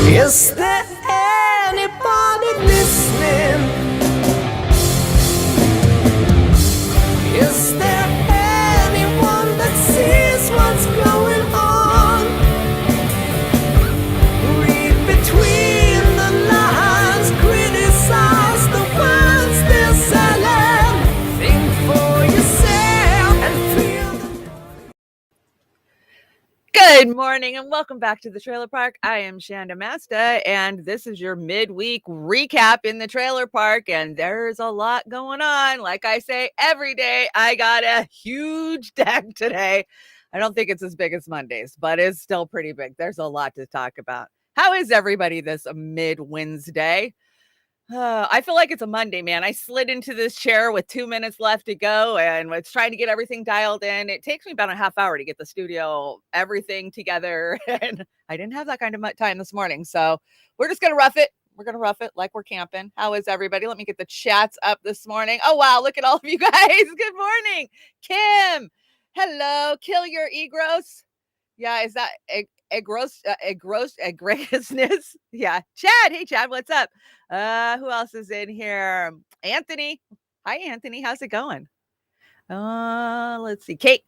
Is there anybody listening? Is there anyone that sees what's going on? Read between the lines, criticize the words they're selling. Think for yourself and feel the... Good morning and welcome back to the Trailer Park. I am Chanda-Masta and this is your midweek recap in the trailer park, and there's a lot going on. Like I say every day, I got a huge deck today. I don't think it's as big as Mondays, but it's still pretty big. There's a lot to talk about. How is everybody this mid-Wednesday? I feel like it's a Monday, man. I slid into this chair with 2 minutes left to go and was trying to get everything dialed in. It takes me about a half hour to get the studio, everything together. And I didn't have that kind of time this morning. So we're just going to rough it. We're going to rough it like we're camping. How is everybody? Let me get the chats up this morning. Oh, wow. Look at all of you guys. Good morning. Kim. Hello. Kill your egros. Yeah. Is that egregiousness? Yeah. Chad. Hey, Chad. What's up? Who else is in here? Anthony. Hi, Anthony. How's it going? Let's see. Kate,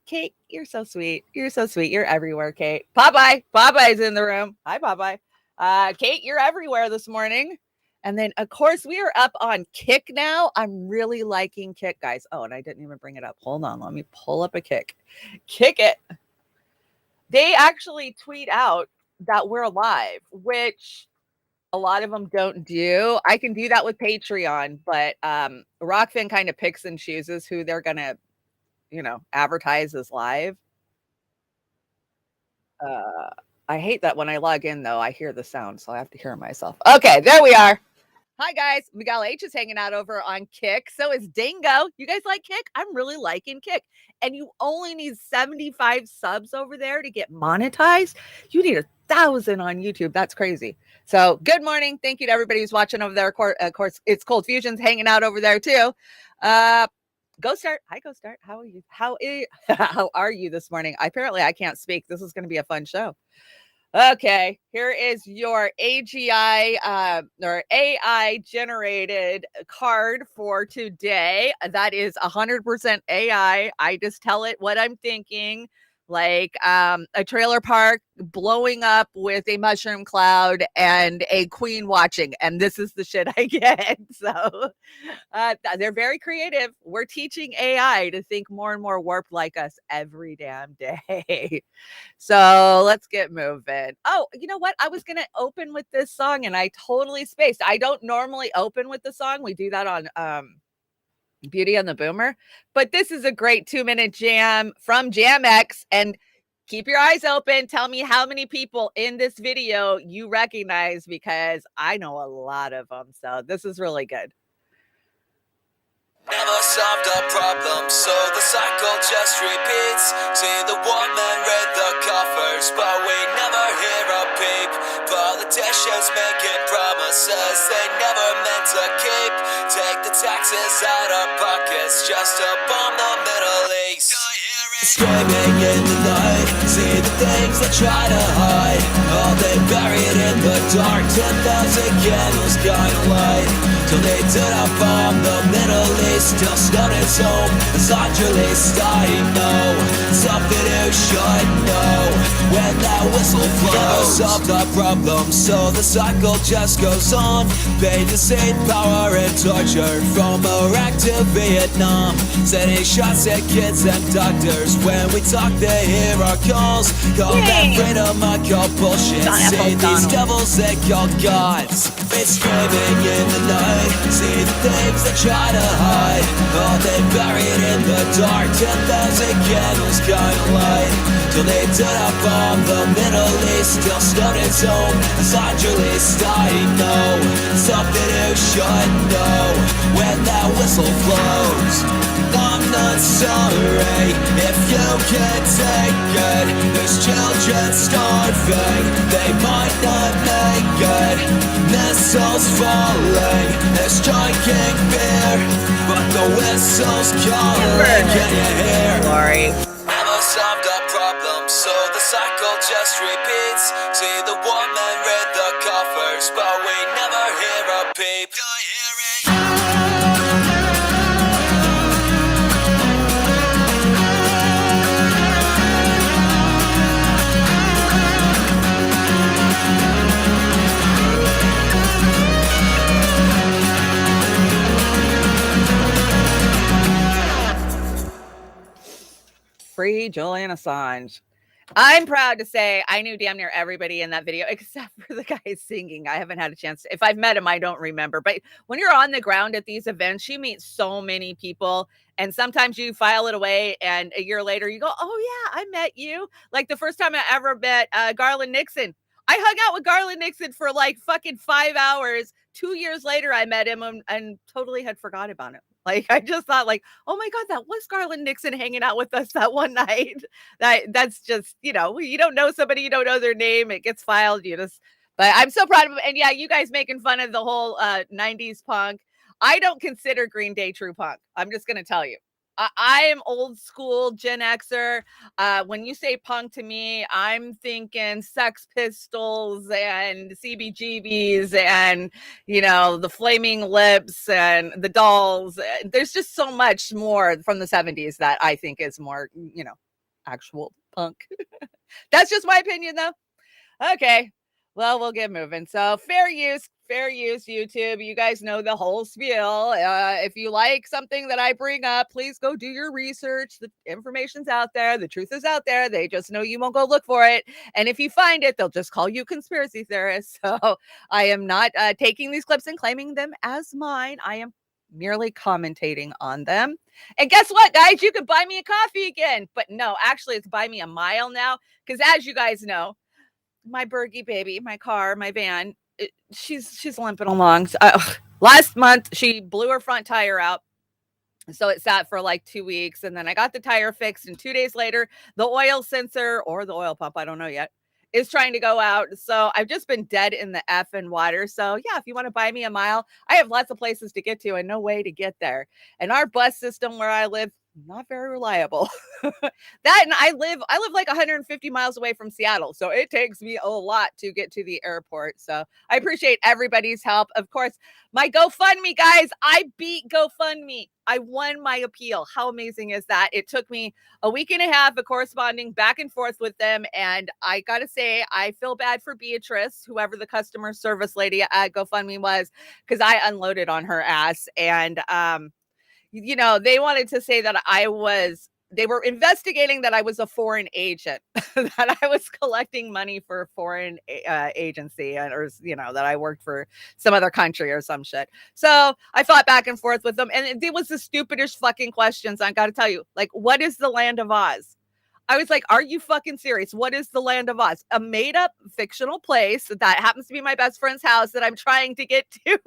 you're so sweet. You're so sweet. You're everywhere, Kate. Popeye. Popeye's in the room. Hi, Popeye. Kate, you're everywhere this morning. And then, of course, we are up on Kick now. I'm really liking Kick, guys. Oh, and I didn't even bring it up. Hold on. Let me pull up a Kick. Kick it. They actually tweet out that we're live, which a lot of them don't do. I can do that with Patreon, but Rockfin kind of picks and chooses who they're going to, advertise as live. I hate that when I log in, though, I hear the sound, so I have to hear myself. Okay, there we are. Hi, guys. Miguel H is hanging out over on Kick. So is Dingo. You guys like Kick? I'm really liking Kick. And you only need 75 subs over there to get monetized. You need 1,000 on YouTube. That's crazy. So good morning. Thank you to everybody who's watching over there. Of course, it's Cold Fusion's hanging out over there too. Go Start. Hi, Go Start. How are you? How are you this morning? Apparently, I can't speak. This is going to be a fun show. Okay, here is your AGI or AI generated card for today. That is 100% AI. I just tell it what I'm thinking, like a trailer park blowing up with a mushroom cloud and a queen watching, and this is the shit I get. So they're very creative. We're teaching AI to think more and more warped like us every damn day. So let's get moving. Oh, you know what? I was going to open with this song and I totally spaced. I don't normally open with the song. We do that on Beauty and the Boomer. But this is a great 2-minute jam from Jam X. And keep your eyes open. Tell me how many people in this video you recognize, because I know a lot of them. So this is really good. Never solved a problem, so the cycle just repeats. See the woman read the coffers, but we never hear a peep. Politicians making promises they never meant to keep. Take the taxes out our pockets just to bomb the Middle East. Screaming in the night, see the things they try to hide. All they buried in the dark, 10,000 candles kind of light. Till they did a bomb the Middle East, till Snowden's home is released. I know something you should know when that whistle blows. Never solved our problem, so the cycle just goes on. Paid to see power and torture from Iraq to Vietnam. Sending shots at kids and doctors. When we talk, they hear our calls. Call that freedom, I call bullshit. See these devils they call gods. It's screaming in the night. See the things they try to hide. All they buried in the dark. 10,000 candles kind of light. Till they did a bomb the Middle East. Till Snowden's home is released. I know something you should know when that whistle blows. I'm not sorry if you can't take it. There's children starving, they might not make it. Missiles falling, they're striking fear, but the whistle's calling. Can you hear? Glory. Never solved a problem, so the cycle just repeats. See the woman read the coffin. Free Julian Assange. I'm proud to say I knew damn near everybody in that video except for the guy singing. I haven't had a chance to, if I've met him, I don't remember. But when you're on the ground at these events, you meet so many people. And sometimes you file it away and a year later you go, oh yeah, I met you. Like the first time I ever met Garland Nixon. I hung out with Garland Nixon for like fucking 5 hours. 2 years later, I met him and totally had forgot about him. Like, I just thought like, oh my God, that was Garland Nixon hanging out with us that one night. That's just, you don't know somebody, you don't know their name. It gets filed. But I'm so proud of him. And yeah, you guys making fun of the whole 90s punk. I don't consider Green Day true punk. I'm just going to tell you. I am old school Gen Xer. When you say punk to me, I'm thinking Sex Pistols and CBGBs and, the Flaming Lips and the Dolls. There's just so much more from the 70s that I think is more, actual punk. That's just my opinion, though. Okay. Well, we'll get moving. So fair use, YouTube. You guys know the whole spiel. If you like something that I bring up, please go do your research. The information's out there. The truth is out there. They just know you won't go look for it. And if you find it, they'll just call you conspiracy theorists. So I am not taking these clips and claiming them as mine. I am merely commentating on them. And guess what, guys? You can buy me a coffee again. But no, actually, it's buy me a mile now. Because as you guys know, my Bergie baby, my car, my van, she's limping along. So, last month, she blew her front tire out. So it sat for like 2 weeks. And then I got the tire fixed. And 2 days later, the oil sensor or the oil pump, I don't know yet, is trying to go out. So I've just been dead in the effing water. So yeah, if you want to buy me a mile, I have lots of places to get to and no way to get there. And our bus system where I live, not very reliable. That, and I live like 150 miles away from Seattle. So it takes me a lot to get to the airport. So I appreciate everybody's help. Of course, my GoFundMe, guys, I beat GoFundMe. I won my appeal. How amazing is that? It took me a week and a half of corresponding back and forth with them. And I got to say, I feel bad for Beatrice, whoever the customer service lady at GoFundMe was, because I unloaded on her ass. And, they wanted to say that they were investigating that I was a foreign agent, that I was collecting money for a foreign agency or, that I worked for some other country or some shit. So I fought back and forth with them. And it was the stupidest fucking questions. I got to tell you, like, what is the Land of Oz? I was like, are you fucking serious? What is the Land of Oz? A made up fictional place that happens to be my best friend's house that I'm trying to get to.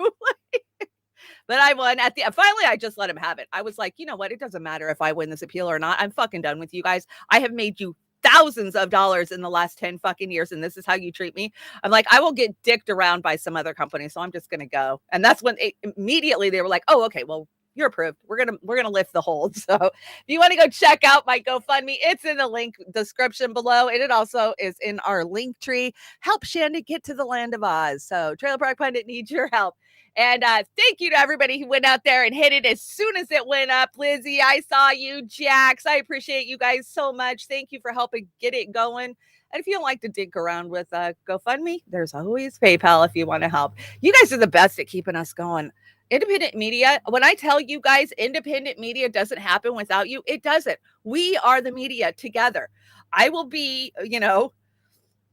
But I won finally, I just let him have it. I was like, you know what? It doesn't matter if I win this appeal or not. I'm fucking done with you guys. I have made you thousands of dollars in the last 10 fucking years. And this is how you treat me. I'm like, I will get dicked around by some other company. So I'm just going to go. And that's when immediately they were like, oh, okay, well, you're approved. We're going to lift the hold. So if you want to go check out my GoFundMe, it's in the link description below. And it also is in our link tree. Help Chanda get to the Land of Oz. So Trailer Park Pundit needs your help. And thank you to everybody who went out there and hit it as soon as it went up. Lizzie, I saw you. Jax, I appreciate you guys so much. Thank you for helping get it going. And if you don't like to dig around with GoFundMe, there's always PayPal if you want to help. You guys are the best at keeping us going. Independent media, when I tell you guys independent media doesn't happen without you, it doesn't. We are the media together. I will be,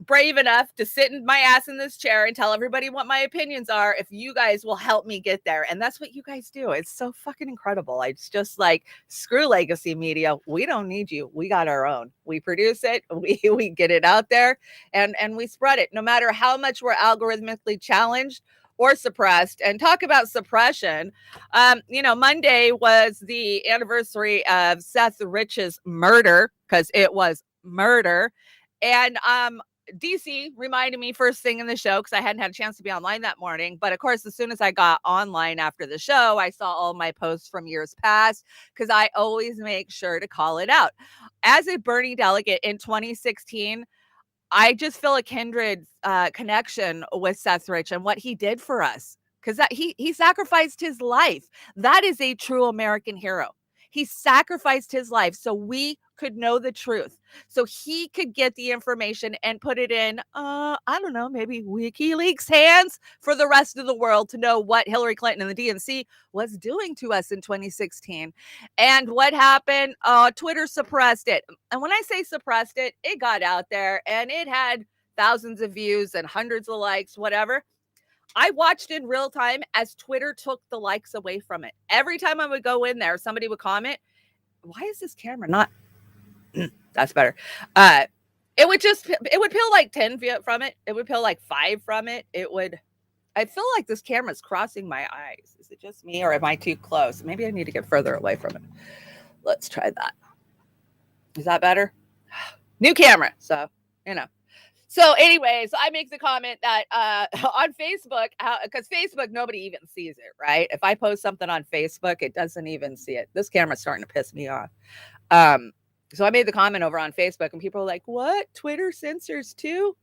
brave enough to sit in my ass in this chair and tell everybody what my opinions are if you guys will help me get there. And that's what you guys do. It's so fucking incredible. It's just like, screw legacy media. We don't need you. We got our own. We produce it. We get it out there and we spread it no matter how much we're algorithmically challenged or suppressed. And talk about suppression. Monday was the anniversary of Seth Rich's murder, because it was murder. And DC reminded me first thing in the show, because I hadn't had a chance to be online that morning. But of course, as soon as I got online after the show, I saw all my posts from years past, because I always make sure to call it out. As a Bernie delegate in 2016, I just feel a kindred connection with Seth Rich and what he did for us, because he sacrificed his life. That is a true American hero. He sacrificed his life so we could know the truth, so he could get the information and put it in, I don't know, maybe WikiLeaks hands for the rest of the world to know what Hillary Clinton and the DNC was doing to us in 2016. And what happened? Twitter suppressed it. And when I say suppressed it, it got out there and it had thousands of views and hundreds of likes, whatever. I watched in real time as Twitter took the likes away from it. Every time I would go in there, somebody would comment, why is this camera not? That's better. It would peel like 10 from it. It would peel like 5 from it. I feel like this camera's crossing my eyes. Is it just me or am I too close? Maybe I need to get further away from it. Let's try that. Is that better? New camera. So, So anyways, I make the comment that on Facebook, because Facebook, nobody even sees it, right? If I post something on Facebook, it doesn't even see it. This camera's starting to piss me off. So I made the comment over on Facebook and people are like, what? Twitter censors too?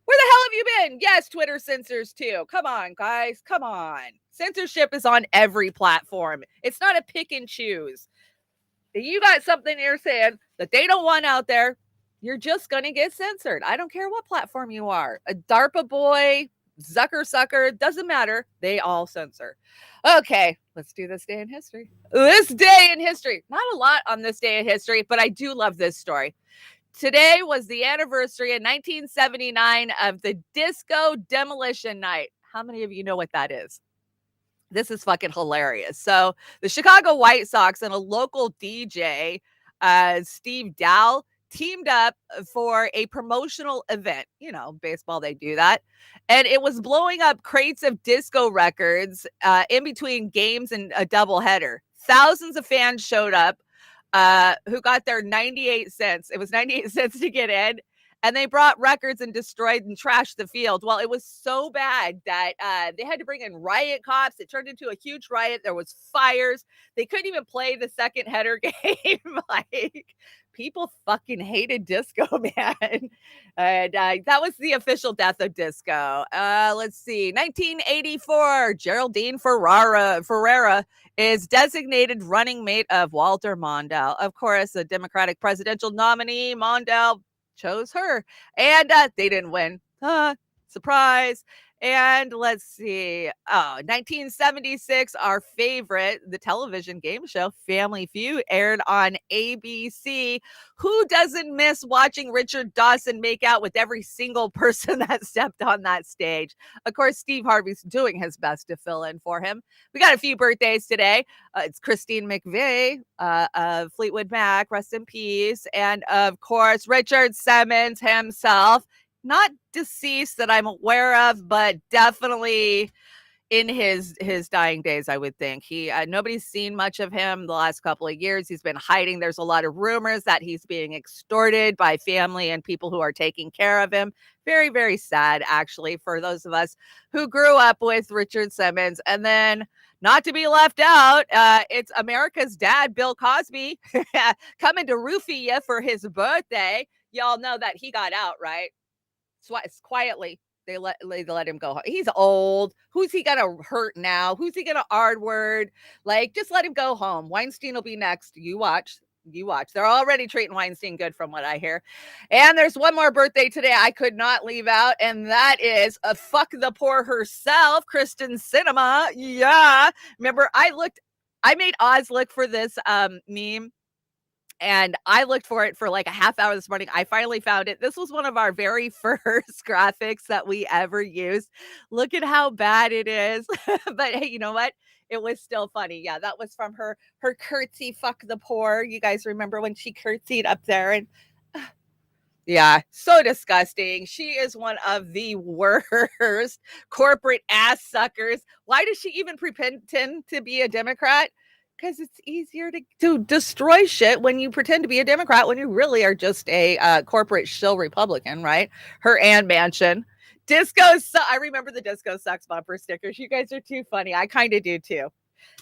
Where the hell have you been? Yes, Twitter censors too. Come on, guys. Come on. Censorship is on every platform. It's not a pick and choose. If you got something you're saying that they don't want out there, you're just going to get censored. I don't care what platform you are. A DARPA boy, Zucker sucker, doesn't matter. They all censor. Okay, let's do this day in history. This day in history. Not a lot on this day in history, but I do love this story. Today was the anniversary in 1979 of the Disco Demolition Night. How many of you know what that is? This is fucking hilarious. So the Chicago White Sox and a local DJ, Steve Dow, teamed up for a promotional event. Baseball, they do that. And it was blowing up crates of disco records in between games and a doubleheader. Thousands of fans showed up who got their 98 cents. It was 98 cents to get in. And they brought records and destroyed and trashed the field. Well, it was so bad that they had to bring in riot cops. It turned into a huge riot. There was fires. They couldn't even play the second header game. Like, people fucking hated disco, man. And that was the official death of disco. Let's see. 1984, Geraldine Ferrera is designated running mate of Walter Mondale. Of course, the Democratic presidential nominee, Mondale, chose her. And they didn't win. Surprise. And let's see. 1976, our favorite, the television game show Family Feud, aired on ABC. Who doesn't miss watching Richard Dawson make out with every single person that stepped on that stage? Of course, Steve Harvey's doing his best to fill in for him. We got a few birthdays today. It's Christine McVie of Fleetwood Mac, rest in peace. And of course, Richard Simmons himself. Not deceased that I'm aware of, but definitely in his dying days, I would think. Nobody's seen much of him the last couple of years. He's been hiding. There's a lot of rumors that he's being extorted by family and people who are taking care of him. Very, very sad, actually, for those of us who grew up with Richard Simmons. And then, not to be left out, it's America's dad, Bill Cosby, coming to roofie you for his birthday. Y'all know that he got out, right? Quietly, they let him go home. He's old. Who's he gonna hurt now? Who's he gonna R-word? Like, just let him go home. Weinstein will be next. You watch. They're already treating Weinstein good from what I hear. And there's one more birthday today I could not leave out, and that is fuck the poor herself, Kristen Sinema. Yeah. Remember, I made Oz look for this meme. And I looked for it for like a half hour this morning. I finally found it. This was one of our very first graphics that we ever used. Look at how bad it is. But hey, you know what? It was still funny. Yeah, that was from her curtsy, fuck the poor. You guys remember when she curtsied up there? And yeah, so disgusting. She is one of the worst corporate ass suckers. Why does she even pretend to be a Democrat? Because it's easier to destroy shit when you pretend to be a Democrat when you really are just a corporate shill Republican, right? Her and Manchin. I remember the Disco Sucks bumper stickers. You guys are too funny. I kind of do too.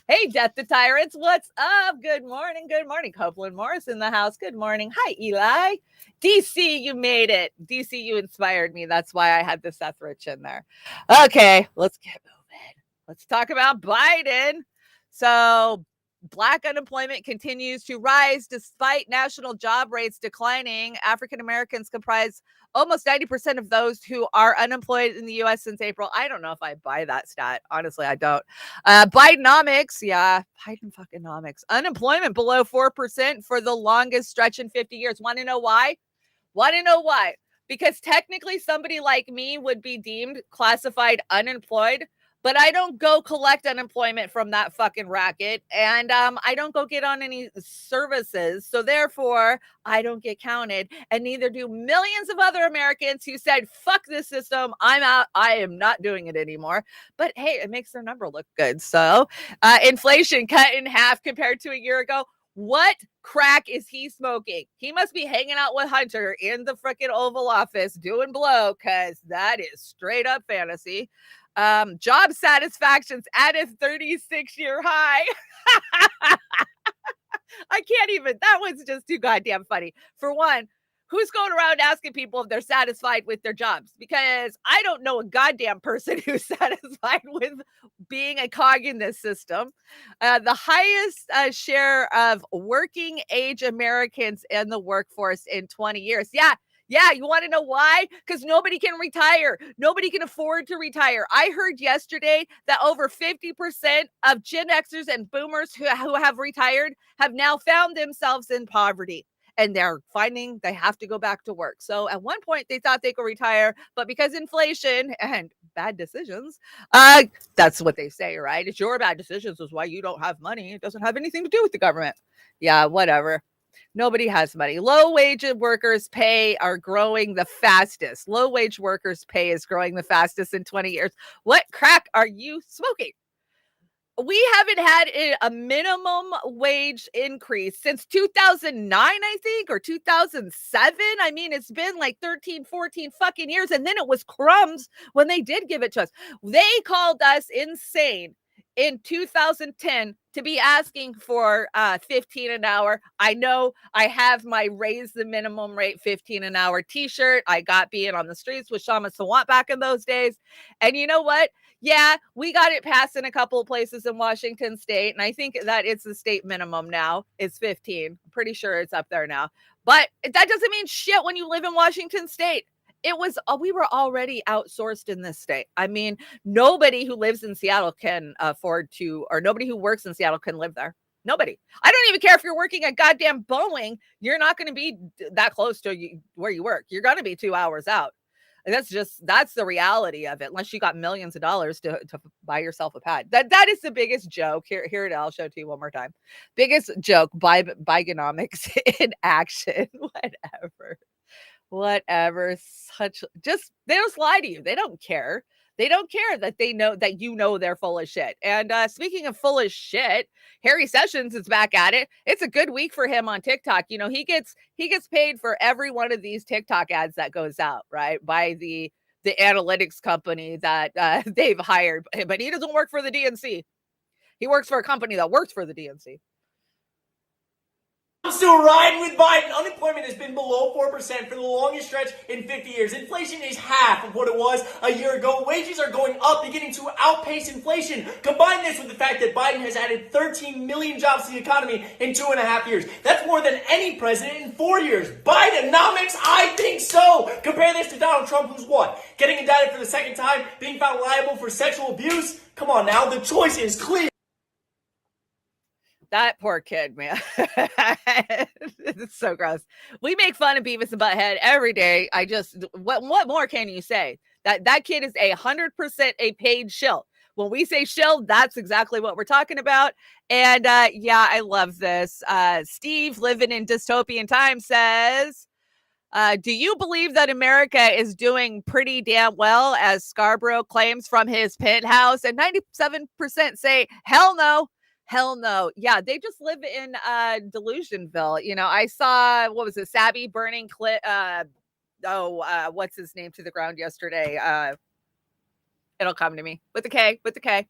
Hey, Death to Tyrants. What's up? Good morning. Good morning. Copeland Morris in the house. Good morning. Hi, Eli. DC, you made it. DC, you inspired me. That's why I had the Seth Rich in there. Okay, let's get moving. Let's talk about Biden. So Black unemployment continues to rise despite national job rates declining. African Americans comprise almost 90% of those who are unemployed in the U.S. since April. I don't know if I buy that stat. Honestly, I don't. Bidenomics, yeah, Biden fucking nomics. Unemployment below 4% for the longest stretch in 50 years. Want to know why? Because technically somebody like me would be deemed classified unemployed, but I don't go collect unemployment from that fucking racket, and I don't go get on any services, so therefore I don't get counted, and neither do millions of other Americans who said, fuck this system, I'm out, I am not doing it anymore. But hey, it makes their number look good. So inflation cut in half compared to a year ago. What crack is he smoking? He must be hanging out with Hunter in the freaking Oval Office doing blow, because that is straight up fantasy. Job satisfaction's at a 36-year high. I can't even, that was just too goddamn funny. For one, who's going around asking people if they're satisfied with their jobs? Because I don't know a goddamn person who's satisfied with being a cog in this system. The highest share of working age Americans in the workforce in 20 years. Yeah, you want to know why? Because nobody can retire. Nobody can afford to retire. I heard yesterday that over 50% of Gen Xers and boomers who have retired have now found themselves in poverty. And they're finding they have to go back to work. So at one point they thought they could retire, but because inflation and bad decisions, that's what they say, right? It's your bad decisions is why you don't have money. It doesn't have anything to do with the government. Yeah, whatever. Nobody has money. Low wage workers' pay are growing the fastest. Low wage workers' pay is growing the fastest in 20 years. What crack are you smoking? We haven't had a minimum wage increase since 2009, I think, or 2007. I mean, it's been like 13, 14 fucking years. And then it was crumbs when they did give it to us. They called us insane in 2010 to be asking for 15 an hour. I know I have my raise the minimum rate 15 an hour t-shirt. I got being on the streets with Shama Sawant back in those days. And you know what? Yeah, we got it passed in a couple of places in Washington state. And I think that it's the state minimum now. It's 15. I'm pretty sure it's up there now. But that doesn't mean shit when you live in Washington state. We were already outsourced in this state. I mean, nobody who lives in Seattle can afford to, or nobody who works in Seattle can live there. Nobody. I don't even care if you're working at goddamn Boeing. You're not going to be that close to where you work. You're going to be 2 hours out. And that's the reality of it. Unless you got millions of dollars to buy yourself a pad. That is the biggest joke. Here I'll show it to you one more time. Biggest joke, Bidenomics in action. Whatever. They just lie to you. They don't care. They don't care that they know that you know they're full of shit. And speaking of full of shit, Harry Sessions is back at it. It's a good week for him on TikTok. You know, he gets paid for every one of these TikTok ads that goes out, right? By the analytics company that they've hired. But he doesn't work for the DNC. He works for a company that works for the DNC. I'm still riding with Biden. Unemployment has been below 4% for the longest stretch in 50 years. Inflation is half of what it was a year ago. Wages are going up, beginning to outpace inflation. Combine this with the fact that Biden has added 13 million jobs to the economy in 2.5 years. That's more than any president in 4 years. Bidenomics? I think so. Compare this to Donald Trump, who's what? Getting indicted for the second time, being found liable for sexual abuse? Come on now, the choice is clear. That poor kid, man. It's so gross. We make fun of Beavis and Butthead every day. What more can you say? That kid is 100% a paid shill. When we say shill, that's exactly what we're talking about. And yeah, I love this. Steve, living in dystopian times, says, do you believe that America is doing pretty damn well, as Scarborough claims from his penthouse? And 97% say, hell no. Hell no. Yeah, they just live in Delusionville. You know, I saw, what was it, Sabby burning what's his name to the ground yesterday? It'll come to me with the K, with the K.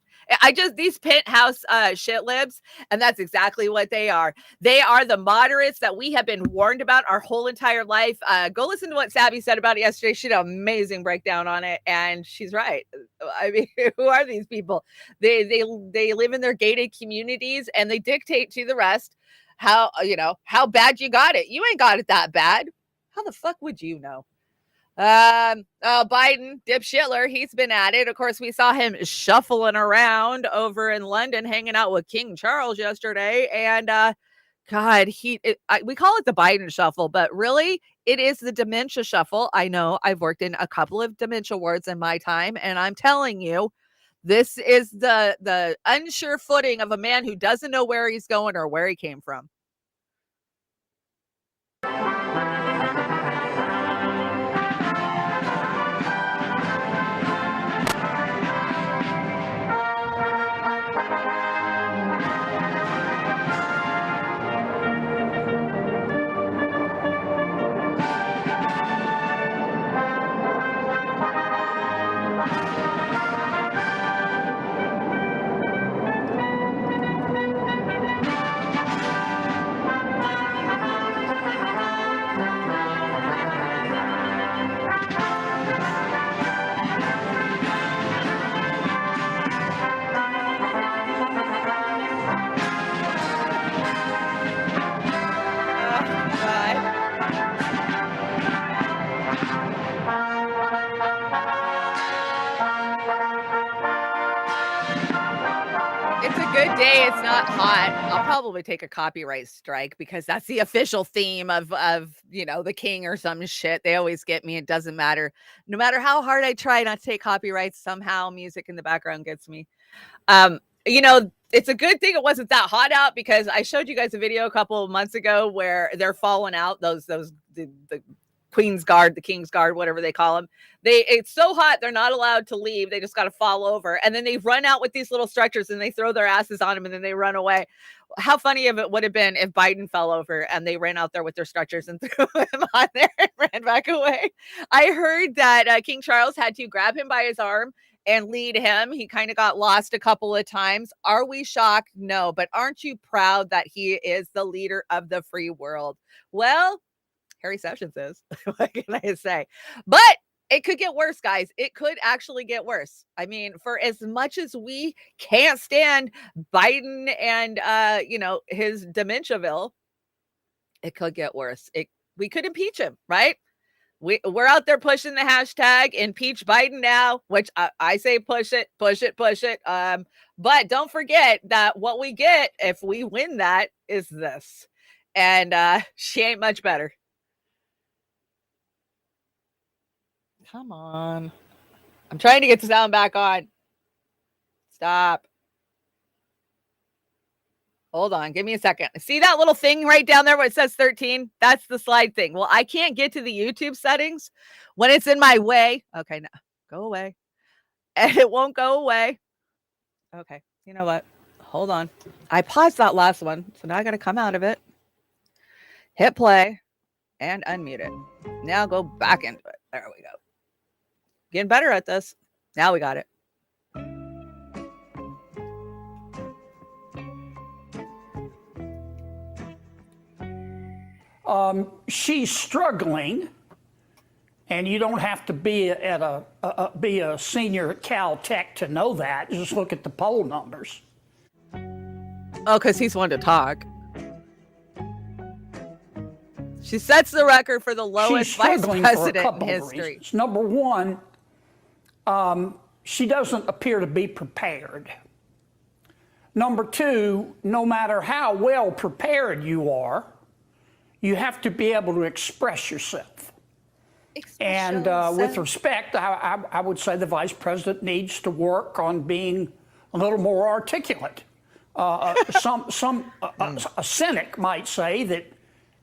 These penthouse shit libs, and that's exactly what they are. They are the moderates that we have been warned about our whole entire life. Go listen to what Sabby said about it yesterday. She did an amazing breakdown on it, and she's right. I mean, who are these people? They live in their gated communities, and they dictate to the rest how bad you got it. You ain't got it that bad. How the fuck would you know? Biden, Dip Shitler, he's been at it. Of course, we saw him shuffling around over in London, hanging out with King Charles yesterday. And God, we call it the Biden shuffle, but really, it is the dementia shuffle. I know I've worked in a couple of dementia wards in my time, and I'm telling you, this is the unsure footing of a man who doesn't know where he's going or where he came from. Good day. It's not hot. I'll probably take a copyright strike because that's the official theme of the king or some shit. They always get me. It doesn't matter. No matter how hard I try not to take copyrights, somehow music in the background gets me. It's a good thing it wasn't that hot out because I showed you guys a video a couple of months ago where they're falling out. The Queen's Guard, the King's Guard, whatever they call them. It's so hot, they're not allowed to leave. They just got to fall over. And then they run out with these little stretchers and they throw their asses on them and then they run away. How funny if it would have been if Biden fell over and they ran out there with their stretchers and threw him on there and ran back away. I heard that King Charles had to grab him by his arm and lead him. He kind of got lost a couple of times. Are we shocked? No. But aren't you proud that he is the leader of the free world? Well, Harry Sessions is. What can I say? But it could get worse, guys. It could actually get worse. I mean, for as much as we can't stand Biden and his dementia-ville, it could get worse. We could impeach him, right? We're out there pushing the hashtag impeach Biden now, which I say push it. But don't forget that what we get if we win that is this. And she ain't much better. Come on. I'm trying to get the sound back on. Stop. Hold on. Give me a second. See that little thing right down there where it says 13? That's the slide thing. Well, I can't get to the YouTube settings when it's in my way. Okay, now go away. And it won't go away. Okay. You know what? Hold on. I paused that last one. So now I got to come out of it. Hit play and unmute it. Now go back into it. There we go. Getting better at this. Now we got it. She's struggling, and you don't have to be be a senior at Caltech to know that. Just look at the poll numbers. Oh, because he's one to talk. She sets the record for the lowest vice president in history. Reasons. Number one, she doesn't appear to be prepared. Number two, no matter how well prepared you are, you have to be able to express yourself. With respect, I would say the vice president needs to work on being a little more articulate. A cynic might say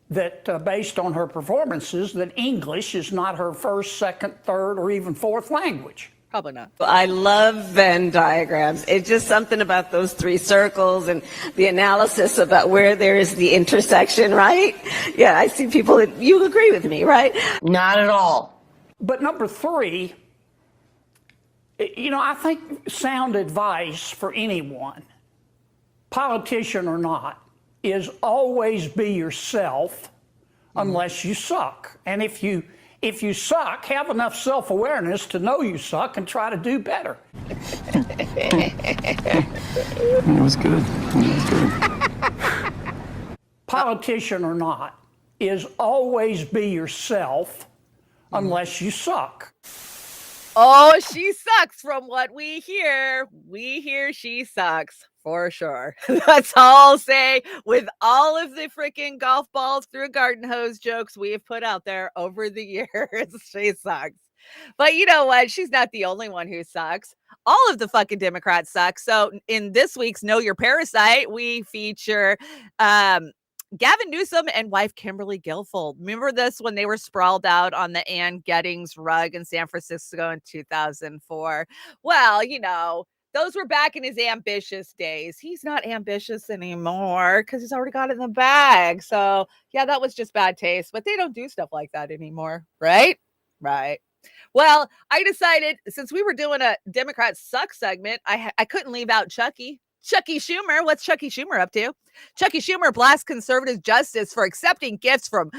that based on her performances, that English is not her first, second, third, or even fourth language. Probably not. I love Venn diagrams. It's just something about those three circles and the analysis about where there is the intersection, right? Yeah, I see people that you agree with me, right? Not at all. But number three, You know, I think sound advice for anyone, politician or not, is always be yourself unless you suck. And if you suck, have enough self-awareness to know you suck and try to do better. It was good. It was good. Politician or not, is always be yourself unless you suck. Oh, she sucks from what we hear. We hear she sucks for sure. That's all I'll say with all of the freaking golf balls through a garden hose jokes we have put out there over the years. She sucks. But you know what? She's not the only one who sucks. All of the fucking Democrats suck. So in this week's Know Your Parasite, we feature Gavin Newsom and wife Kimberly Guilfoyle. Remember this when they were sprawled out on the Ann Gettings rug in San Francisco in 2004? Well, you know, those were back in his ambitious days. He's not ambitious anymore because he's already got it in the bag. So yeah, that was just bad taste, but they don't do stuff like that anymore, right? Right. Well, I decided since we were doing a Democrat suck segment, I couldn't leave out Chucky Schumer. What's Chucky Schumer up to? Chucky Schumer blasts conservative justice for accepting gifts from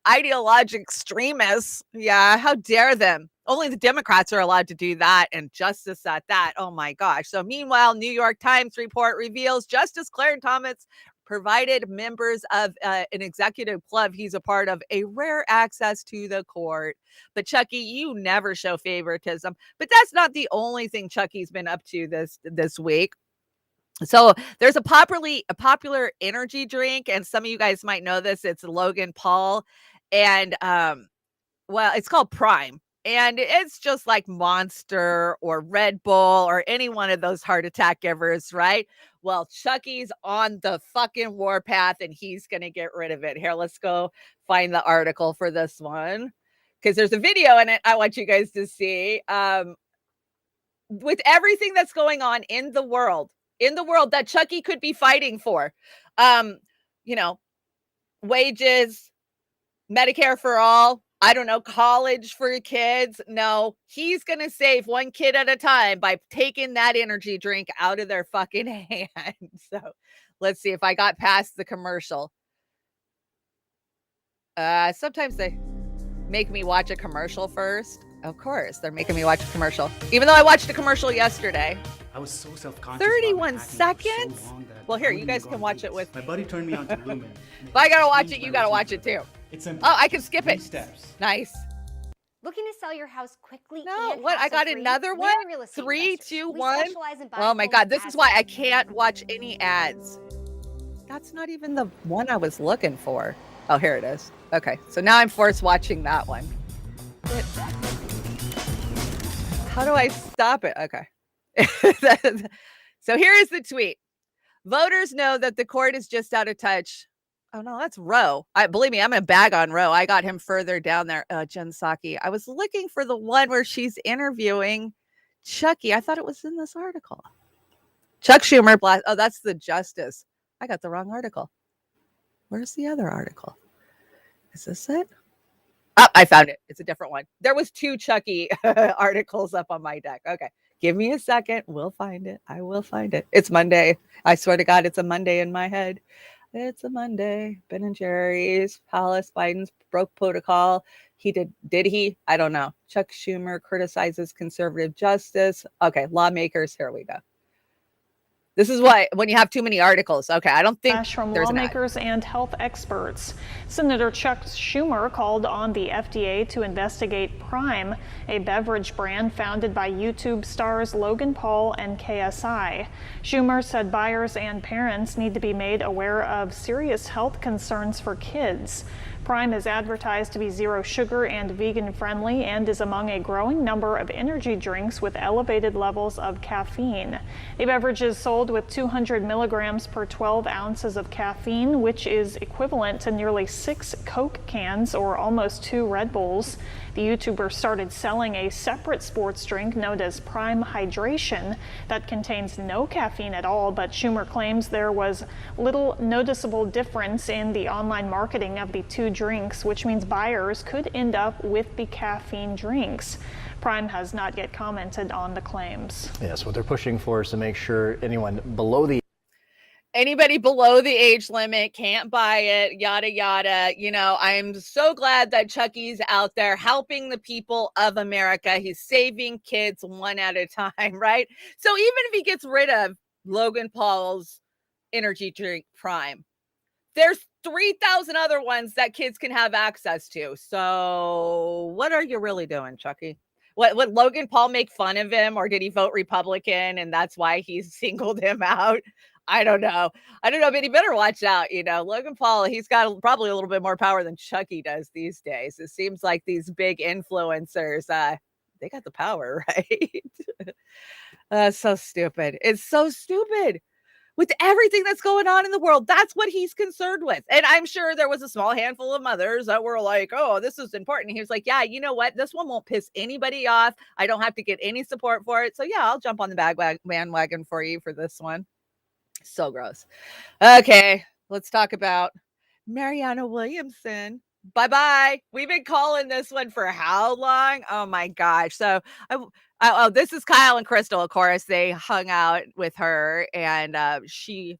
ideological extremists. Yeah, how dare them? Only the Democrats are allowed to do that, and justice at that. Oh my gosh. So meanwhile, New York Times report reveals Justice Clarence Thomas provided members of an executive club he's a part of a rare access to the court. But Chucky, you never show favoritism. But that's not the only thing Chucky's been up to this week. So there's a popular energy drink, and some of you guys might know this. It's Logan Paul, and well, it's called Prime, and it's just like Monster or Red Bull or any one of those heart attack givers, right? Well, Chucky's on the fucking warpath, and he's gonna get rid of it. Here, let's go find the article for this one because there's a video in it I want you guys to see. With everything that's going on in the world that Chucky could be fighting for, you know, wages, Medicare for all, I don't know, college for your kids. No, he's going to save one kid at a time by taking that energy drink out of their fucking hand. So let's see if I got past the commercial. Sometimes they make me watch a commercial first. Of course, they're making me watch a commercial. Even though I watched a commercial yesterday. I was so self-conscious. 31 seconds? Well, here, you guys can watch it with my buddy turned me on to Lumen. If I gotta watch it, you gotta watch it too. It's simple. Oh, I can skip it. Steps. Nice. Looking to sell your house quickly? No, and what? I got hassle-free? another We one? are real estate 3, investors. 2, We 1. specialize in buying Oh my homes God, this as is why I is. can't watch any ads. That's not even the one I was looking for. Oh, here it is. Okay, so now I'm forced watching that one. How do I stop it? Okay. So here is the tweet. Voters know that the court is just out of touch. Oh no, that's Roe. Believe me, I'm gonna bag on Roe. I got him further down there. Jen Psaki. I was looking for the one where she's interviewing Chucky. I thought it was in this article. Chuck Schumer. Oh, that's the justice. I got the wrong article. Where's the other article? Is this it? Oh, I found it. It's a different one. There was 2 Chucky articles up on my deck. Okay. Give me a second. We'll find it. I will find it. It's Monday. I swear to God, it's a Monday in my head. It's a Monday. Ben and Jerry's, Palace, Biden's broke protocol. He did he? I don't know. Chuck Schumer criticizes conservative justice. Okay, lawmakers. Here we go. This is what, when you have too many articles. Okay, I don't think from there's lawmakers and health experts. Senator Chuck Schumer called on the FDA to investigate Prime, a beverage brand founded by YouTube stars Logan Paul and KSI. Schumer said buyers and parents need to be made aware of serious health concerns for kids. Prime is advertised to be zero sugar and vegan friendly and is among a growing number of energy drinks with elevated levels of caffeine. The beverage is sold with 200 milligrams per 12 ounces of caffeine, which is equivalent to nearly 6 Coke cans or almost 2 Red Bulls. The YouTuber started selling a separate sports drink known as Prime Hydration that contains no caffeine at all, but Schumer claims there was little noticeable difference in the online marketing of the 2 drinks, which means buyers could end up with the caffeine drinks. Prime has not yet commented on the claims. Yes, what they're pushing for is to make sure anyone below the Anybody below the age limit can't buy it, yada, yada. You know, I'm so glad that Chucky's out there helping the people of America. He's saving kids one at a time, right? So even if he gets rid of Logan Paul's energy drink Prime, there's 3,000 other ones that kids can have access to. So what are you really doing, Chucky? Would Logan Paul make fun of him, or did he vote Republican and that's why he singled him out? I don't know, but he better watch out. You know, Logan Paul, he's got probably a little bit more power than Chucky does these days. It seems like these big influencers, they got the power, right? So stupid. It's so stupid. With everything that's going on in the world, that's what he's concerned with. And I'm sure there was a small handful of mothers that were like, oh, this is important. He was like, yeah, you know what? This one won't piss anybody off. I don't have to get any support for it. So yeah, I'll jump on the bandwagon for you for this one. So gross. Okay, let's talk about Mariana Williamson. Bye-bye. We've been calling this one for how long? Oh my gosh. So this is Kyle and Crystal, of course. They hung out with her and she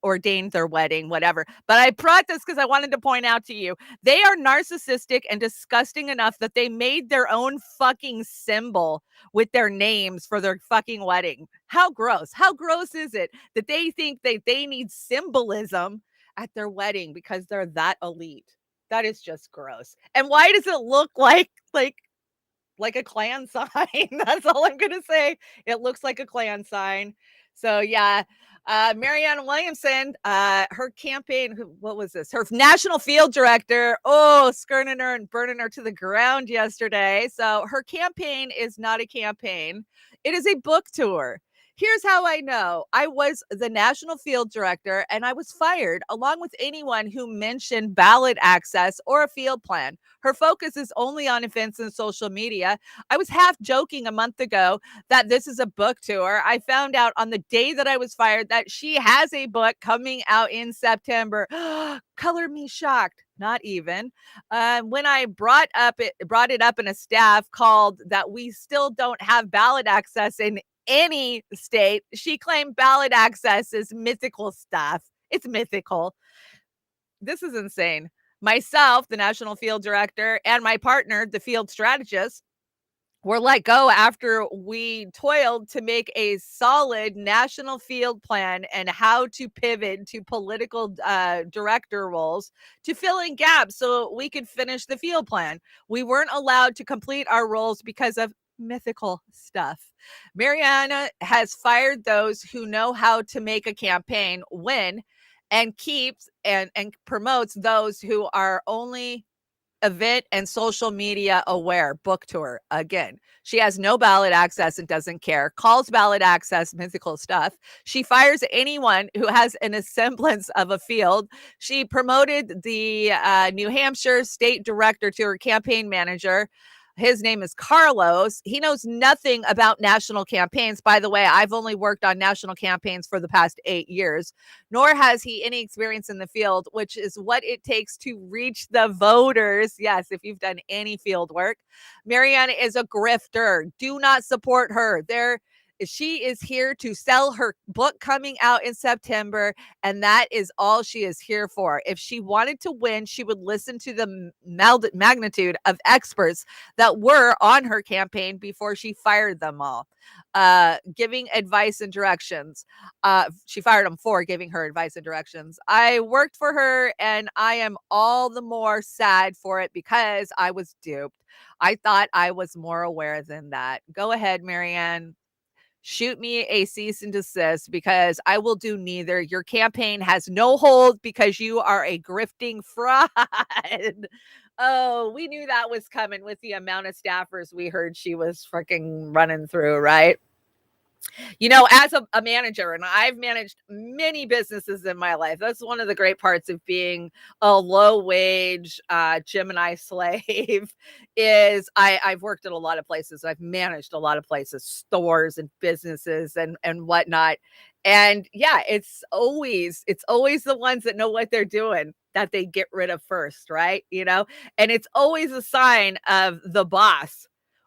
ordained their wedding, whatever. But I brought this because I wanted to point out to you, they are narcissistic and disgusting enough that they made their own fucking symbol with their names for their fucking wedding. How gross. How gross is it that they think that they need symbolism at their wedding because they're that elite? That is just gross. And why does it look like a clan sign? That's all I'm going to say. It looks like a clan sign. So yeah, Marianne Williamson, her campaign, what was this? Her national field director, skirting her and burning her to the ground yesterday. So her campaign is not a campaign. It is a book tour. Here's how I know. I was the national field director and I was fired along with anyone who mentioned ballot access or a field plan. Her focus is only on events and social media. I was half joking a month ago that this is a book tour. I found out on the day that I was fired that she has a book coming out in September. Color me shocked. Not even. When I brought it up in a staff called that we still don't have ballot access in any state, she claimed ballot access is mythical stuff. It's mythical. This is insane. Myself, the national field director, and my partner, the field strategist, were let go after we toiled to make a solid national field plan and how to pivot to political director roles to fill in gaps so we could finish the field plan. We weren't allowed to complete our roles because of mythical stuff. Mariana has fired those who know how to make a campaign win and keeps and promotes those who are only event and social media aware. Book tour again. She has no ballot access and doesn't care. Calls ballot access mythical stuff. She fires anyone who has an semblance of a field. She promoted the New Hampshire state director to her campaign manager. His name is Carlos. He knows nothing about national campaigns. By the way, I've only worked on national campaigns for the past 8 years, nor has he any experience in the field, which is what it takes to reach the voters. Yes, if you've done any field work. Mariana is a grifter. Do not support her. She is here to sell her book coming out in September, and that is all she is here for. If she wanted to win, she would listen to the magnitude of experts that were on her campaign before she fired them all, giving advice and directions. She fired them for giving her advice and directions. I worked for her, and I am all the more sad for it because I was duped. I thought I was more aware than that. Go ahead, Marianne. Shoot me a cease and desist because I will do neither. Your campaign has no hold because you are a grifting fraud. Oh, we knew that was coming with the amount of staffers we heard she was freaking running through, right? as a manager, and I've managed many businesses in my life, that's one of the great parts of being a low wage Gemini slave is I've worked at a lot of places. I've managed a lot of places, stores and businesses and whatnot. And yeah, it's always the ones that know what they're doing that they get rid of first, right? And it's always a sign of the boss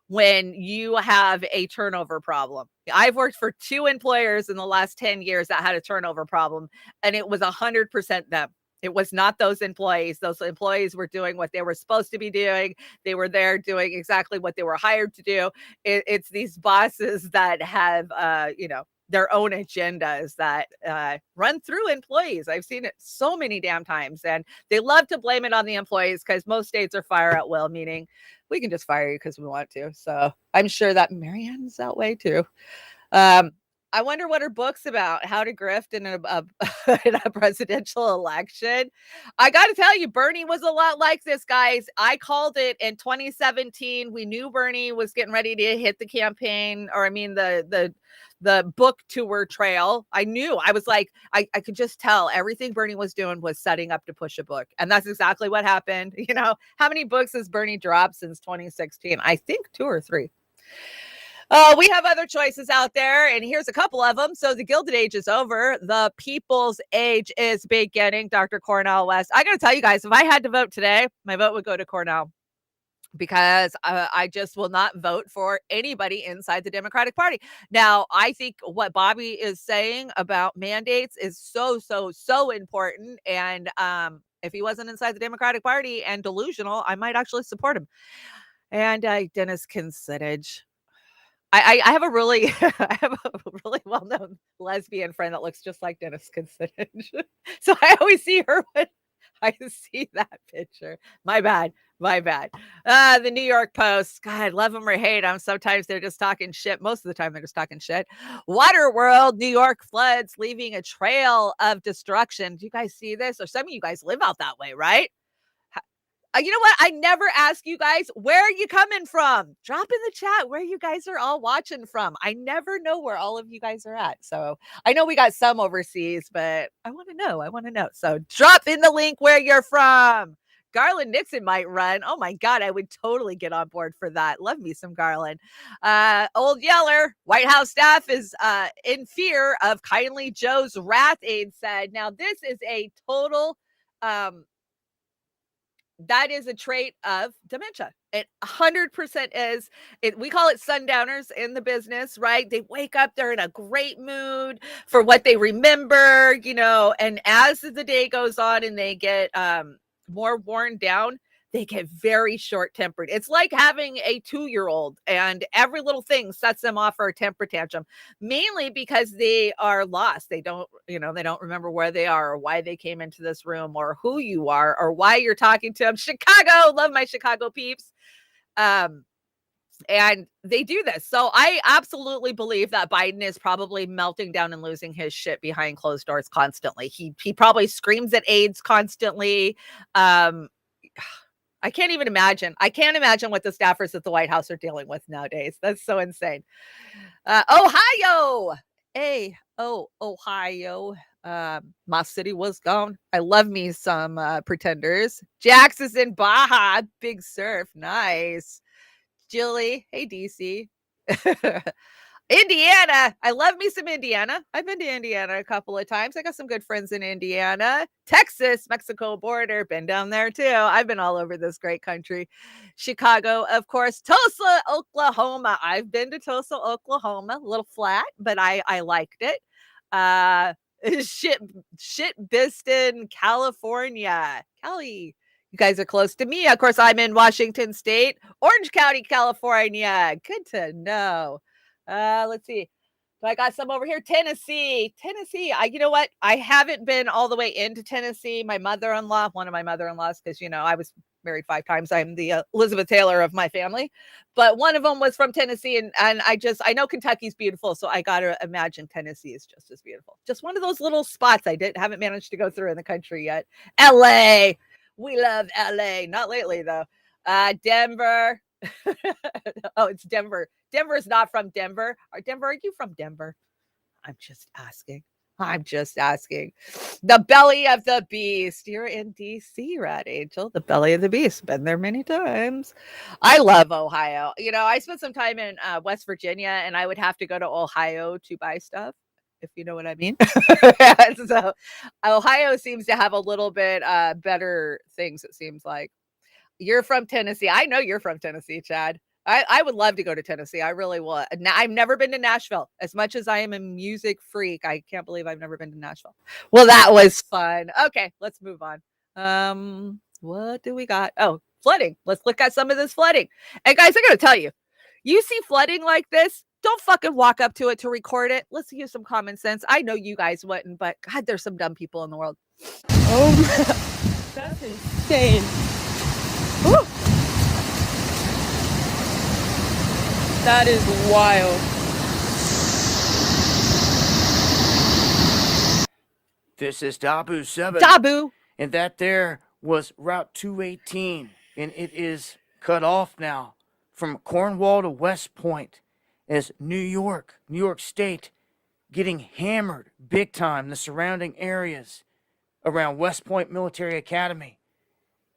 when you have a turnover problem. I've worked for 2 employers in the last 10 years that had a turnover problem, and it was 100% them. It was not those employees. Those employees were doing what they were supposed to be doing. They were there doing exactly what they were hired to do. It's these bosses that have, their own agendas that run through employees. I've seen it so many damn times, and they love to blame it on the employees because most states are fire at will, meaning we can just fire you because we want to. So I'm sure that Marianne's that way too. I wonder what her book's about, how to grift in in a presidential election. I got to tell you, Bernie was a lot like this, guys. I called it in 2017. We knew Bernie was getting ready to hit the campaign, or I mean the book tour trail. I knew. I was like, I could just tell everything Bernie was doing was setting up to push a book. And that's exactly what happened. How many books has Bernie dropped since 2016? I think 2 or 3. We have other choices out there, and here's a couple of them. So the Gilded Age is over. The People's Age is beginning. Dr. Cornel West. I got to tell you guys, if I had to vote today, my vote would go to Cornel, because I just will not vote for anybody inside the Democratic Party. Now, I think what Bobby is saying about mandates is so, so, so important. And if he wasn't inside the Democratic Party and delusional, I might actually support him. And Dennis Kucinich. I have a really well-known lesbian friend that looks just like Dennis Kucinich. So I always see her when I see that picture. My bad. The New York Post. God, love them or hate them. Sometimes they're just talking shit. Most of the time they're just talking shit. Waterworld, New York floods, leaving a trail of destruction. Do you guys see this? Or some of you guys live out that way, right? You know what? I never ask you guys, where are you coming from? Drop in the chat where you guys are all watching from. I never know where all of you guys are at. So I know we got some overseas, but I want to know. So drop in the link where you're from. Garland Nixon might run. Oh my God, I would totally get on board for that. Love me some Garland. Old Yeller, White House staff is in fear of Kindly Joe's wrath, aide said. Now, this is a total... that is a trait of dementia. It 100% is. We call it sundowners in the business, right? They wake up, they're in a great mood for what they remember, and as the day goes on and they get more worn down, they get very short-tempered. It's like having a 2-year-old, and every little thing sets them off for a temper tantrum, mainly because they are lost. They don't remember where they are or why they came into this room or who you are or why you're talking to them. Chicago, love my Chicago peeps. And they do this. So I absolutely believe that Biden is probably melting down and losing his shit behind closed doors constantly. He probably screams at aides constantly. I can't even imagine. I can't imagine what the staffers at the White House are dealing with nowadays. That's so insane. Ohio. Hey, Ohio. My city was gone. I love me some pretenders. Jax is in Baja. Big surf. Nice. Jilly. Hey, DC. Indiana. I love me some Indiana. I've been to Indiana a couple of times. I got some good friends in Indiana. Texas, Mexico border. Been down there too. I've been all over this great country. Chicago, of course. Tulsa, Oklahoma. I've been to Tulsa, Oklahoma. A little flat, but I liked it. Shit Biston, California. Cali. You guys are close to me. Of course, I'm in Washington State, Orange County, California. Good to know. Let's see. So I got some over here. Tennessee. You know what? I haven't been all the way into Tennessee. My mother-in-law, one of my mother-in-laws, because, I was married 5 times. I'm the Elizabeth Taylor of my family. But one of them was from Tennessee. And I know Kentucky's beautiful. So I got to imagine Tennessee is just as beautiful. Just one of those little spots haven't managed to go through in the country yet. LA. We love LA. Not lately, though. Denver. Oh, it's Denver. Denver's not from Denver. Denver, are you from Denver? I'm just asking. I'm just asking. The belly of the beast. You're in DC, Rat Angel. The belly of the beast. Been there many times. I love Ohio. You know, I spent some time in West Virginia, and I would have to go to Ohio to buy stuff, if you know what I mean. So Ohio seems to have a little bit better things, it seems like. You're from Tennessee. I know you're from Tennessee, Chad. I would love to go to Tennessee. I really would. I've never been to Nashville. As much as I am a music freak, I can't believe I've never been to Nashville. Well, that was fun. Okay, let's move on. What do we got? Oh, flooding. Let's look at some of this flooding. And guys, I gotta tell you, you see flooding like this, don't fucking walk up to it to record it. Let's use some common sense. I know you guys wouldn't, but God, there's some dumb people in the world. Oh, that's insane. Woo. That is wild. This is Dabu 7. Dabu. And that there was Route 218. And it is cut off now from Cornwall to West Point as New York State getting hammered big time. The surrounding areas around West Point Military Academy,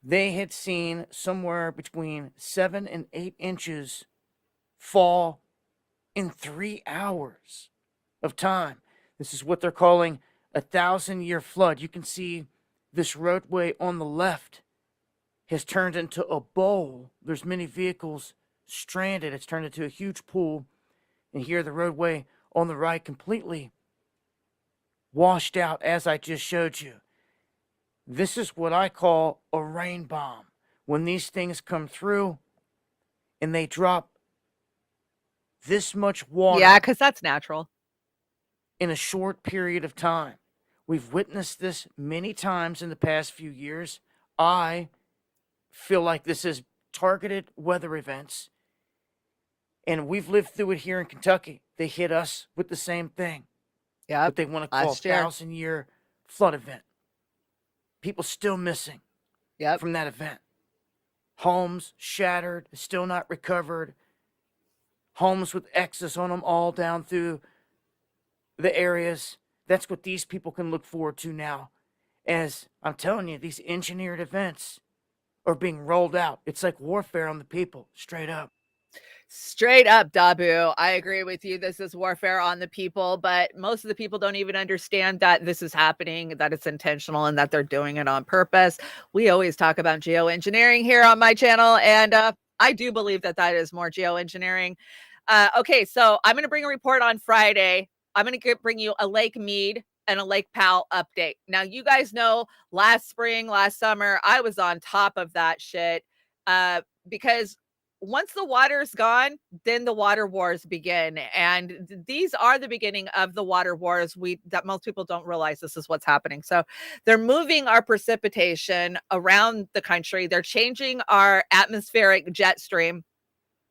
they had seen somewhere between 7 and 8 inches fall in 3 hours of time. This is what they're calling a 1,000-year flood. You can see this roadway on the left has turned into a bowl. There's many vehicles stranded. It's turned into a huge pool. And here the roadway on the right completely washed out, as I just showed you. This is what I call a rain bomb. When these things come through and they drop this much water. Yeah, because that's natural. In a short period of time. We've witnessed this many times in the past few years. I feel like this is targeted weather events. And we've lived through it here in Kentucky. They hit us with the same thing. Yeah. What they want to call a 1,000-year flood event. People still missing from that event. Homes shattered, still not recovered. Homes with X's on them all down through the areas. That's what these people can look forward to now. As I'm telling you, these engineered events are being rolled out. It's like warfare on the people, straight up. Straight up, Dabu. I agree with you. This is warfare on the people, but most of the people don't even understand that this is happening, that it's intentional, and that they're doing it on purpose. We always talk about geoengineering here on my channel, and I do believe that that is more geoengineering. Okay, so I'm going to bring a report on Friday. I'm going to bring you a Lake Mead and a Lake Powell update. Now, you guys know last spring, last summer, I was on top of that shit because once the water's gone, then the water wars begin. And these are the beginning of the water wars that most people don't realize this is what's happening. So they're moving our precipitation around the country. They're changing our atmospheric jet stream.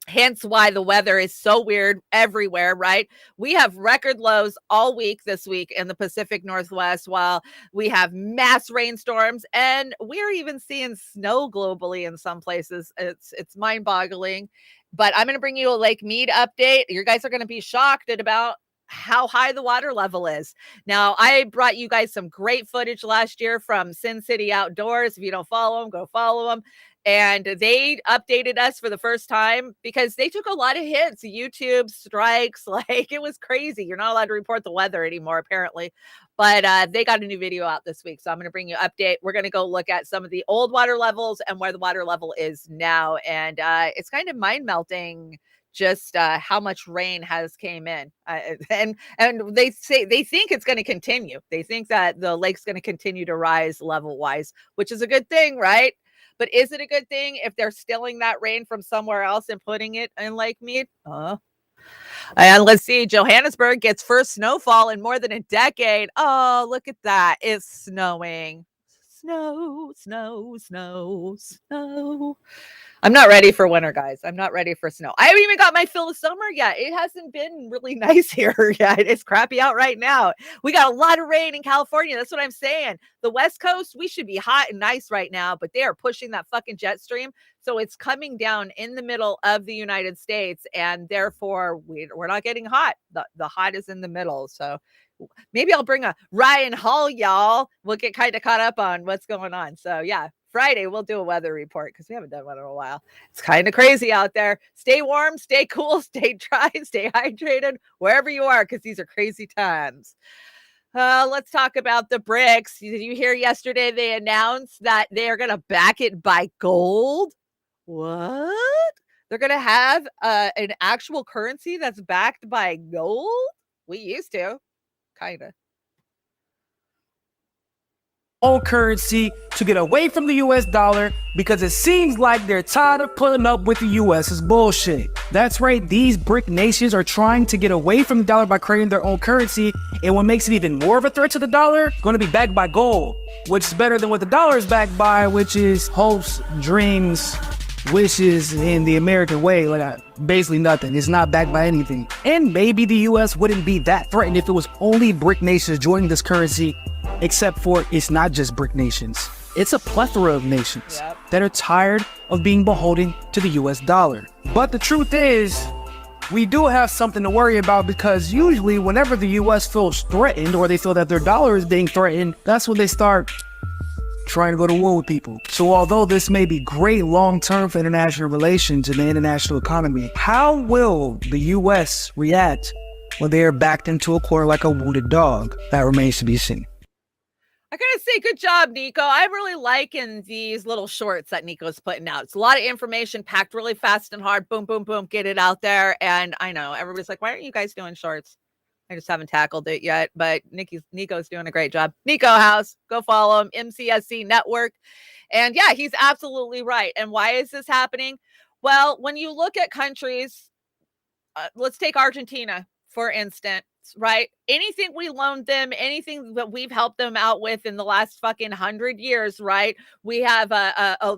Hence why the weather is so weird everywhere, right? We have record lows all week this week in the Pacific Northwest, while we have mass rainstorms, and we're even seeing snow globally in some places. It's mind-boggling. But I'm going to bring you a Lake Mead update. You guys are going to be shocked at about how high the water level is. Now, I brought you guys some great footage last year from Sin City Outdoors. If you don't follow them, go follow them. And they updated us for the first time because they took a lot of hits, YouTube strikes, like it was crazy. You're not allowed to report the weather anymore, apparently. But they got a new video out this week. So I'm going to bring you an update. We're going to go look at some of the old water levels and where the water level is now. And it's kind of mind melting just how much rain has came in. And they think it's going to continue. They think that the lake's going to continue to rise level wise, which is a good thing, right? But is it a good thing if they're stealing that rain from somewhere else and putting it in Lake Mead? And let's see, Johannesburg gets first snowfall in more than a decade. Oh, look at that. It's snowing. Snow, snow, snow, snow. I'm not ready for winter, guys. I'm not ready for snow. I haven't even got my fill of summer yet. It hasn't been really nice here yet. It's crappy out right now. We got a lot of rain in California. That's what I'm saying. The West Coast, we should be hot and nice right now, but they are pushing that fucking jet stream. So it's coming down in the middle of the United States, and therefore we're not getting hot. The hot is in the middle. So maybe I'll bring a Ryan Hall, y'all. We'll get kind of caught up on what's going on. So yeah, Friday we'll do a weather report because we haven't done one in a while. It's kind of crazy out there. Stay warm, stay cool, stay dry, stay hydrated wherever you are because these are crazy times. Let's talk about the BRICS. Did you hear yesterday they announced that they are going to back it by gold? What? They're going to have an actual currency that's backed by gold? We used to. Kind of. Own currency to get away from the US dollar because it seems like they're tired of putting up with the US's bullshit. That's right, these BRIC nations are trying to get away from the dollar by creating their own currency, and what makes it even more of a threat to the dollar, going to be backed by gold, which is better than what the dollar is backed by, which is hopes, dreams, wishes in the American way, like basically nothing. It's not backed by anything. And maybe the US wouldn't be that threatened if it was only BRIC nations joining this currency, except for it's not just BRIC nations. It's a plethora of nations that are tired of being beholden to the US dollar. But the truth is, we do have something to worry about because usually whenever the US feels threatened or they feel that their dollar is being threatened, that's when they start trying to go to war with people. So although this may be great long-term for international relations and the international economy, how will the US react when they are backed into a corner like a wounded dog? That remains to be seen. I gotta say, good job, Nico. I'm really liking these little shorts that Nico's putting out. It's a lot of information packed really fast and hard. Boom, boom, boom, get it out there. And I know everybody's like, why aren't you guys doing shorts? I just haven't tackled it yet, but Nico's doing a great job. Nico House, go follow him, MCSC Network. And yeah, he's absolutely right. And why is this happening? Well, when you look at countries, let's take Argentina, for instance, right? Anything we loaned them, anything that we've helped them out with in the last fucking 100 years, right? We have a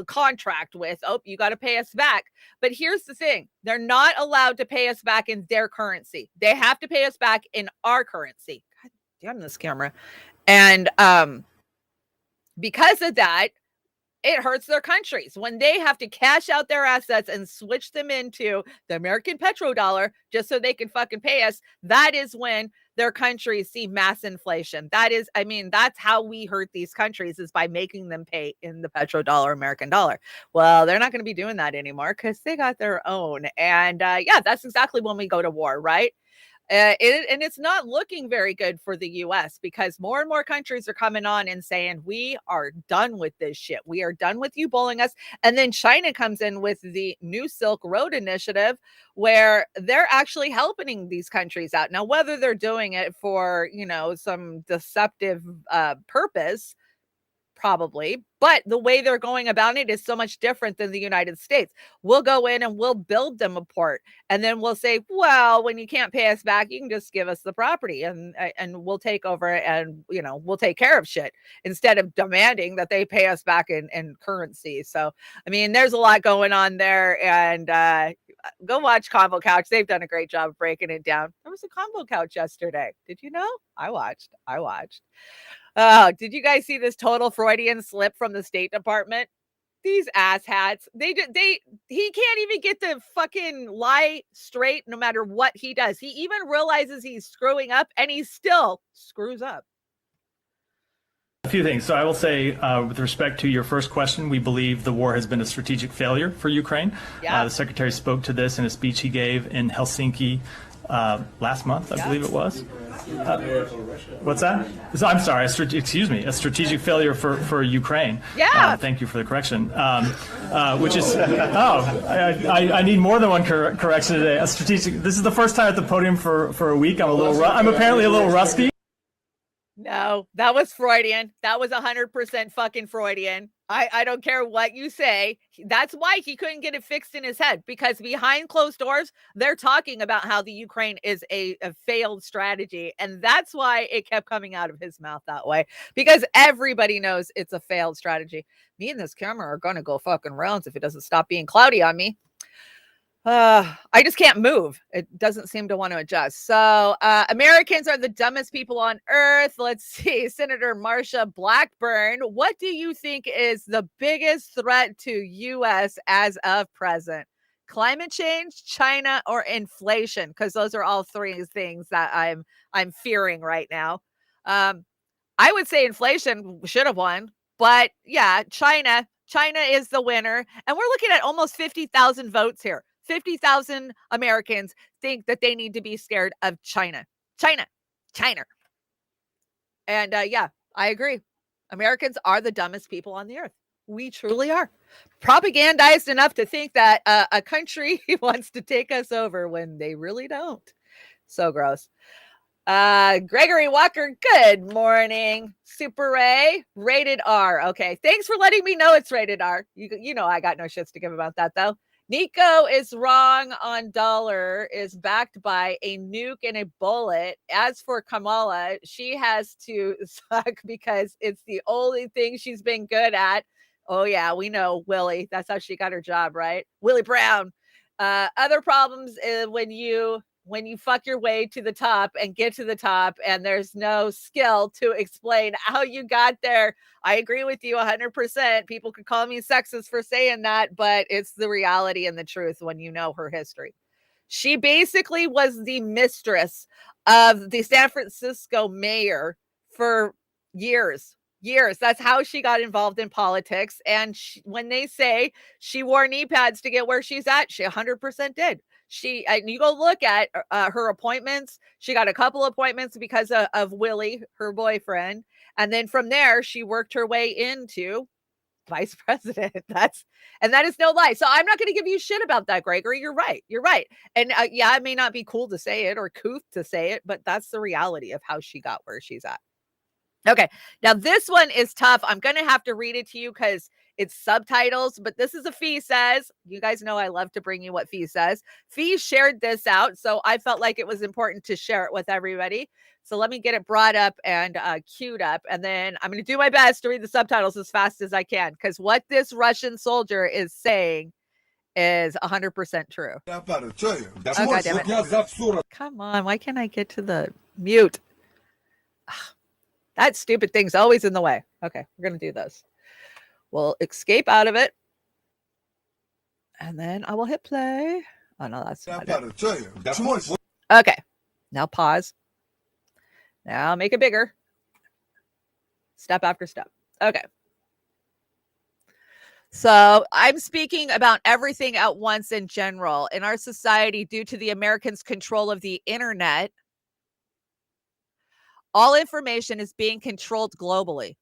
contract with, you got to pay us back. But here's the thing. They're not allowed to pay us back in their currency. They have to pay us back in our currency. God damn this camera. And because of that, it hurts their countries when they have to cash out their assets and switch them into the American petrodollar just so they can fucking pay us. That is when their countries see mass inflation. That's how we hurt these countries, is by making them pay in the petrodollar, American dollar. Well, they're not going to be doing that anymore because they got their own. And yeah, that's exactly when we go to war, right? And it's not looking very good for the U.S. because more and more countries are coming on and saying, we are done with this shit. We are done with you bullying us. And then China comes in with the New Silk Road Initiative, where they're actually helping these countries out. Now, whether they're doing it for, some deceptive purpose, probably, but the way they're going about it is so much different than the United States. We'll go in and we'll build them a port, and then we'll say, well, when you can't pay us back, you can just give us the property and we'll take over and we'll take care of shit, instead of demanding that they pay us back in currency. So there's a lot going on there, and go watch Combo Couch. They've done a great job of breaking it down. There was a Combo Couch yesterday. Did you know? I watched. Oh, did you guys see this total Freudian slip from the State Department? These asshats, he can't even get the fucking lie straight no matter what he does. He even realizes he's screwing up and he still screws up. A few things. So I will say, with respect to your first question, we believe the war has been a strategic failure for Ukraine. The Secretary spoke to this in a speech he gave in Helsinki last month, I believe it was. What's that? So, I'm sorry, a strategic failure for Ukraine. Thank you for the correction. Which is, I need more than one correction today. This is the first time at the podium for a week. I'm apparently a little rusty. No, that was Freudian. That was 100% fucking Freudian. I don't care what you say. That's why he couldn't get it fixed in his head, because behind closed doors, they're talking about how the Ukraine is a failed strategy. And that's why it kept coming out of his mouth that way, because everybody knows it's a failed strategy. Me and this camera are going to go fucking rounds if it doesn't stop being cloudy on me. I just can't move. It doesn't seem to want to adjust. So Americans are the dumbest people on earth. Let's see. Senator Marsha Blackburn, what do you think is the biggest threat to U.S. as of present? Climate change, China, or inflation? Because those are all three things that I'm fearing right now. I would say inflation should have won, but yeah, China is the winner, and we're looking at almost 50,000 votes here. 50,000 Americans think that they need to be scared of China. And yeah, I agree. Americans are the dumbest people on the earth. We truly are. Propagandized enough to think that a country wants to take us over when they really don't. So gross. Gregory Walker, good morning. Super Ray, rated R. Okay, thanks for letting me know it's rated R. You know I got no shits to give about that, though. Nico is wrong on dollar is backed by a nuke and a bullet. As for Kamala, she has to suck because it's the only thing she's been good at. Oh, yeah, we know Willie. That's how she got her job, right? Willie Brown. Other problems is when you fuck your way to the top and get to the top and there's no skill to explain how you got there. I agree with you 100%. People could call me sexist for saying that, but it's the reality and the truth when you know her history. She basically was the mistress of the San Francisco mayor for years. That's how she got involved in politics. And when they say she wore knee pads to get where she's at, she 100% did. And you go look at her appointments. She got a couple appointments because of Willie, her boyfriend. And then from there, she worked her way into vice president. That is no lie. So I'm not going to give you shit about that, Gregory. You're right. And yeah, it may not be cool to say it or couth to say it, but that's the reality of how she got where she's at. Okay, now this one is tough. I'm going to have to read it to you because it's subtitles, but this is a Fee Says. You guys know I love to bring you what Fee says. Fee shared this out, so I felt like it was important to share it with everybody. So let me get it brought up and queued up, and then I'm going to do my best to read the subtitles as fast as I can, because what this Russian soldier is saying is 100% true. Oh, God damn it. Come on, why can't I get to the mute? That stupid thing's always in the way. Okay, we're going to do this. We'll escape out of it. And then I will hit play. Oh, no, that's not it. Okay, now pause. Now make it bigger. Step after step. Okay. So I'm speaking about everything at once in general. In our society, due to the Americans' control of the internet, all information is being controlled globally.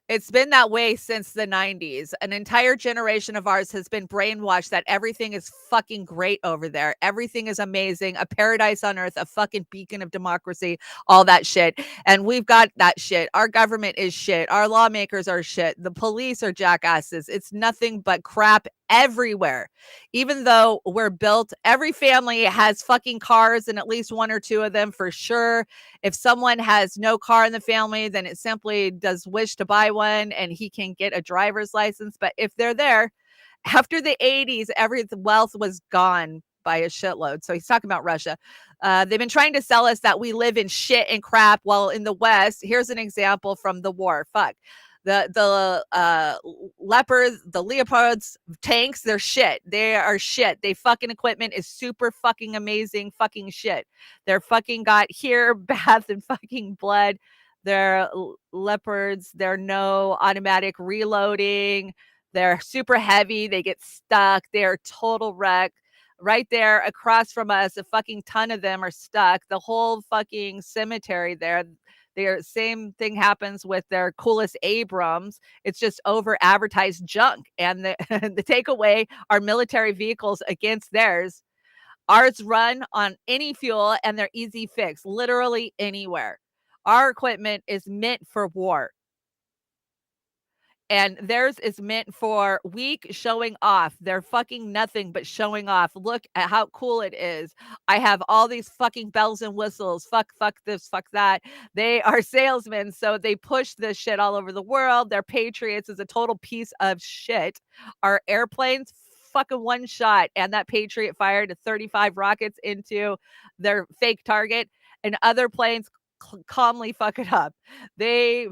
It's been that way since the 90s. An entire generation of ours has been brainwashed that everything is fucking great over there. Everything is amazing, a paradise on earth, a fucking beacon of democracy, all that shit. And we've got that shit. Our government is shit. Our lawmakers are shit. The police are jackasses. It's nothing but crap everywhere. Even though we're built, every family has fucking cars, and at least one or two of them for sure. If someone has no car in the family, then it simply does wish to buy one and he can get a driver's license. But if they're there, after the 80s, every wealth was gone by a shitload. So he's talking about Russia. They've been trying to sell us that we live in shit and crap, while in the West, here's an example from the war. Fuck. The leopards, the leopards tanks, they're shit. They are shit. They fucking equipment is super fucking amazing fucking shit. They're fucking got hair, bath, and fucking blood. They're leopards. They're no automatic reloading. They're super heavy. They get stuck. They're total wreck. Right there across from us, a fucking ton of them are stuck. The whole fucking cemetery there. Their same thing happens with their coolest Abrams. It's just over advertised junk. And the takeaway are military vehicles against theirs. Ours run on any fuel and they're easy fix, literally anywhere. Our equipment is meant for war. And theirs is meant for weak showing off. They're fucking nothing but showing off. Look at how cool it is. I have all these fucking bells and whistles. Fuck this, fuck that. They are salesmen, so they push this shit all over the world. They're patriots is a total piece of shit. Our airplanes fucking one shot, and that Patriot fired 35 rockets into their fake target, and other planes calmly fuck it up. They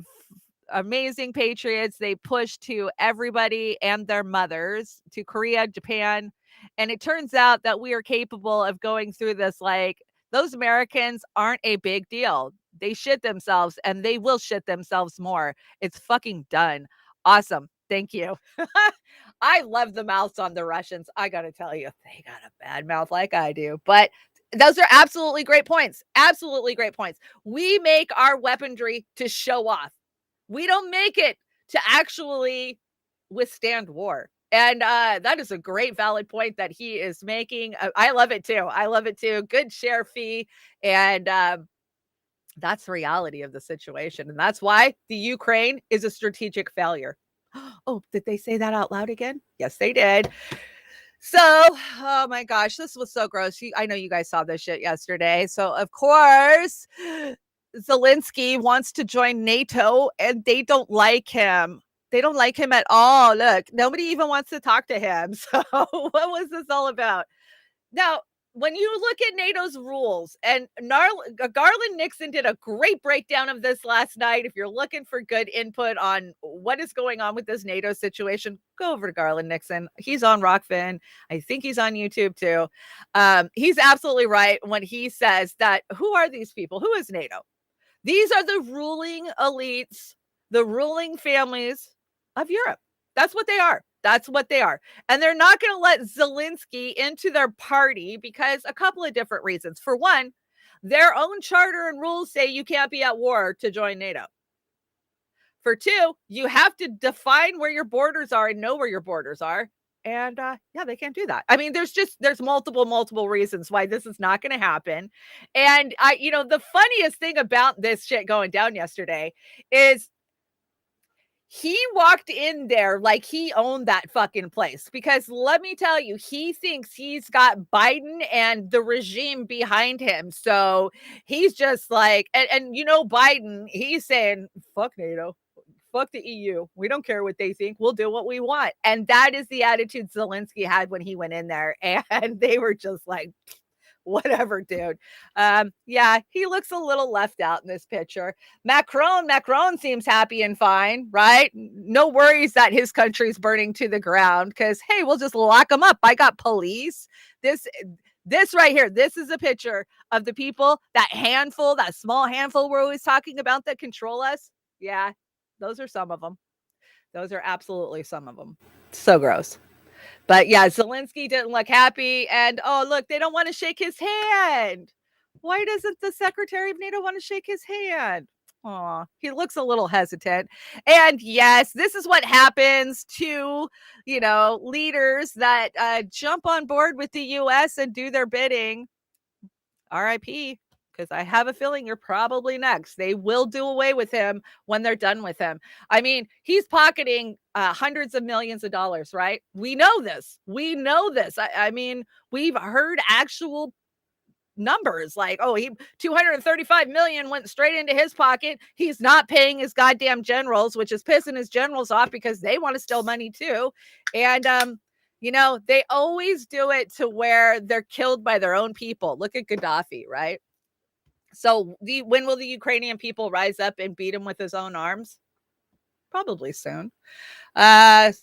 amazing patriots. They push to everybody and their mothers to Korea, Japan. And it turns out that we are capable of going through this. Like, those Americans aren't a big deal. They shit themselves and they will shit themselves more. It's fucking done. Awesome. Thank you. I love the mouths on the Russians. I got to tell you, they got a bad mouth like I do. But those are absolutely great points. Absolutely great points. We make our weaponry to show off. We don't make it to actually withstand war. And that is a great valid point that he is making. I love it too. I love it too. Good share fee. And that's the reality of the situation. And that's why the Ukraine is a strategic failure. Oh, did they say that out loud again? Yes, they did. So, oh my gosh, this was so gross. I know you guys saw this shit yesterday. So, of course, Zelensky wants to join NATO and they don't like him. They don't like him at all. Look, nobody even wants to talk to him. So, what was this all about? Now, when you look at NATO's rules, and Garland Nixon did a great breakdown of this last night. If you're looking for good input on what is going on with this NATO situation, go over to Garland Nixon. He's on Rockfin. I think he's on YouTube too. He's absolutely right when he says that who are these people? Who is NATO? These are the ruling elites, the ruling families of Europe. That's what they are. That's what they are. And they're not going to let Zelensky into their party because a couple of different reasons. For one, their own charter and rules say you can't be at war to join NATO. For two, you have to define where your borders are and know where your borders are. And yeah, they can't do that. I mean, there's multiple reasons why this is not going to happen. And the funniest thing about this shit going down yesterday is he walked in there like he owned that fucking place, because let me tell you, he thinks he's got Biden and the regime behind him. So he's just like, and Biden, he's saying, fuck NATO, fuck the EU. We don't care what they think. We'll do what we want. And that is the attitude Zelensky had when he went in there. And they were just like, whatever, dude. Yeah, he looks a little left out in this picture. Macron seems happy and fine, right? No worries that his country's burning to the ground because, hey, we'll just lock him up. I got police. This right here, this is a picture of the people, that small handful we're always talking about that control us. Yeah, those are some of them. Those are absolutely some of them. So gross. But yeah, Zelensky didn't look happy. And oh, look, they don't want to shake his hand. Why doesn't the Secretary of NATO want to shake his hand? Oh, he looks a little hesitant. And yes, this is what happens to, leaders that jump on board with the U.S. and do their bidding. RIP. Because I have a feeling you're probably next. They will do away with him when they're done with him. I mean, he's pocketing hundreds of millions of dollars, right? We know this. I mean, we've heard actual numbers like, oh, 235 million went straight into his pocket. He's not paying his goddamn generals, which is pissing his generals off because they want to steal money too. And, they always do it to where they're killed by their own people. Look at Gaddafi, right? So when will the Ukrainian people rise up and beat him with his own arms? Probably soon. Skavara,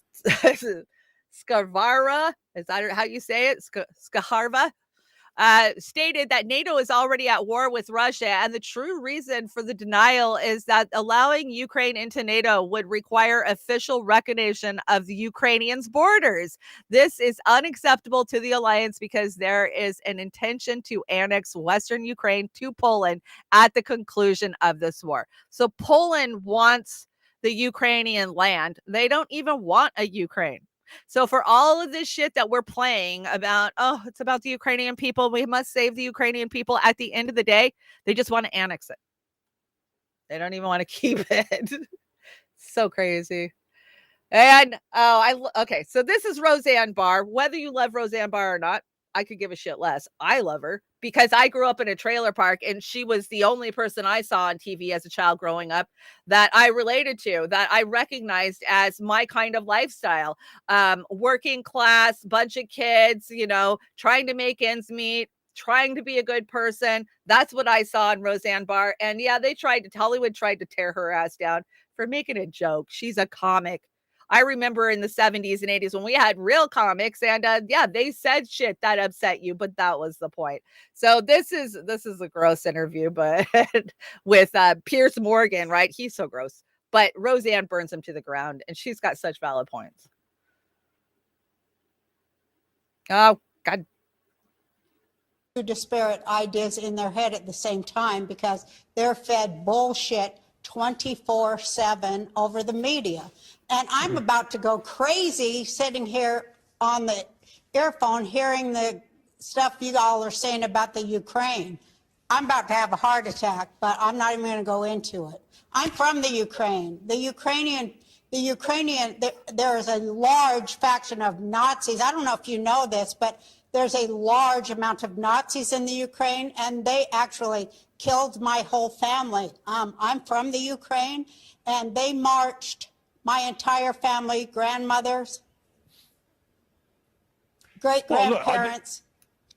is that how you say it? Skaharva stated that NATO is already at war with Russia. And the true reason for the denial is that allowing Ukraine into NATO would require official recognition of the Ukrainians' borders. This is unacceptable to the alliance because there is an intention to annex Western Ukraine to Poland at the conclusion of this war. So Poland wants the Ukrainian land. They don't even want a Ukraine. So for all of this shit that we're playing about, oh, it's about the Ukrainian people, we must save the Ukrainian people, at the end of the day, they just want to annex it. They don't even want to keep it. So crazy. And okay, so this is Roseanne Barr. Whether you love Roseanne Barr or not, I could give a shit less. I love her because I grew up in a trailer park and she was the only person I saw on TV as a child growing up that I related to, that I recognized as my kind of lifestyle. Working class, bunch of kids, trying to make ends meet, trying to be a good person. That's what I saw in Roseanne Barr. And yeah, Hollywood tried to tear her ass down for making a joke. She's a comic. I remember in the 70s and 80s when we had real comics and they said shit that upset you, but that was the point. So this is a gross interview, but with Piers Morgan, right? He's so gross. But Roseanne burns him to the ground and she's got such valid points. Oh, God. Disparate ideas in their head at the same time because they're fed bullshit 24/7 over the media. And I'm about to go crazy sitting here on the earphone hearing the stuff you all are saying about the Ukraine. I'm about to have a heart attack, but I'm not even going to go into it. I'm from the Ukraine. The Ukrainian, there is a large faction of Nazis. I don't know if you know this, but there's a large amount of Nazis in the Ukraine, and they actually killed my whole family. I'm from the Ukraine, and they marched my entire family, grandmothers, great-grandparents,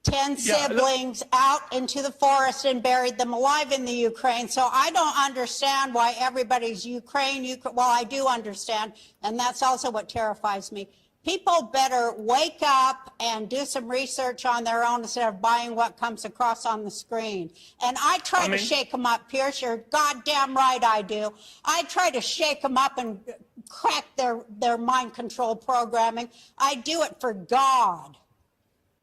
10 siblings out into the forest and buried them alive in the Ukraine. So I don't understand why everybody's Ukraine. Well, I do understand, and that's also what terrifies me. People better wake up and do some research on their own instead of buying what comes across on the screen. And I try to shake them up, Pierce. You're goddamn right I do. I try to shake them up and crack their mind control programming. I do it for God.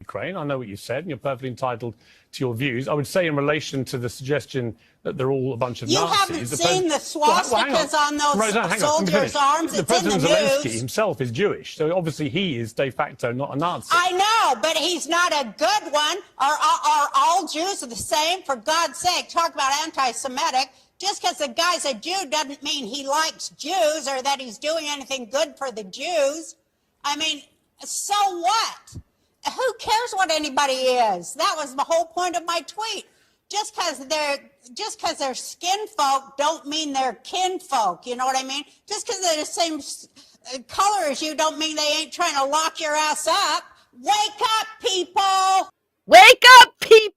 Ukraine. I know what you said, and you're perfectly entitled to your views. I would say in relation to the suggestion that they're all a bunch of Nazis. You haven't seen the swastikas on those soldiers' arms. The It's in President the Zelensky news. himself is Jewish, so obviously he is de facto not a Nazi. I know, but he's not a good one. Are all Jews the same? For God's sake, talk about anti-Semitic. Just because the guy's a Jew doesn't mean he likes Jews or that he's doing anything good for the Jews. I mean, so what? Who cares what anybody is? That was the whole point of my tweet. Just because they're skin folk don't mean they're kin folk. You know what I mean? Just because they're the same color as you don't mean they ain't trying to lock your ass up. Wake up, people! Wake up, people!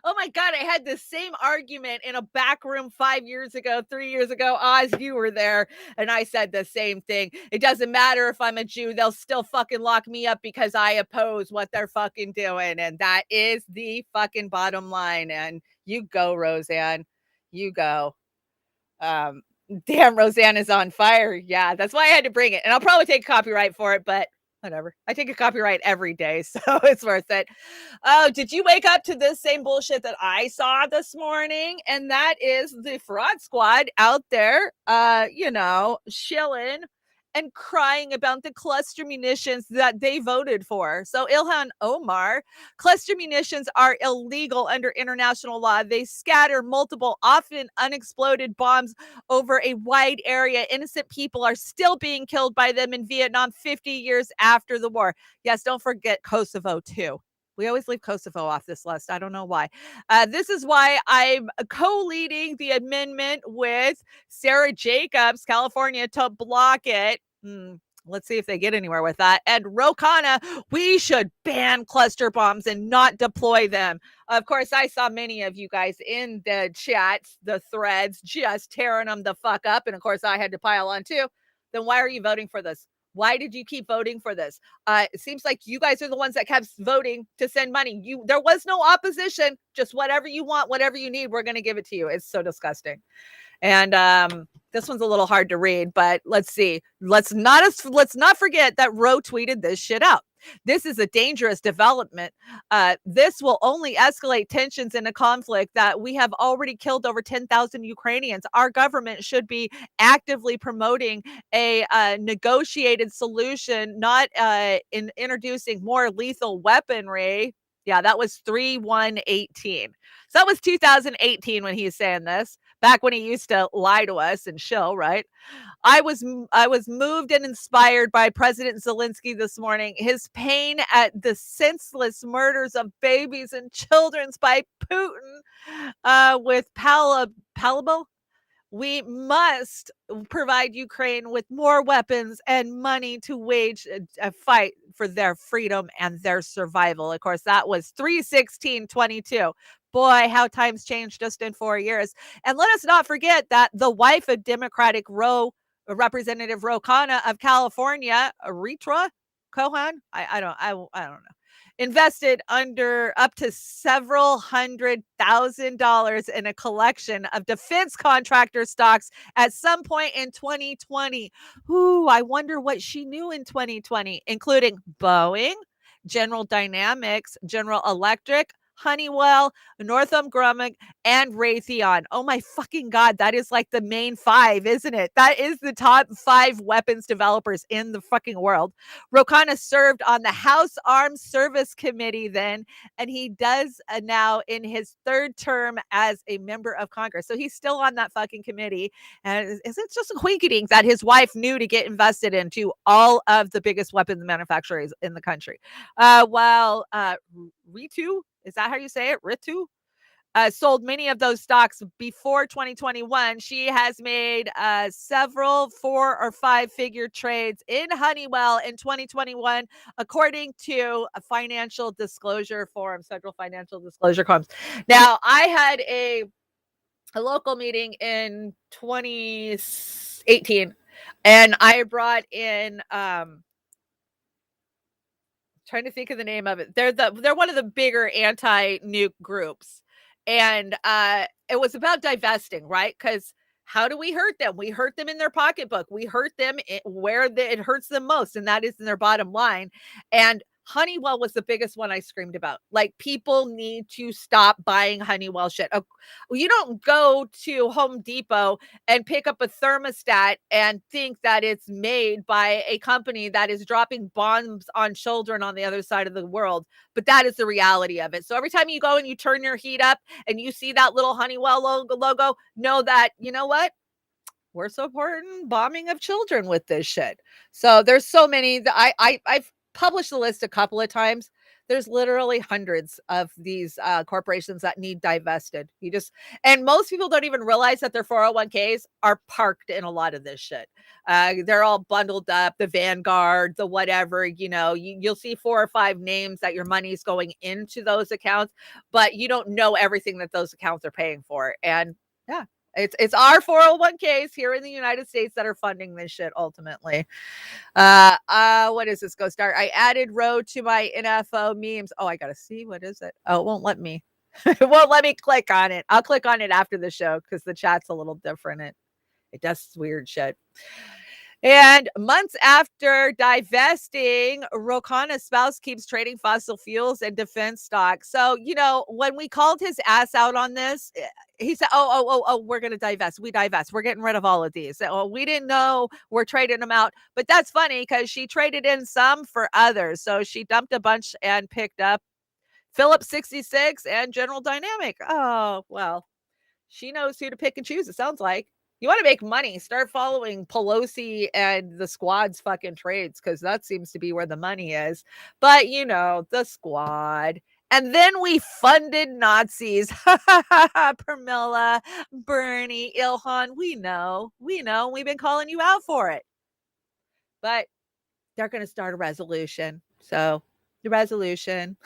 Oh my God, I had the same argument in a back room 5 years ago, 3 years ago. Oz, you were there, and I said the same thing. It doesn't matter if I'm a Jew, they'll still fucking lock me up because I oppose what they're fucking doing, and that is the fucking bottom line. And you go, Roseanne. You go. Damn, Roseanne is on fire. Yeah, that's why I had to bring it. And I'll probably take copyright for it, but whatever. I take a copyright every day, so it's worth it. Oh, did you wake up to this same bullshit that I saw this morning? And that is the fraud squad out there, shilling and crying about the cluster munitions that they voted for. So Ilhan Omar, cluster munitions are illegal under international law. They scatter multiple, often unexploded bombs over a wide area. Innocent people are still being killed by them in Vietnam 50 years after the war. Yes, don't forget Kosovo too. We always leave Kosovo off this list. I don't know why. This is why I'm co-leading the amendment with Sarah Jacobs, California, to block it. Let's see if they get anywhere with that. And Ro Khanna, we should ban cluster bombs and not deploy them. Of course, I saw many of you guys in the chats, the threads, just tearing them the fuck up. And of course, I had to pile on too. Then why are you voting for this? Why did you keep voting for this? It seems like you guys are the ones that kept voting to send money. There was no opposition, just whatever you want, whatever you need, we're going to give it to you. It's so disgusting. And this one's a little hard to read, but let's see. Let's not forget that Ro tweeted this shit out. This is a dangerous development. This will only escalate tensions in a conflict that we have already killed over 10,000 Ukrainians. Our government should be actively promoting a negotiated solution, not in introducing more lethal weaponry. Yeah, that was 3/1/18. So that was 2018 when he was saying this. back when he used to lie to us and shill, right? I was moved and inspired by President Zelensky this morning. His pain at the senseless murders of babies and children by Putin with Palabo. We must provide Ukraine with more weapons and money to wage a fight for their freedom and their survival. Of course, that was 3/16/22. Boy, how times changed just in 4 years. And let us not forget that the wife of Democratic Representative Ro Khanna of California, Ritra Cohen, I don't know, invested under up to several $100,000 in a collection of defense contractor stocks at some point in 2020. Ooh, I wonder what she knew in 2020, including Boeing, General Dynamics, General Electric, Honeywell, Northrop Grumman, and Raytheon. Oh my fucking God, that is like the main five, isn't it? That is the top 5 weapons developers in the fucking world. Ro Khanna served on the House Armed Service Committee then, and he does now in his 3rd term as a member of Congress. So he's still on that fucking committee. And is it just a coincidence that his wife knew to get invested into all of the biggest weapons manufacturers in the country? While Ritu, is that how you say it? Ritu? Sold many of those stocks before 2021. She has made several 4 or 5 figure trades in Honeywell in 2021, according to a financial disclosure forum, Federal Financial Disclosure Forums. Now, I had a local meeting in 2018, and I brought in trying to think of the name of it. They're one of the bigger anti-nuke groups. And it was about divesting, right? Because how do we hurt them? We hurt them in their pocketbook. We hurt them where it hurts them most, and that is in their bottom line. And Honeywell was the biggest one I screamed about. Like, people need to stop buying Honeywell shit. You don't go to Home Depot and pick up a thermostat and think that it's made by a company that is dropping bombs on children on the other side of the world. But that is the reality of it. So every time you go and you turn your heat up and you see that little Honeywell logo, know that, you know what? We're supporting bombing of children with this shit. So there's so many that I've published the list a couple of times. There's literally hundreds of these corporations that need divested. And most people don't even realize that their 401ks are parked in a lot of this shit. They're all bundled up, the Vanguard, the whatever, you'll see 4 or 5 names that your money's going into those accounts, but you don't know everything that those accounts are paying for. And yeah, it's our 401ks here in the United States that are funding this shit ultimately. What is this? Go start. I added Ro to my NFO memes. Oh, I gotta see. What is it? Oh, it won't let me. It won't let me click on it. I'll click on it after the show because the chat's a little different. It does weird shit. And months after divesting, Ro Khanna's spouse keeps trading fossil fuels and defense stocks. So, when we called his ass out on this, he said, oh, we're going to divest. We divest. We're getting rid of all of these. So, we didn't know we're trading them out. But that's funny because she traded in some for others. So she dumped a bunch and picked up Phillips 66 and General Dynamic. Oh, well, she knows who to pick and choose, it sounds like. You want to make money, start following Pelosi and the squad's fucking trades, because that seems to be where the money is. But, the squad. And then we funded Nazis. Pramila, Bernie, Ilhan, we know. We've been calling you out for it. But they're going to start a resolution. So the resolution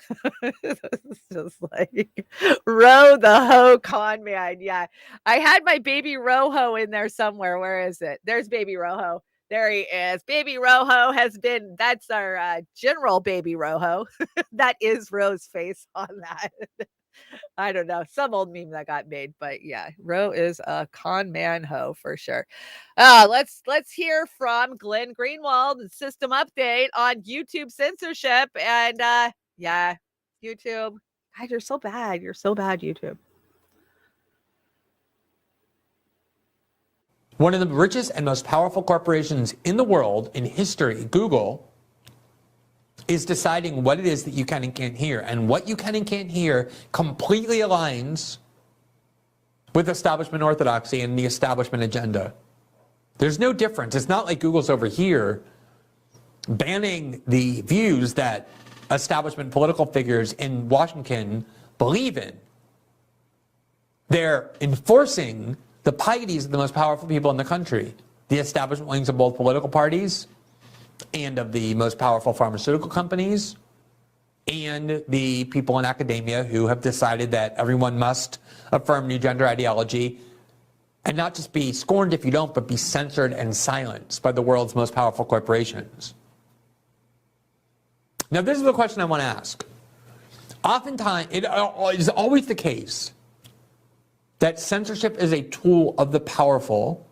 is just like Ro the Ho con man. Yeah, I had my baby Roho in there somewhere. Where is it? There's baby Roho. There he is. Baby Roho that's our general baby Roho. That is Ro's face on that. I don't know, some old meme that got made, but yeah, Ro is a con man ho for sure. Let's hear from Glenn Greenwald, system update on YouTube censorship. And yeah, YouTube, God, you're so bad. You're so bad, YouTube. One of the richest and most powerful corporations in the world, in history, Google, is deciding what it is that you can and can't hear. And what you can and can't hear completely aligns with establishment orthodoxy and the establishment agenda. There's no difference. It's not like Google's over here banning the views that establishment political figures in Washington believe in. They're enforcing the pieties of the most powerful people in the country, the establishment wings of both political parties and of the most powerful pharmaceutical companies and the people in academia who have decided that everyone must affirm new gender ideology and not just be scorned if you don't, but be censored and silenced by the world's most powerful corporations. Now, this is the question I want to ask. Oftentimes, it is always the case that censorship is a tool of the powerful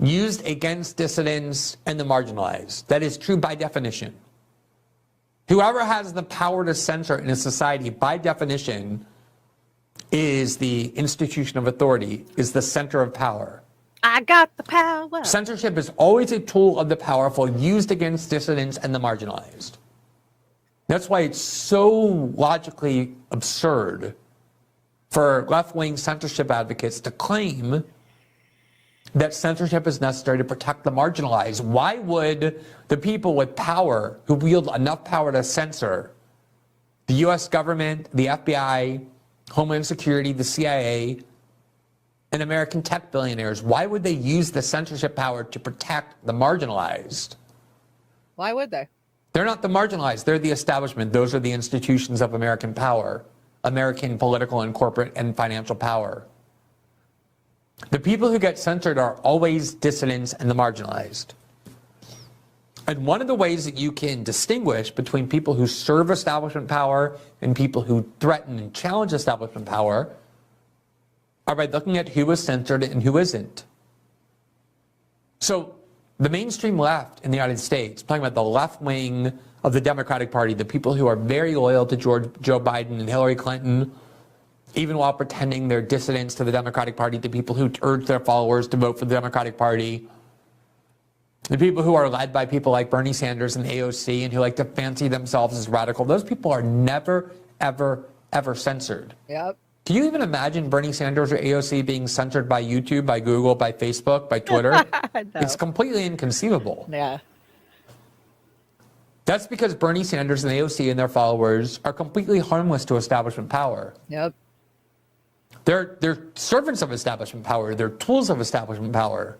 used against dissidents and the marginalized. That is true by definition. Whoever has the power to censor in a society, by definition, is the institution of authority, is the center of power. I got the power. Censorship is always a tool of the powerful used against dissidents and the marginalized. That's why it's so logically absurd for left-wing censorship advocates to claim that censorship is necessary to protect the marginalized. Why would the people with power, who wield enough power to censor, the US government, the FBI, Homeland Security, the CIA, and American tech billionaires, why would they use the censorship power to protect the marginalized? Why would they? They're not the marginalized, they're the establishment. Those are the institutions of American power, American political and corporate and financial power. The people who get censored are always dissidents and the marginalized. And one of the ways that you can distinguish between people who serve establishment power and people who threaten and challenge establishment power are by looking at who is censored and who isn't. So the mainstream left in the United States, I'm talking about the left wing of the Democratic Party, the people who are very loyal to Joe Biden and Hillary Clinton, even while pretending they're dissidents to the Democratic Party, the people who urge their followers to vote for the Democratic Party, the people who are led by people like Bernie Sanders and AOC and who like to fancy themselves as radical, those people are never, ever, ever censored. Yep. Can you even imagine Bernie Sanders or AOC being censored by YouTube, by Google, by Facebook, by Twitter? No. It's completely inconceivable. Yeah. That's because Bernie Sanders and AOC and their followers are completely harmless to establishment power. Yep. They're servants of establishment power. They're tools of establishment power.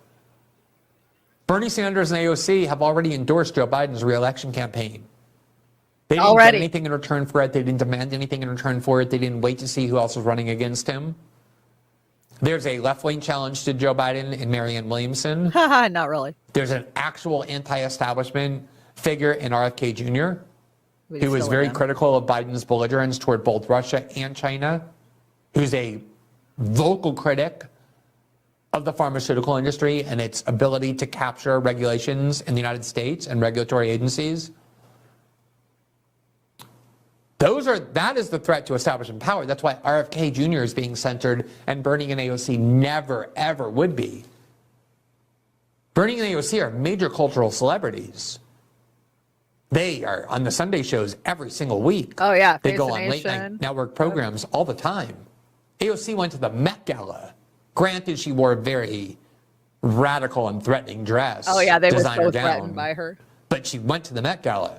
Bernie Sanders and AOC have already endorsed Joe Biden's re-election campaign. They didn't get anything in return for it. They didn't demand anything in return for it. They didn't wait to see who else was running against him. There's a left-wing challenge to Joe Biden in Marianne Williamson. Not really. There's an actual anti-establishment figure in RFK Jr., who is very critical of Biden's belligerence toward both Russia and China, who's a vocal critic of the pharmaceutical industry and its ability to capture regulations in the United States and regulatory agencies. That is the threat to establishment power. That's why RFK Jr. is being censored and Bernie and AOC never, ever would be. Bernie and AOC are major cultural celebrities. They are on the Sunday shows every single week. Oh, yeah. They go on late night network programs all the time. AOC went to the Met Gala. Granted, she wore a very radical and threatening dress. Oh, yeah. They were designer so gown, threatened by her. But she went to the Met Gala.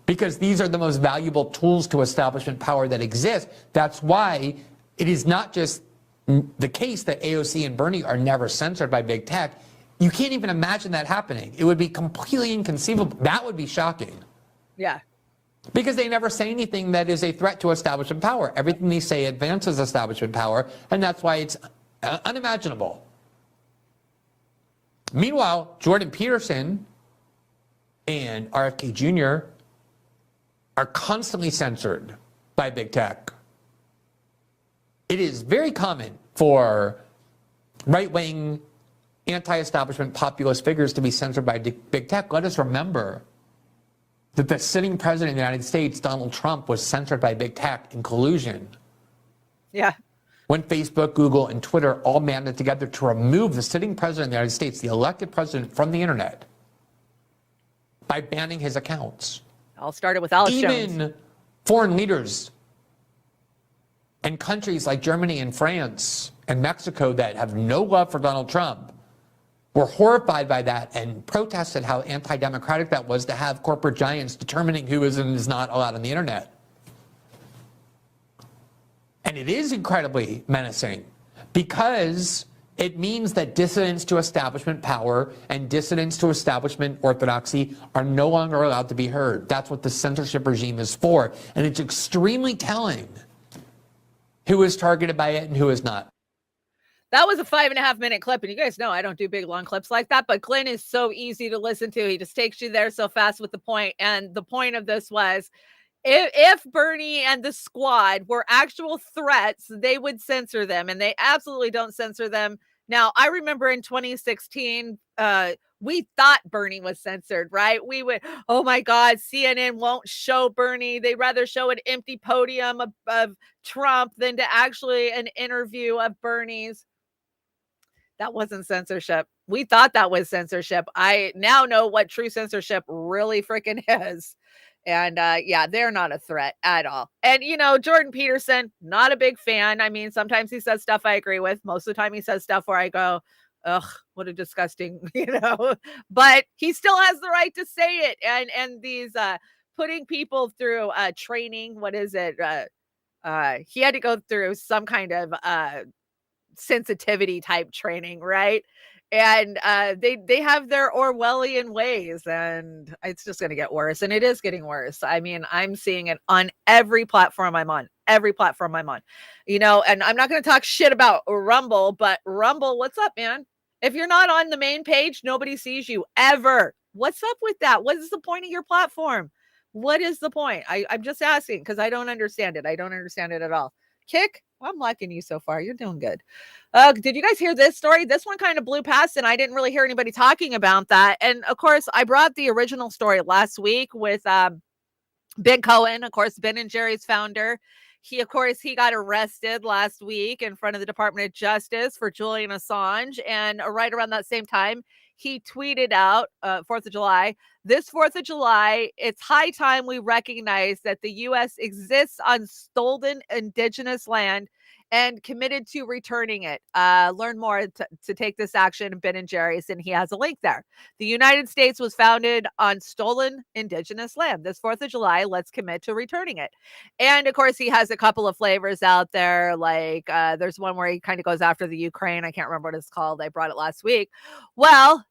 Because these are the most valuable tools to establishment power that exist. That's why it is not just the case that AOC and Bernie are never censored by big tech. You can't even imagine that happening. It would be completely inconceivable. That would be shocking. Yeah. Because they never say anything that is a threat to establishment power. Everything they say advances establishment power, and that's why it's unimaginable. Meanwhile, Jordan Peterson and RFK Jr. are constantly censored by big tech. It is very common for right-wing, anti-establishment populist figures to be censored by big tech. Let us remember that the sitting president of the United States, Donald Trump, was censored by big tech in collusion. Yeah. When Facebook, Google, and Twitter all banded together to remove the sitting president of the United States, the elected president, from the internet by banning his accounts. All started with Alex Jones. Even foreign leaders And countries like Germany and France and Mexico that have no love for Donald Trump were horrified by that and protested how anti-democratic that was to have corporate giants determining who is and is not allowed on the internet. And it is incredibly menacing because it means that dissidents to establishment power and dissidents to establishment orthodoxy are no longer allowed to be heard. That's what the censorship regime is for. And it's extremely telling who is targeted by it and who is not. That was a 5.5-minute clip, and you guys know I don't do big long clips like that, but Glenn is so easy to listen to. He just takes you there so fast with the point. And the point of this was, if Bernie and the squad were actual threats, they would censor them, and they absolutely don't censor them. Now, I remember in 2016, we thought Bernie was censored, right? We would, oh my God, CNN won't show Bernie. They'd rather show an empty podium of Trump than to actually an interview of Bernie's. That wasn't censorship. We thought that was censorship. I now know what true censorship really freaking is. And yeah, they're not a threat at all. And, you know, Jordan Peterson, not a big fan. I mean, sometimes he says stuff I agree with. Most of the time he says stuff where I go, ugh, what a disgusting, but he still has the right to say it. And these putting people through training, what is it? He had to go through some kind of sensitivity type training, right? And they have their Orwellian ways, and it's just going to get worse. And it is getting worse. I mean, I'm seeing it on every platform I'm on, you know, and I'm not going to talk shit about Rumble, but Rumble, what's up, man? If you're not on the main page, nobody sees you ever. What's up with that? What is the point of your platform? What is the point? I'm just asking because I don't understand it. I don't understand it at all. Kick, I'm liking you so far. You're doing good. Did you guys hear this story? This one kind of blew past, and I didn't really hear anybody talking about that. And of course, I brought the original story last week with Ben Cohen, of course, Ben and Jerry's founder. He got arrested last week in front of the Department of Justice for Julian Assange. And right around that same time, he tweeted out 4th of July, this 4th of July, it's high time we recognize that the U.S. exists on stolen indigenous land and committed to returning it. Learn more to take this action, Ben and Jerry's, and he has a link there. The United States was founded on stolen indigenous land. This 4th of July, let's commit to returning it. And of course, he has a couple of flavors out there. Like there's one where he kind of goes after the Ukraine. I can't remember what it's called. I brought it last week. Well,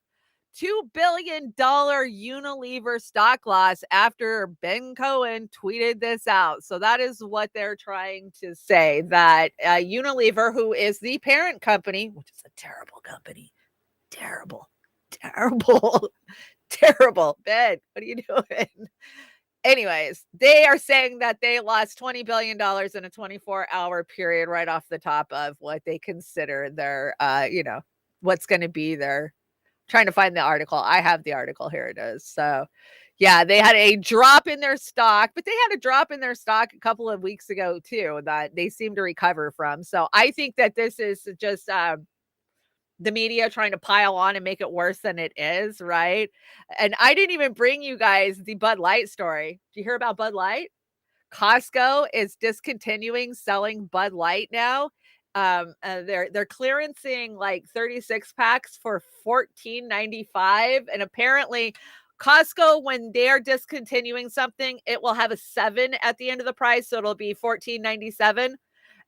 $2 billion Unilever stock loss after Ben Cohen tweeted this out. So that is what they're trying to say, that Unilever, who is the parent company, which is a terrible company, terrible. Ben, what are you doing? Anyways, they are saying that they lost $20 billion in a 24-hour period right off the top of what they consider their, what's going to be their, trying to find the article. I have the article. Here it is. So yeah, they had a drop in their stock, but they had a drop in their stock a couple of weeks ago too, that they seem to recover from. So I think that this is just the media trying to pile on and make it worse than it is, right? And I didn't even bring you guys the Bud Light story. Did you hear about Bud Light? Costco is discontinuing selling Bud Light now. They're clearancing like 36 packs for $14.95, and apparently Costco, when they're discontinuing something, it will have a 7 at the end of the price, so it'll be $14.97.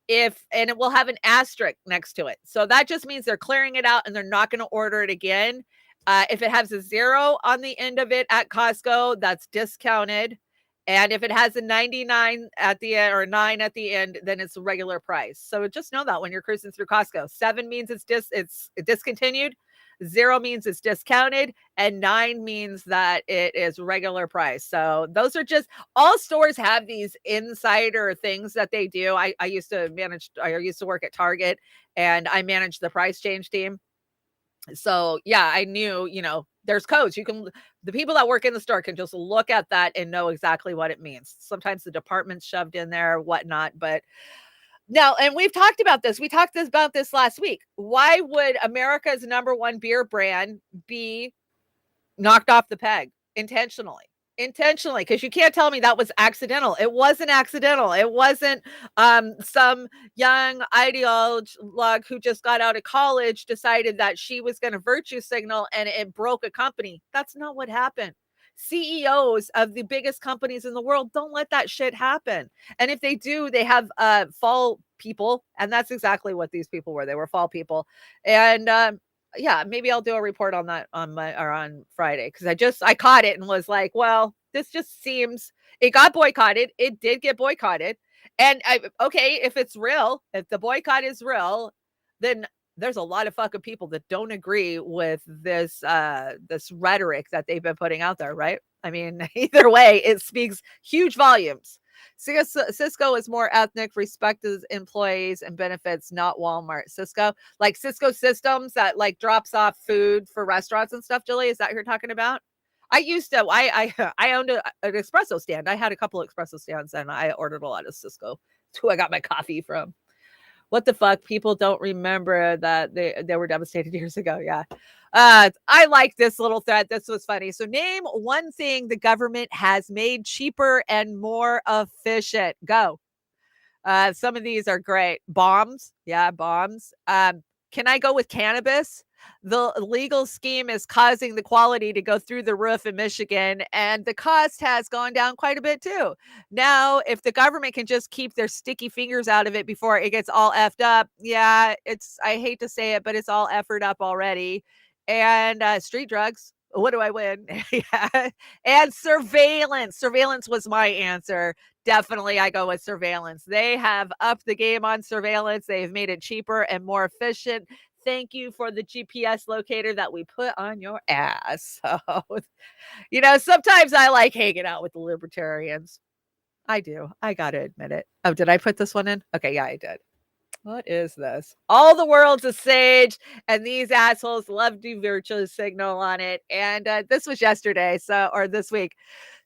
And it will have an asterisk next to it, so that just means they're clearing it out and they're not going to order it again. If it has a 0 on the end of it at Costco, that's discounted. And if it has a 99 at the end or 9 at the end, then it's a regular price. So just know that when you're cruising through Costco, 7 means it's discontinued, 0 means it's discounted, and 9 means that it is regular price. So those are just, all stores have these insider things that they do. I used to work at Target, and I managed the price change team. So yeah, I knew, there's codes. The people that work in the store can just look at that and know exactly what it means. Sometimes the department's shoved in there, whatnot. But now, and we've talked about this. We talked about this last week. Why would America's #1 beer brand be knocked off the peg intentionally? intentionally, because you can't tell me that was accidental. It wasn't accidental. It wasn't some young ideologue who just got out of college decided that she was going to virtue signal and it broke a company. That's not what happened. CEOs of the biggest companies in the world don't let that shit happen. And if they do, they have fall people, and that's exactly what these people were. They were fall people. And yeah, maybe I'll do a report on that on Friday, because I caught it and was like, well, this just seems, it got boycotted. It did get boycotted. And okay, if it's real, if the boycott is real, then there's a lot of fucking people that don't agree with this this rhetoric that they've been putting out there, right? I mean, either way, it speaks huge volumes. Cisco is more ethnic, respects employees and benefits, not Walmart. Cisco, like Cisco Systems that like drops off food for restaurants and stuff. Julie, is that who you're talking about? I used to, I owned an espresso stand. I had a couple of espresso stands and I ordered a lot of Cisco. It's who I got my coffee from. What the fuck? People don't remember that they were devastated years ago. Yeah. I like this little thread. This was funny. So name one thing the government has made cheaper and more efficient. Go. Some of these are great. Bombs. Yeah, bombs. Can I go with cannabis? The legal scheme is causing the quality to go through the roof in Michigan, and the cost has gone down quite a bit too. Now, if the government can just keep their sticky fingers out of it before it gets all effed up, yeah, I hate to say it, but it's all effered up already. And street drugs. What do I win? Yeah. And surveillance. Surveillance was my answer. Definitely, I go with surveillance. They have upped the game on surveillance. They've made it cheaper and more efficient. Thank you for the GPS locator that we put on your ass. So, sometimes I like hanging out with the libertarians. I do. I got to admit it. Oh, did I put this one in? Okay, yeah, I did. What is this? All the world's a sage, and these assholes love to virtue signal on it. And this was yesterday, or this week.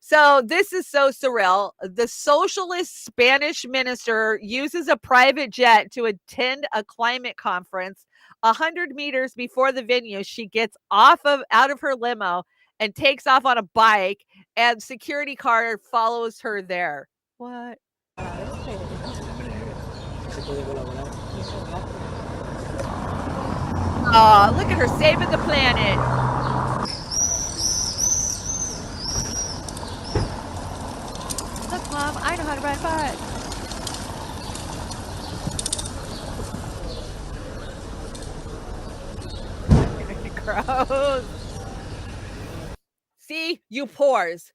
So this is so surreal. The socialist Spanish minister uses a private jet to attend a climate conference. 100 meters before the venue, she gets out of her limo and takes off on a bike, and security car follows her there. What? Oh, look at her saving the planet. Look, Mom, I know how to ride a bike. Gross. See, you poors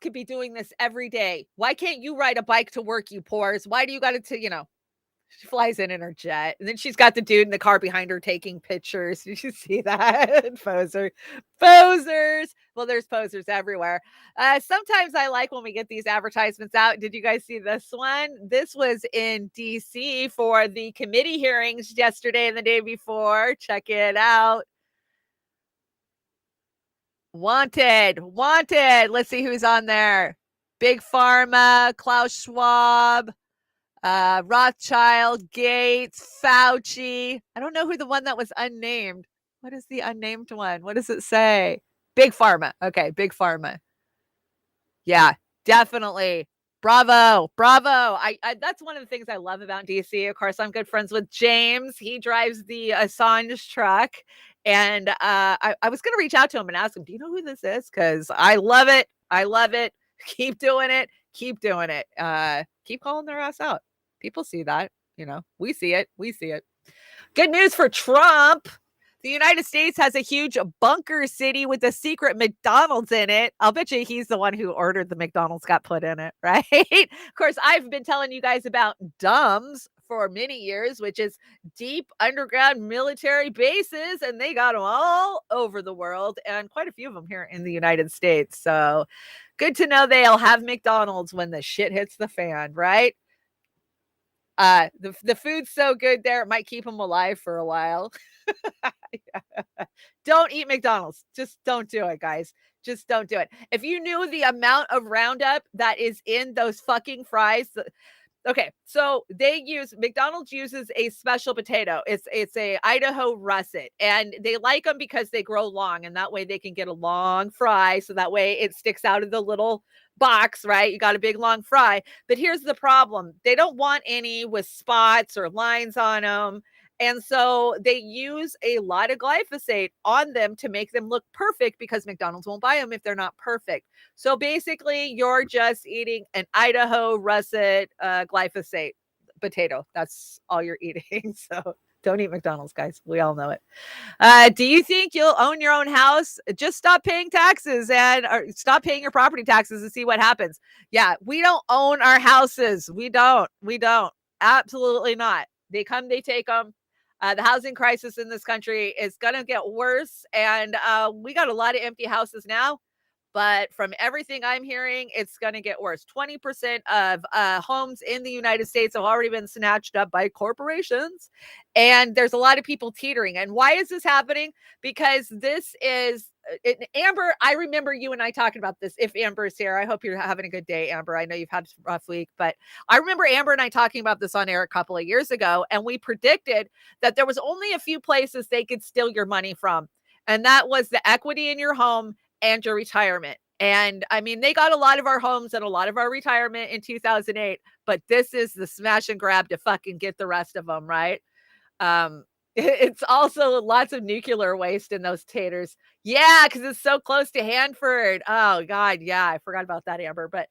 could be doing this every day. Why can't you ride a bike to work, you poors? Why do you got to, she flies in her jet, and then she's got the dude in the car behind her taking pictures. Did you see that? Posers. Well, there's posers everywhere. Sometimes I like when we get these advertisements out. Did you guys see this one? This was in DC for the committee hearings yesterday and the day before. Check it out. Wanted. Let's see who's on there. Big Pharma, Klaus Schwab, Rothschild, Gates, Fauci. I don't know who the one that was unnamed. What is the unnamed one? What does it say? Big Pharma. Okay, Big Pharma. Yeah, definitely. Bravo. That's one of the things I love about DC. Of course, I'm good friends with James. He drives the Assange truck. And I was going to reach out to him and ask him, do you know who this is? Because I love it. Keep doing it. Keep calling their ass out. People see that. We see it. Good news for Trump. The United States has a huge bunker city with a secret McDonald's in it. I'll bet you he's the one who ordered the McDonald's got put in it, right? Of course, I've been telling you guys about DUMBs for many years, which is deep underground military bases, and they got them all over the world, and quite a few of them here in the United States. So good to know they'll have McDonald's when the shit hits the fan, right? The food's so good there, it might keep them alive for a while. Don't eat McDonald's. Just don't do it, guys. Just don't do it. If you knew the amount of Roundup that is in those fucking fries, Okay, so McDonald's uses a special potato. It's a Idaho russet, and they like them because they grow long, and that way they can get a long fry. So that way it sticks out of the little box, right? You got a big long fry. But here's the problem: they don't want any with spots or lines on them. And so they use a lot of glyphosate on them to make them look perfect because McDonald's won't buy them if they're not perfect. So basically, you're just eating an Idaho russet glyphosate potato. That's all you're eating. So don't eat McDonald's, guys. We all know it. Do you think you'll own your own house? Just stop paying taxes or stop paying your property taxes and see what happens. Yeah, we don't own our houses. We don't. Absolutely not. They come, they take them. The housing crisis in this country is going to get worse. And we got a lot of empty houses now. But from everything I'm hearing, it's going to get worse. 20% of homes in the United States have already been snatched up by corporations. And there's a lot of people teetering. And why is this happening? Because this is Amber. I remember you and I talking about this. If Amber's here, I hope you're having a good day, Amber. I know you've had a rough week, but I remember Amber and I talking about this on air a couple of years ago. And we predicted that there was only a few places they could steal your money from. And that was the equity in your home and your retirement. And I mean, they got a lot of our homes and a lot of our retirement in 2008, but this is the smash and grab to fucking get the rest of them, right? It's also lots of nuclear waste in those taters. Yeah, because it's so close to Hanford. Oh God, yeah, I forgot about that, Amber. But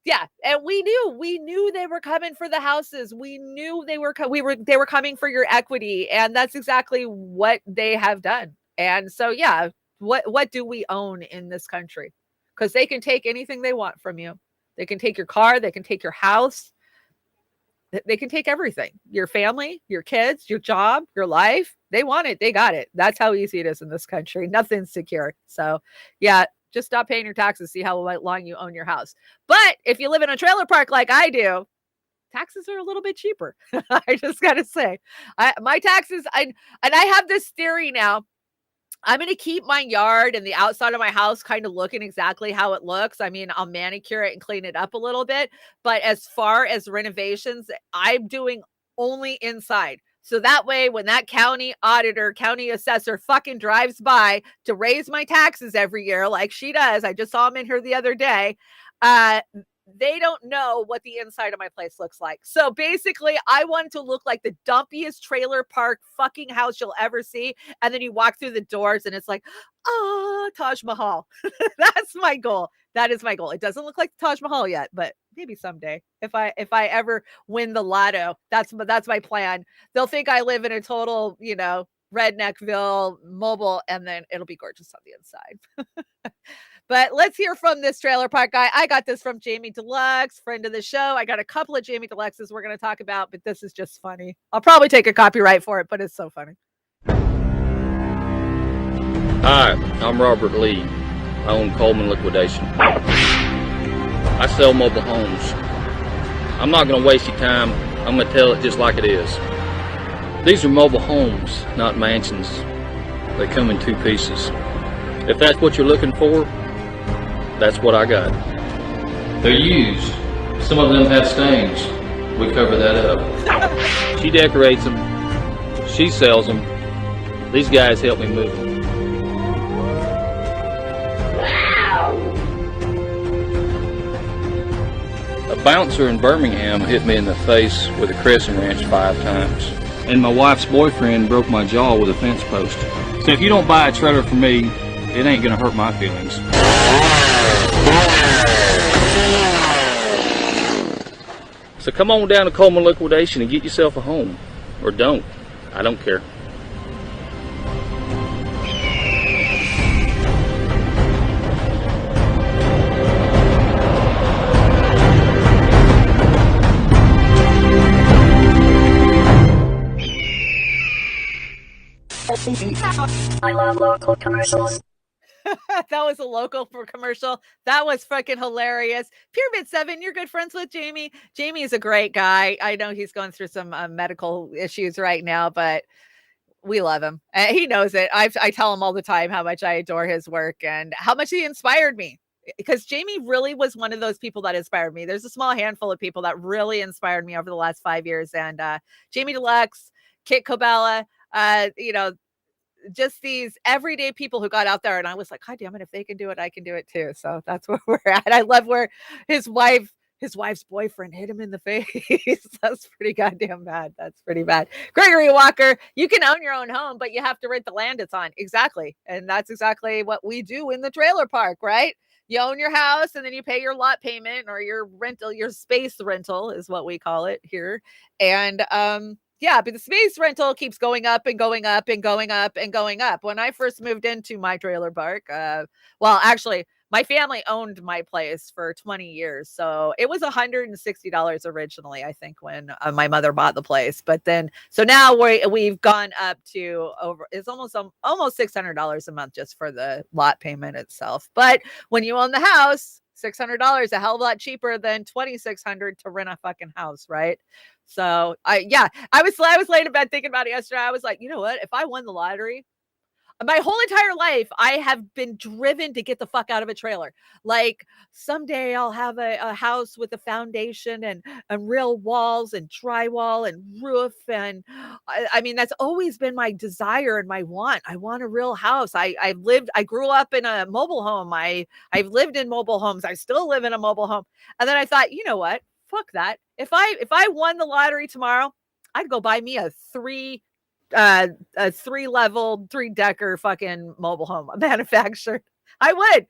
yeah, and we knew they were coming for the houses. We knew they were coming for your equity, and that's exactly what they have done. And so yeah, what do we own in this country? Because they can take anything they want from you. They can take your car, they can take your house, they can take everything. Your family, your kids, your job, your life. They want it, they got it. That's how easy it is in this country. Nothing's secure. So yeah, just stop paying your taxes, see how long you own your house. But if you live in a trailer park like I do, taxes are a little bit cheaper. I just gotta say, my taxes, I have this theory now. I'm going to keep my yard and the outside of my house kind of looking exactly how it looks. I mean, I'll manicure it and clean it up a little bit. But as far as renovations, I'm doing only inside. So that way, when that county auditor, county assessor fucking drives by to raise my taxes every year, like she does, I just saw him in here the other day, they don't know what the inside of my place looks like. So basically, I want to look like the dumpiest trailer park fucking house you'll ever see. And then you walk through the doors and it's like, oh, Taj Mahal. That's my goal. That is my goal. It doesn't look like Taj Mahal yet, but maybe someday if I ever win the lotto, that's my plan. They'll think I live in a total, Redneckville mobile, and then it'll be gorgeous on the inside. But let's hear from this trailer park guy. I got this from Jamie Deluxe, friend of the show. I got a couple of Jamie Deluxes we're going to talk about, but this is just funny. I'll probably take a copyright for it, but it's so funny. Hi, I'm Robert Lee. I own Coleman Liquidation. I sell mobile homes. I'm not going to waste your time. I'm going to tell it just like it is. These are mobile homes, not mansions. They come in two pieces. If that's what you're looking for, that's what I got. They're used. Some of them have stains. We cover that up. She decorates them. She sells them. These guys help me move them. A bouncer in Birmingham hit me in the face with a crescent wrench 5 times. And my wife's boyfriend broke my jaw with a fence post. So if you don't buy a trailer from me, it ain't gonna hurt my feelings. So come on down to Coleman Liquidation and get yourself a home. Or don't. I don't care. I love local commercials. That was a local for commercial. That was freaking hilarious. Pyramid 7, you're good friends with Jamie. Jamie is a great guy. I know he's going through some medical issues right now, but we love him. He knows it. I tell him all the time how much I adore his work and how much he inspired me. because Jamie really was one of those people that inspired me. There's a small handful of people that really inspired me over the last 5 years. And Jamie Deluxe, Kit Kobella, just these everyday people who got out there. And I was like, God damn it, if they can do it, I can do it too. So that's where we're at. I love where his wife's boyfriend hit him in the face. That's pretty goddamn bad. That's pretty bad. Gregory Walker, you can own your own home, but you have to rent the land it's on. Exactly. And that's exactly what we do in the trailer park, right? You own your house and then you pay your lot payment or your rental, your space rental is what we call it here. And yeah, but the space rental keeps going up and going up and going up and going up. When I first moved into my trailer park, well, actually, my family owned my place for 20 years. So it was $160 originally, I think, when my mother bought the place. But then, so now we've gone up to it's almost $600 a month just for the lot payment itself. But when you own the house, $600, a hell of a lot cheaper than $2,600 to rent a fucking house, right? So I was laying in bed thinking about it yesterday. I was like, you know what? If I won the lottery, my whole entire life, I have been driven to get the fuck out of a trailer. Like someday I'll have a house with a foundation and real walls and drywall and roof. And I mean, that's always been my desire and my want. I want a real house. I grew up in a mobile home. I've lived in mobile homes. I still live in a mobile home. And then I thought, you know what? Fuck that. If I won the lottery tomorrow, I'd go buy me a 3-level, 3-decker fucking mobile home manufactured. I would.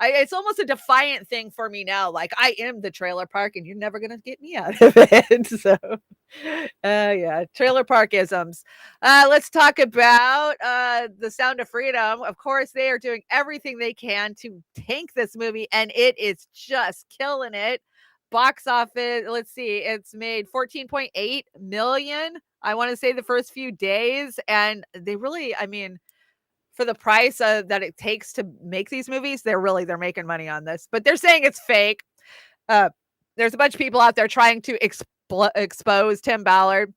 It's almost a defiant thing for me now. Like I am the trailer park and you're never going to get me out of it. So, yeah, trailer park isms. Let's talk about The Sound of Freedom. Of course, they are doing everything they can to tank this movie and it is just killing it. Box office, let's see, it's made 14.8 million. I want to say the first few days. And they really, I mean, for the price that it takes to make these movies, they're making money on this. But they're saying it's fake. There's a bunch of people out there trying to expose Tim Ballard.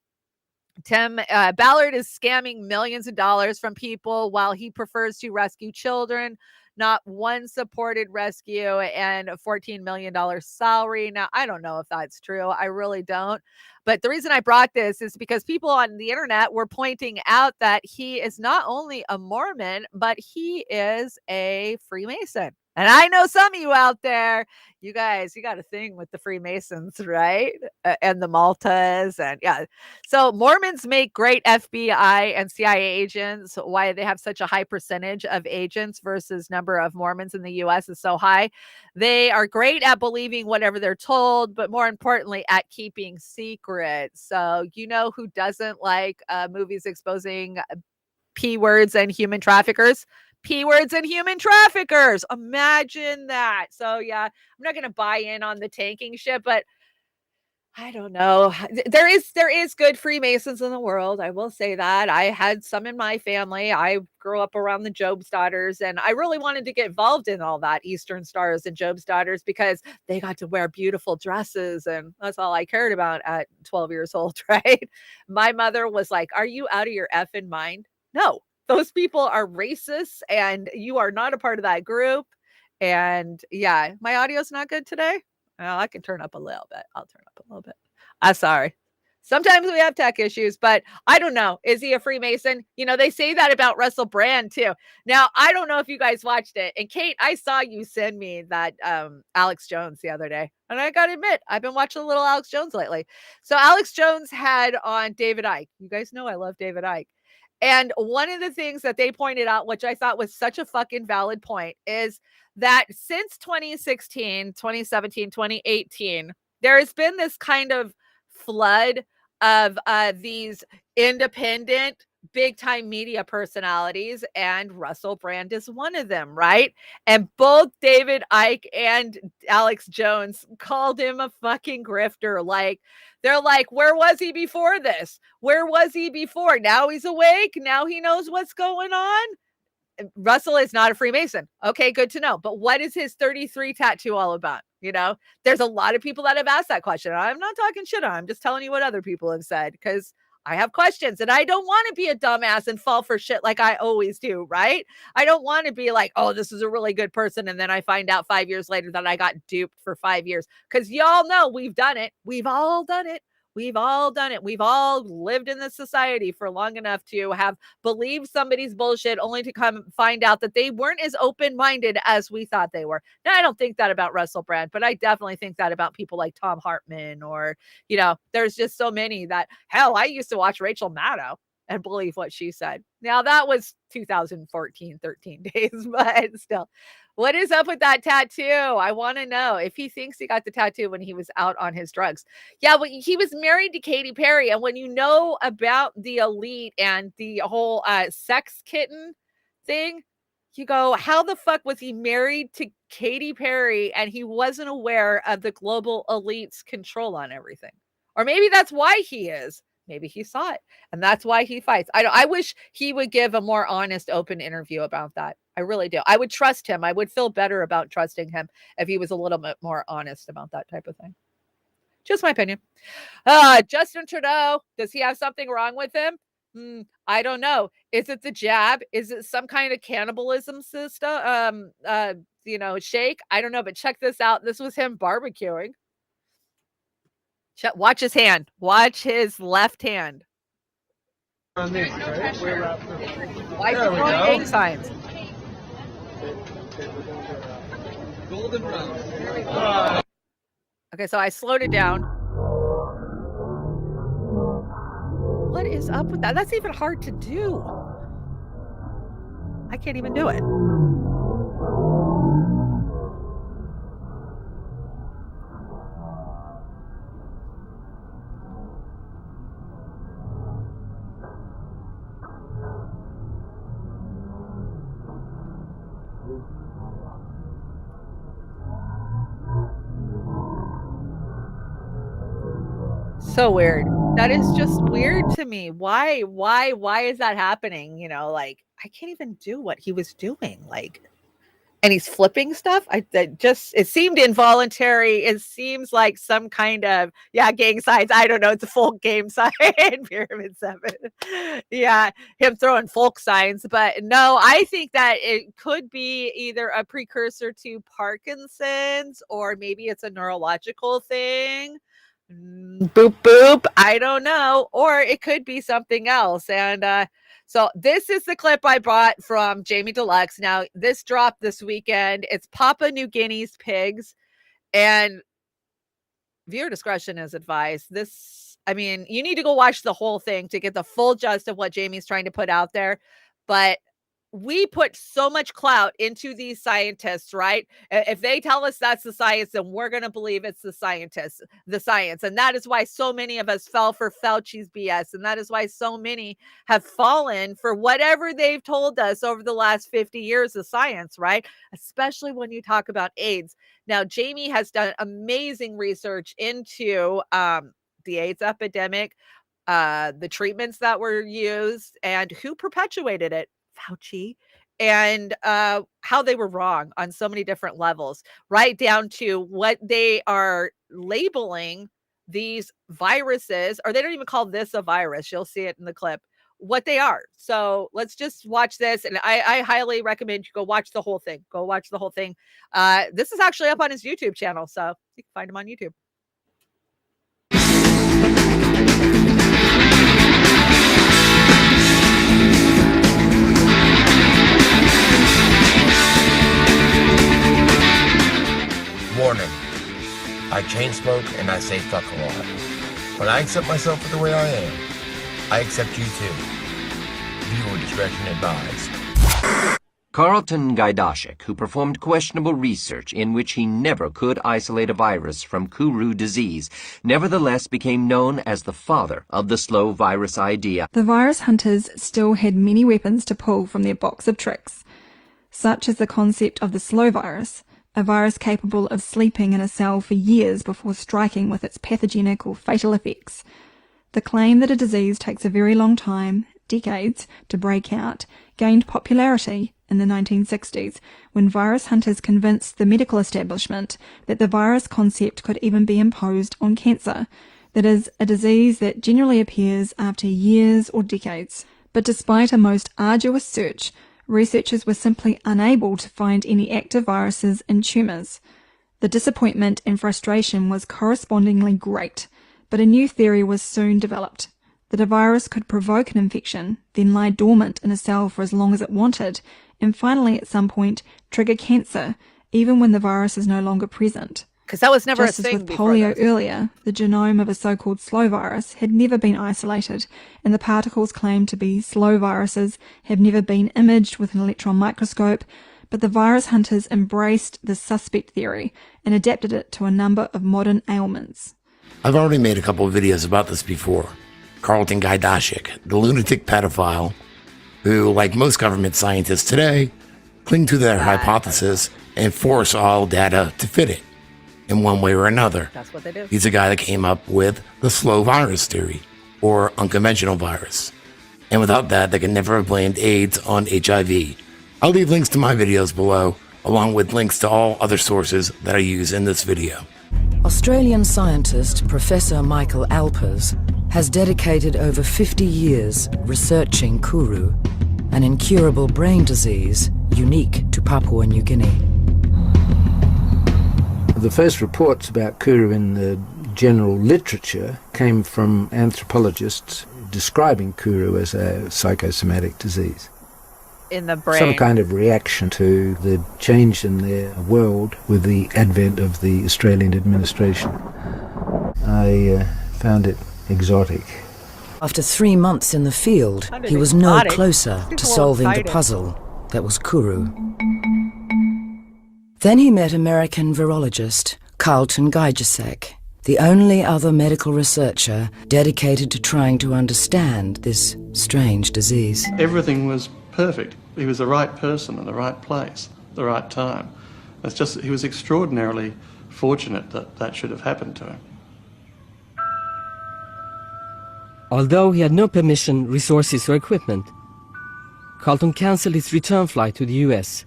Tim Ballard is scamming millions of dollars from people while he prefers to rescue children. Not one supported rescue and a $14 million salary. Now, I don't know if that's true. I really don't. But the reason I brought this is because people on the internet were pointing out that he is not only a Mormon, but he is a Freemason. And I know some of you out there, you guys, you got a thing with the Freemasons, right? And the Maltas. And yeah. So Mormons make great FBI and CIA agents. Why they have such a high percentage of agents versus number of Mormons in the U.S. is so high. They are great at believing whatever they're told, but more importantly, at keeping secrets. So you know who doesn't like movies exposing P-words and human traffickers? P-words and human traffickers. Imagine that. So yeah, I'm not going to buy in on the tanking shit, but I don't know. There is good Freemasons in the world. I will say that. I had some in my family. I grew up around the Job's Daughters, and I really wanted to get involved in all that, Eastern Stars and Job's Daughters, because they got to wear beautiful dresses, and that's all I cared about at 12 years old, right? My mother was like, "Are you out of your effing mind?" No. Those people are racist and you are not a part of that group. And yeah, my audio's not good today. Well, I can turn up a little bit. I'll turn up a little bit. I'm sorry. Sometimes we have tech issues, but I don't know. Is he a Freemason? You know, they say that about Russell Brand too. Now, I don't know if you guys watched it. And Kate, I saw you send me that Alex Jones the other day. And I got to admit, I've been watching a little Alex Jones lately. So Alex Jones had on David Icke. You guys know I love David Icke. And one of the things that they pointed out, which I thought was such a fucking valid point, is that since 2016, 2017, 2018, there has been this kind of flood of these independent, big-time media personalities, and Russell Brand is one of them, right? And both David Icke and Alex Jones called him a fucking grifter. Like, they're like, where was he before this? Where was he before? Now he's awake. Now he knows what's going on. Russell is not a Freemason. Okay, good to know. But what is his 33 tattoo all about? You know, there's a lot of people that have asked that question. I'm not talking shit on. I'm just telling you what other people have said, because I have questions, and I don't want to be a dumbass and fall for shit like I always do, right? I don't want to be like, oh, this is a really good person, and then I find out 5 years later that I got duped for 5 years. Because y'all know we've done it. We've all done it. We've all done it. We've all lived in this society for long enough to have believed somebody's bullshit only to come find out that they weren't as open-minded as we thought they were. Now, I don't think that about Russell Brand, but I definitely think that about people like Tom Hartman or, there's just so many that, hell, I used to watch Rachel Maddow and believe what she said. Now, that was 2014, 13 days, but still. What is up with that tattoo? I want to know if he thinks he got the tattoo when he was out on his drugs. Yeah, well, he was married to Katy Perry. And when you know about the elite and the whole sex kitten thing, you go, how the fuck was he married to Katy Perry and he wasn't aware of the global elite's control on everything? Or maybe that's why he is. Maybe he saw it, and that's why he fights. I wish he would give a more honest, open interview about that. I really do. I would trust him. I would feel better about trusting him if he was a little bit more honest about that type of thing. Just my opinion. Justin Trudeau, does he have something wrong with him? I don't know. Is it the jab? Is it some kind of cannibalism system? Shake? I don't know, but check this out. This was him barbecuing. Watch his hand. Watch his left hand. Why is he throwing gang signs? Golden brown. Okay, so I slowed it down. What is up with that? That's even hard to do. I can't even do it. So weird. That is just weird to me. Why is that happening? I can't even do what he was doing. And he's flipping stuff. It seemed involuntary. It seems like some kind of, gang signs. I don't know. It's a folk game sign, Pyramid 7. Yeah, him throwing folk signs. But no, I think that it could be either a precursor to Parkinson's or maybe it's a neurological thing. Boop, boop. I don't know. Or it could be something else. And so this is the clip I bought from Jamie Deluxe. Now, this dropped this weekend. It's Papua New Guinea's pigs. And viewer discretion is advised. You need to go watch the whole thing to get the full gist of what Jamie's trying to put out there. But we put so much clout into these scientists, right? If they tell us that's the science, then we're going to believe it's the science. And that is why so many of us fell for Fauci's BS. And that is why so many have fallen for whatever they've told us over the last 50 years of science, right? Especially when you talk about AIDS. Now, Jamie has done amazing research into the AIDS epidemic, the treatments that were used, and who perpetuated it. Fauci, and how they were wrong on so many different levels, right down to what they are labeling these viruses, or they don't even call this a virus. You'll see it in the clip, what they are. So let's just watch this. And I highly recommend you go watch the whole thing. Go watch the whole thing. This is actually up on his YouTube channel, so you can find him on YouTube. Warning. I chain smoke and I say fuck a lot. But I accept myself for the way I am. I accept you too. Viewer discretion advised. Carlton Gaidashik, who performed questionable research in which he never could isolate a virus from Kuru disease, nevertheless became known as the father of the slow virus idea. The virus hunters still had many weapons to pull from their box of tricks, such as the concept of the slow virus, a virus capable of sleeping in a cell for years before striking with its pathogenic or fatal effects. The claim that a disease takes a very long time, decades, to break out, gained popularity in the 1960s when virus hunters convinced the medical establishment that the virus concept could even be imposed on cancer. That is, a disease that generally appears after years or decades. But despite a most arduous search, researchers were simply unable to find any active viruses in tumours. The disappointment and frustration was correspondingly great, but a new theory was soon developed, that a virus could provoke an infection, then lie dormant in a cell for as long as it wanted, and finally at some point trigger cancer, even when the virus is no longer present. Because that was never Just a as thing with before polio this. earlier, the genome of a so-called slow virus had never been isolated, and the particles claimed to be slow viruses have never been imaged with an electron microscope, but the virus hunters embraced the suspect theory and adapted it to a number of modern ailments. I've already made a couple of videos about this before. Carlton Gajdashik, the lunatic pedophile, who, like most government scientists today, cling to their hypothesis and force all data to fit it in one way or another. That's what they do. He's the guy that came up with the slow virus theory, or unconventional virus. And without that, they could never have blamed AIDS on HIV. I'll leave links to my videos below, along with links to all other sources that I use in this video. Australian scientist Professor Michael Alpers has dedicated over 50 years researching Kuru, an incurable brain disease unique to Papua New Guinea. The first reports about Kuru in the general literature came from anthropologists describing Kuru as a psychosomatic disease. In the brain. Some kind of reaction to the change in their world with the advent of the Australian administration. I found it exotic. After 3 months in the field, he was no closer to solving the puzzle that was Kuru. Then he met American virologist Carlton Gajdashik, the only other medical researcher dedicated to trying to understand this strange disease. Everything was perfect. He was the right person in the right place, the right time. It's just he was extraordinarily fortunate that that should have happened to him. Although he had no permission, resources, or equipment, Carlton cancelled his return flight to the US.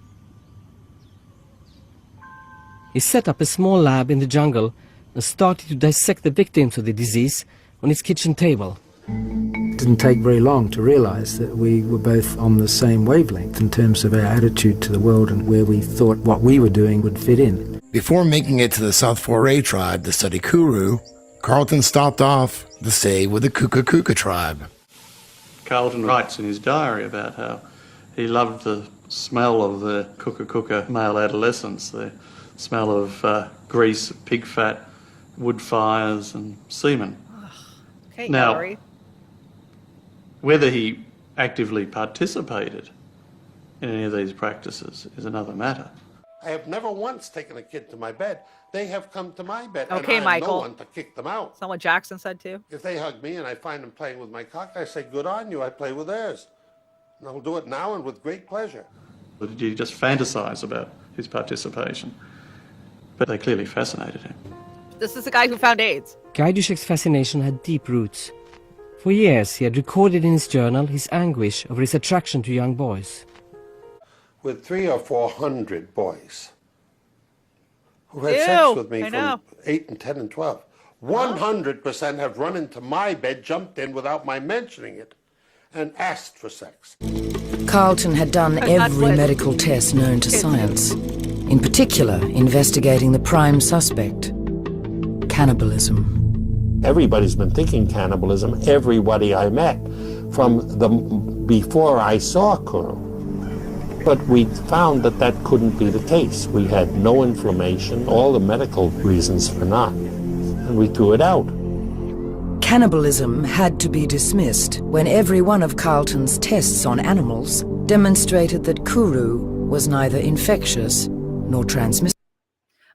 He set up a small lab in the jungle and started to dissect the victims of the disease on his kitchen table. It didn't take very long to realize that we were both on the same wavelength in terms of our attitude to the world and where we thought what we were doing would fit in. Before making it to the South Foray tribe to study Kuru, Carlton stopped off to stay with the Kuka tribe. Carlton writes in his diary about how he loved the smell of the Kuka male adolescents, the smell of grease, pig fat, wood fires and semen. Okay, now, Gallery. Whether he actively participated in any of these practices is another matter. I have never once taken a kid to my bed. They have come to my bed, Okay, and I'm Michael. no one to kick them out. Is that what Jackson said too? If they hug me and I find them playing with my cock, I say, good on you, I play with theirs. And I'll do it now and with great pleasure. Or did you just fantasize about his participation? But they clearly fascinated him. This is the guy who found AIDS. Gajdashik's fascination had deep roots. For years, he had recorded in his journal his anguish over his attraction to young boys. With 300 or 400 boys who had Ew, sex with me I know. from 8 and 10 and 12. 100% have run into my bed, jumped in without my mentioning it, and asked for sex. Carlton had done every medical test known to science, in particular investigating the prime suspect, cannibalism. Everybody's been thinking cannibalism, everybody I met, from the before I saw Kuru. But we found that that couldn't be the case. We had no inflammation, all the medical reasons for not, and we threw it out. Cannibalism had to be dismissed when every one of Carlton's tests on animals demonstrated that Kuru was neither infectious nor transmissible.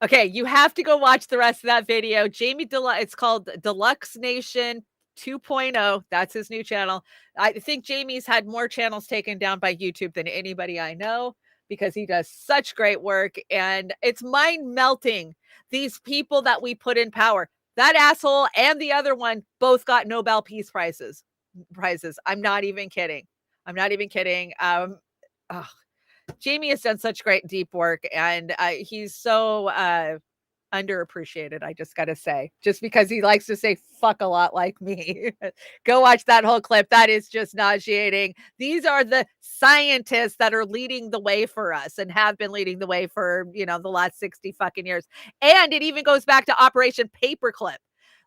Okay, you have to go watch the rest of that video. Jamie Deluxe, it's called Deluxe Nation 2.0. That's his new channel. I think Jamie's had more channels taken down by YouTube than anybody I know because he does such great work. And it's mind melting. These people that we put in power, that asshole and the other one both got Nobel Peace Prizes. I'm not even kidding. Jamie has done such great deep work, and he's so underappreciated, I just got to say, just because he likes to say fuck a lot like me. Go watch that whole clip. That is just nauseating. These are the scientists that are leading the way for us and have been leading the way for, the last 60 fucking years. And it even goes back to Operation Paperclip.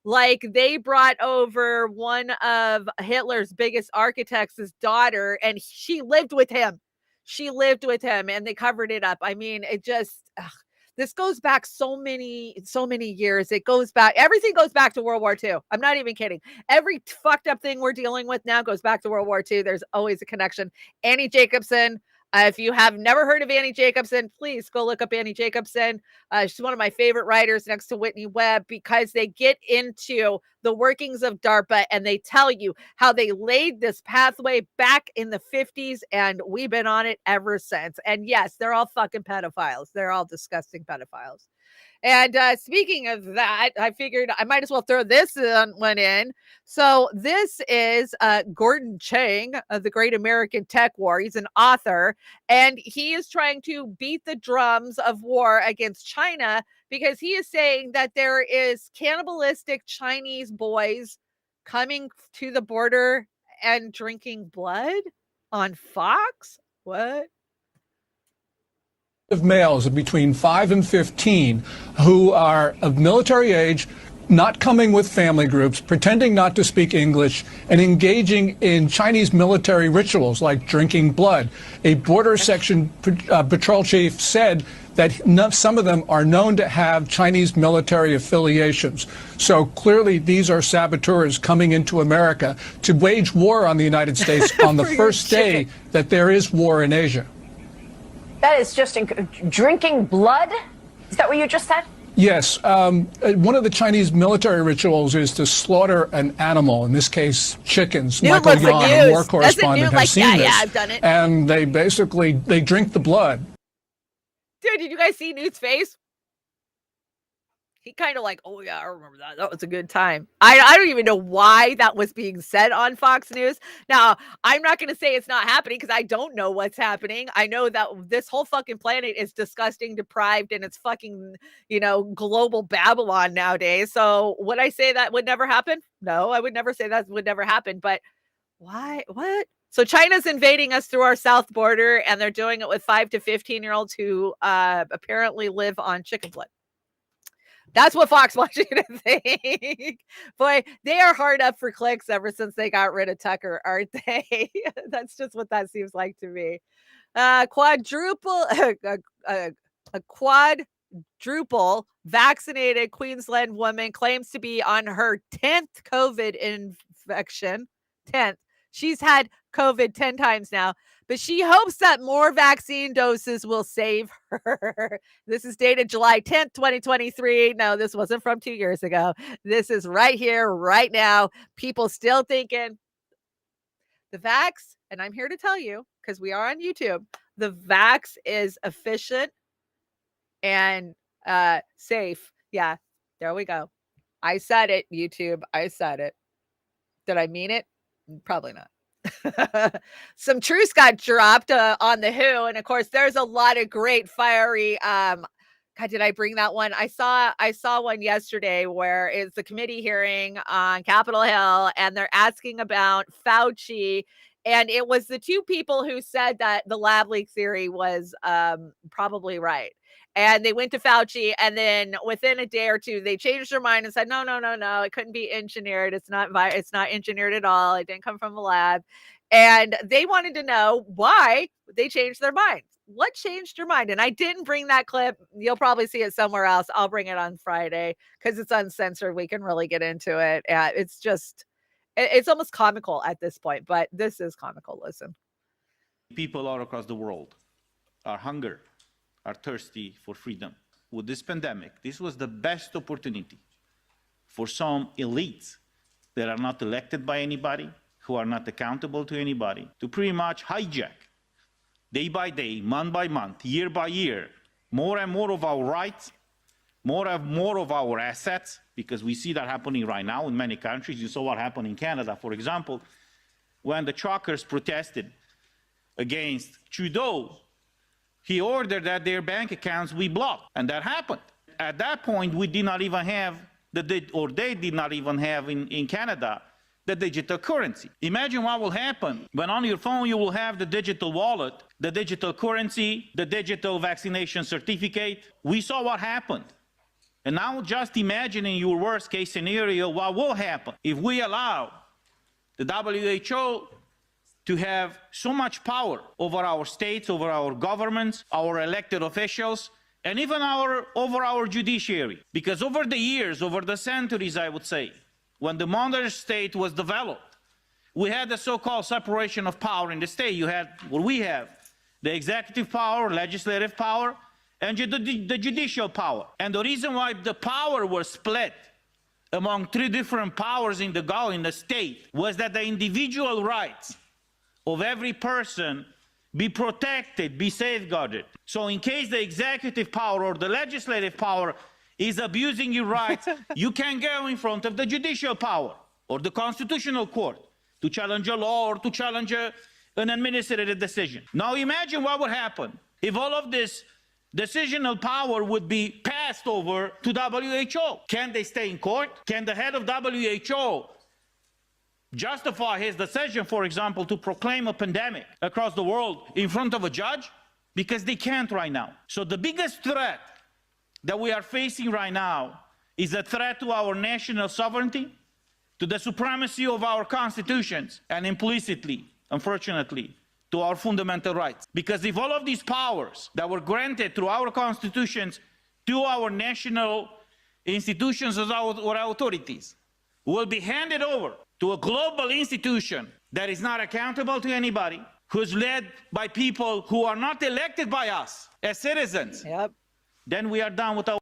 Like, they brought over one of Hitler's biggest architects' daughter, and she lived with him. And they covered it up. I mean, it just, this goes back so many years. Everything goes back to World War II. I'm not even kidding. Every fucked up thing we're dealing with now goes back to World War II. There's always a connection. Annie Jacobsen. If you have never heard of Annie Jacobsen, please go look up Annie Jacobsen. She's one of my favorite writers next to Whitney Webb, because they get into the workings of DARPA and they tell you how they laid this pathway back in the 50s, and we've been on it ever since. And yes, they're all fucking pedophiles. They're all disgusting pedophiles. And speaking of that, I figured I might as well throw this one in. So this is Gordon Chang of the Great American Tech War. He's an author, and he is trying to beat the drums of war against China, because he is saying that there is cannibalistic Chinese boys coming to the border and drinking blood on Fox. What? Of males of between 5 and 15 who are of military age, not coming with family groups, pretending not to speak English, and engaging in Chinese military rituals like drinking blood. A border section patrol chief said that some of them are known to have Chinese military affiliations. So clearly these are saboteurs coming into America to wage war on the United States on the first day that there is war in Asia. That is just drinking blood? Is that what you just said? Yes. One of the Chinese military rituals is to slaughter an animal, in this case, chickens. Michael Yon, a war correspondent, has seen this. Yeah, I've done it. And they basically, they drink the blood. Dude, did you guys see Newt's face? He kind of like, oh yeah, I remember that. That was a good time. I don't even know why that was being said on Fox News. Now, I'm not going to say it's not happening, because I don't know what's happening. I know that this whole fucking planet is disgusting, deprived, and it's fucking, global Babylon nowadays. So would I say that would never happen? No, I would never say that would never happen. But why? What? So China's invading us through our south border, and they're doing it with 5 to 15-year-olds who apparently live on chicken blood. That's what Fox wants you to think. Boy, they are hard up for clicks ever since they got rid of Tucker, aren't they? That's just what that seems like to me. A quadruple vaccinated Queensland woman claims to be on her 10th COVID infection. 10th. She's had COVID 10 times now, but she hopes that more vaccine doses will save her. This is dated July 10th, 2023. No, this wasn't from 2 years ago. This is right here, right now. People still thinking the vax, and I'm here to tell you, because we are on YouTube, the vax is efficient and safe. Yeah, there we go. I said it, YouTube. I said it. Did I mean it? Probably not. Some truths got dropped on the Who, and of course there's a lot of great fiery God, did I bring that one? I saw one yesterday where it's the committee hearing on Capitol Hill, and they're asking about Fauci, and it was the two people who said that the lab leak theory was probably right. And they went to Fauci, and then within a day or two, they changed their mind and said, no, it couldn't be engineered. It's not engineered at all. It didn't come from a lab. And they wanted to know why they changed their mind. What changed your mind? And I didn't bring that clip. You'll probably see it somewhere else. I'll bring it on Friday because it's uncensored. We can really get into it. It's almost comical at this point, but this is comical. Listen. People all across the world are hungry, are thirsty for freedom. With this pandemic, this was the best opportunity for some elites that are not elected by anybody, who are not accountable to anybody, to pretty much hijack, day by day, month by month, year by year, more and more of our rights, more and more of our assets, because we see that happening right now in many countries. You saw what happened in Canada, for example, when the truckers protested against Trudeau. He ordered that their bank accounts be blocked, and that happened. at that point, we did not even have, they did not even have in Canada, the digital currency. Imagine what will happen when on your phone you will have the digital wallet, the digital currency, the digital vaccination certificate. We saw what happened. And now just imagine in your worst case scenario what will happen if we allow the WHO to have so much power over our states, over our governments, our elected officials, and even over our judiciary. Because over the years, over the centuries, I would say, when the modern state was developed, we had the so-called separation of power in the state. You had what we have, the executive power, legislative power, and the judicial power. And the reason why the power was split among three different powers in the state was that the individual rights of every person be protected, be safeguarded. So in case the executive power or the legislative power is abusing your rights, you can go in front of the judicial power or the constitutional court to challenge a law or to challenge an administrative decision. Now imagine what would happen if all of this decisional power would be passed over to WHO. Can they stay in court? Can the head of WHO justify his decision, for example, to proclaim a pandemic across the world in front of a judge? Because they can't right now. So the biggest threat that we are facing right now is a threat to our national sovereignty, to the supremacy of our constitutions, and implicitly, unfortunately, to our fundamental rights. Because if all of these powers that were granted through our constitutions to our national institutions or authorities will be handed over to a global institution that is not accountable to anybody, who's led by people who are not elected by us as citizens, then we are done with our...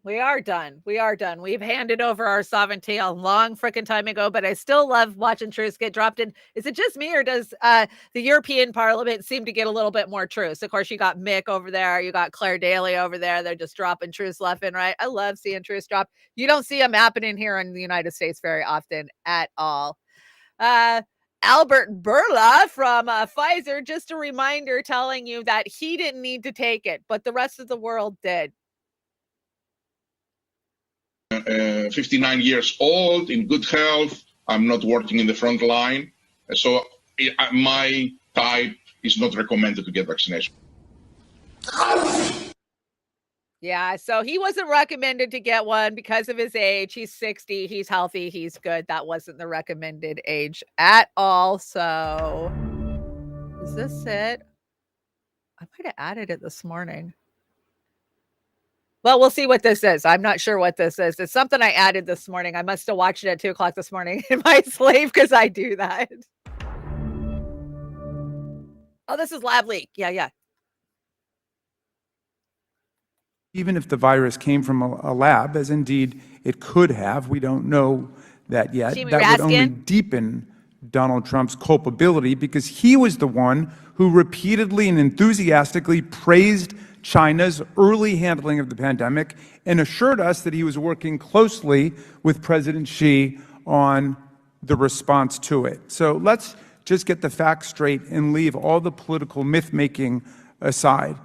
We are done. We are done. We've handed over our sovereignty a long freaking time ago, but I still love watching truths get dropped in. Is it just me, or does the European Parliament seem to get a little bit more truths? Of course, you got Mick over there. You got Claire Daly over there. They're just dropping truths left and right. I love seeing truths drop. You don't see them happening here in the United States very often at all. Albert Bourla from Pfizer, just a reminder telling you that he didn't need to take it, but the rest of the world did. 59 years old, in good health. I'm not working in the front line. So my type is not recommended to get vaccination. Yeah, so he wasn't recommended to get one because of his age. He's 60, he's healthy, he's good. That wasn't the recommended age at all. So is this it? I might have added it this morning. Well, we'll see what this is. I'm not sure what this is. It's something I added this morning. I must have watched it at 2 o'clock this morning in my sleep because I do that. Oh, this is lab leak. Yeah. Even if the virus came from a lab, as indeed it could have, we don't know that yet. Chime, that would only deepen Donald Trump's culpability because he was the one who repeatedly and enthusiastically praised China's early handling of the pandemic and assured us that he was working closely with President Xi on the response to it. So let's just get the facts straight and leave all the political myth-making aside.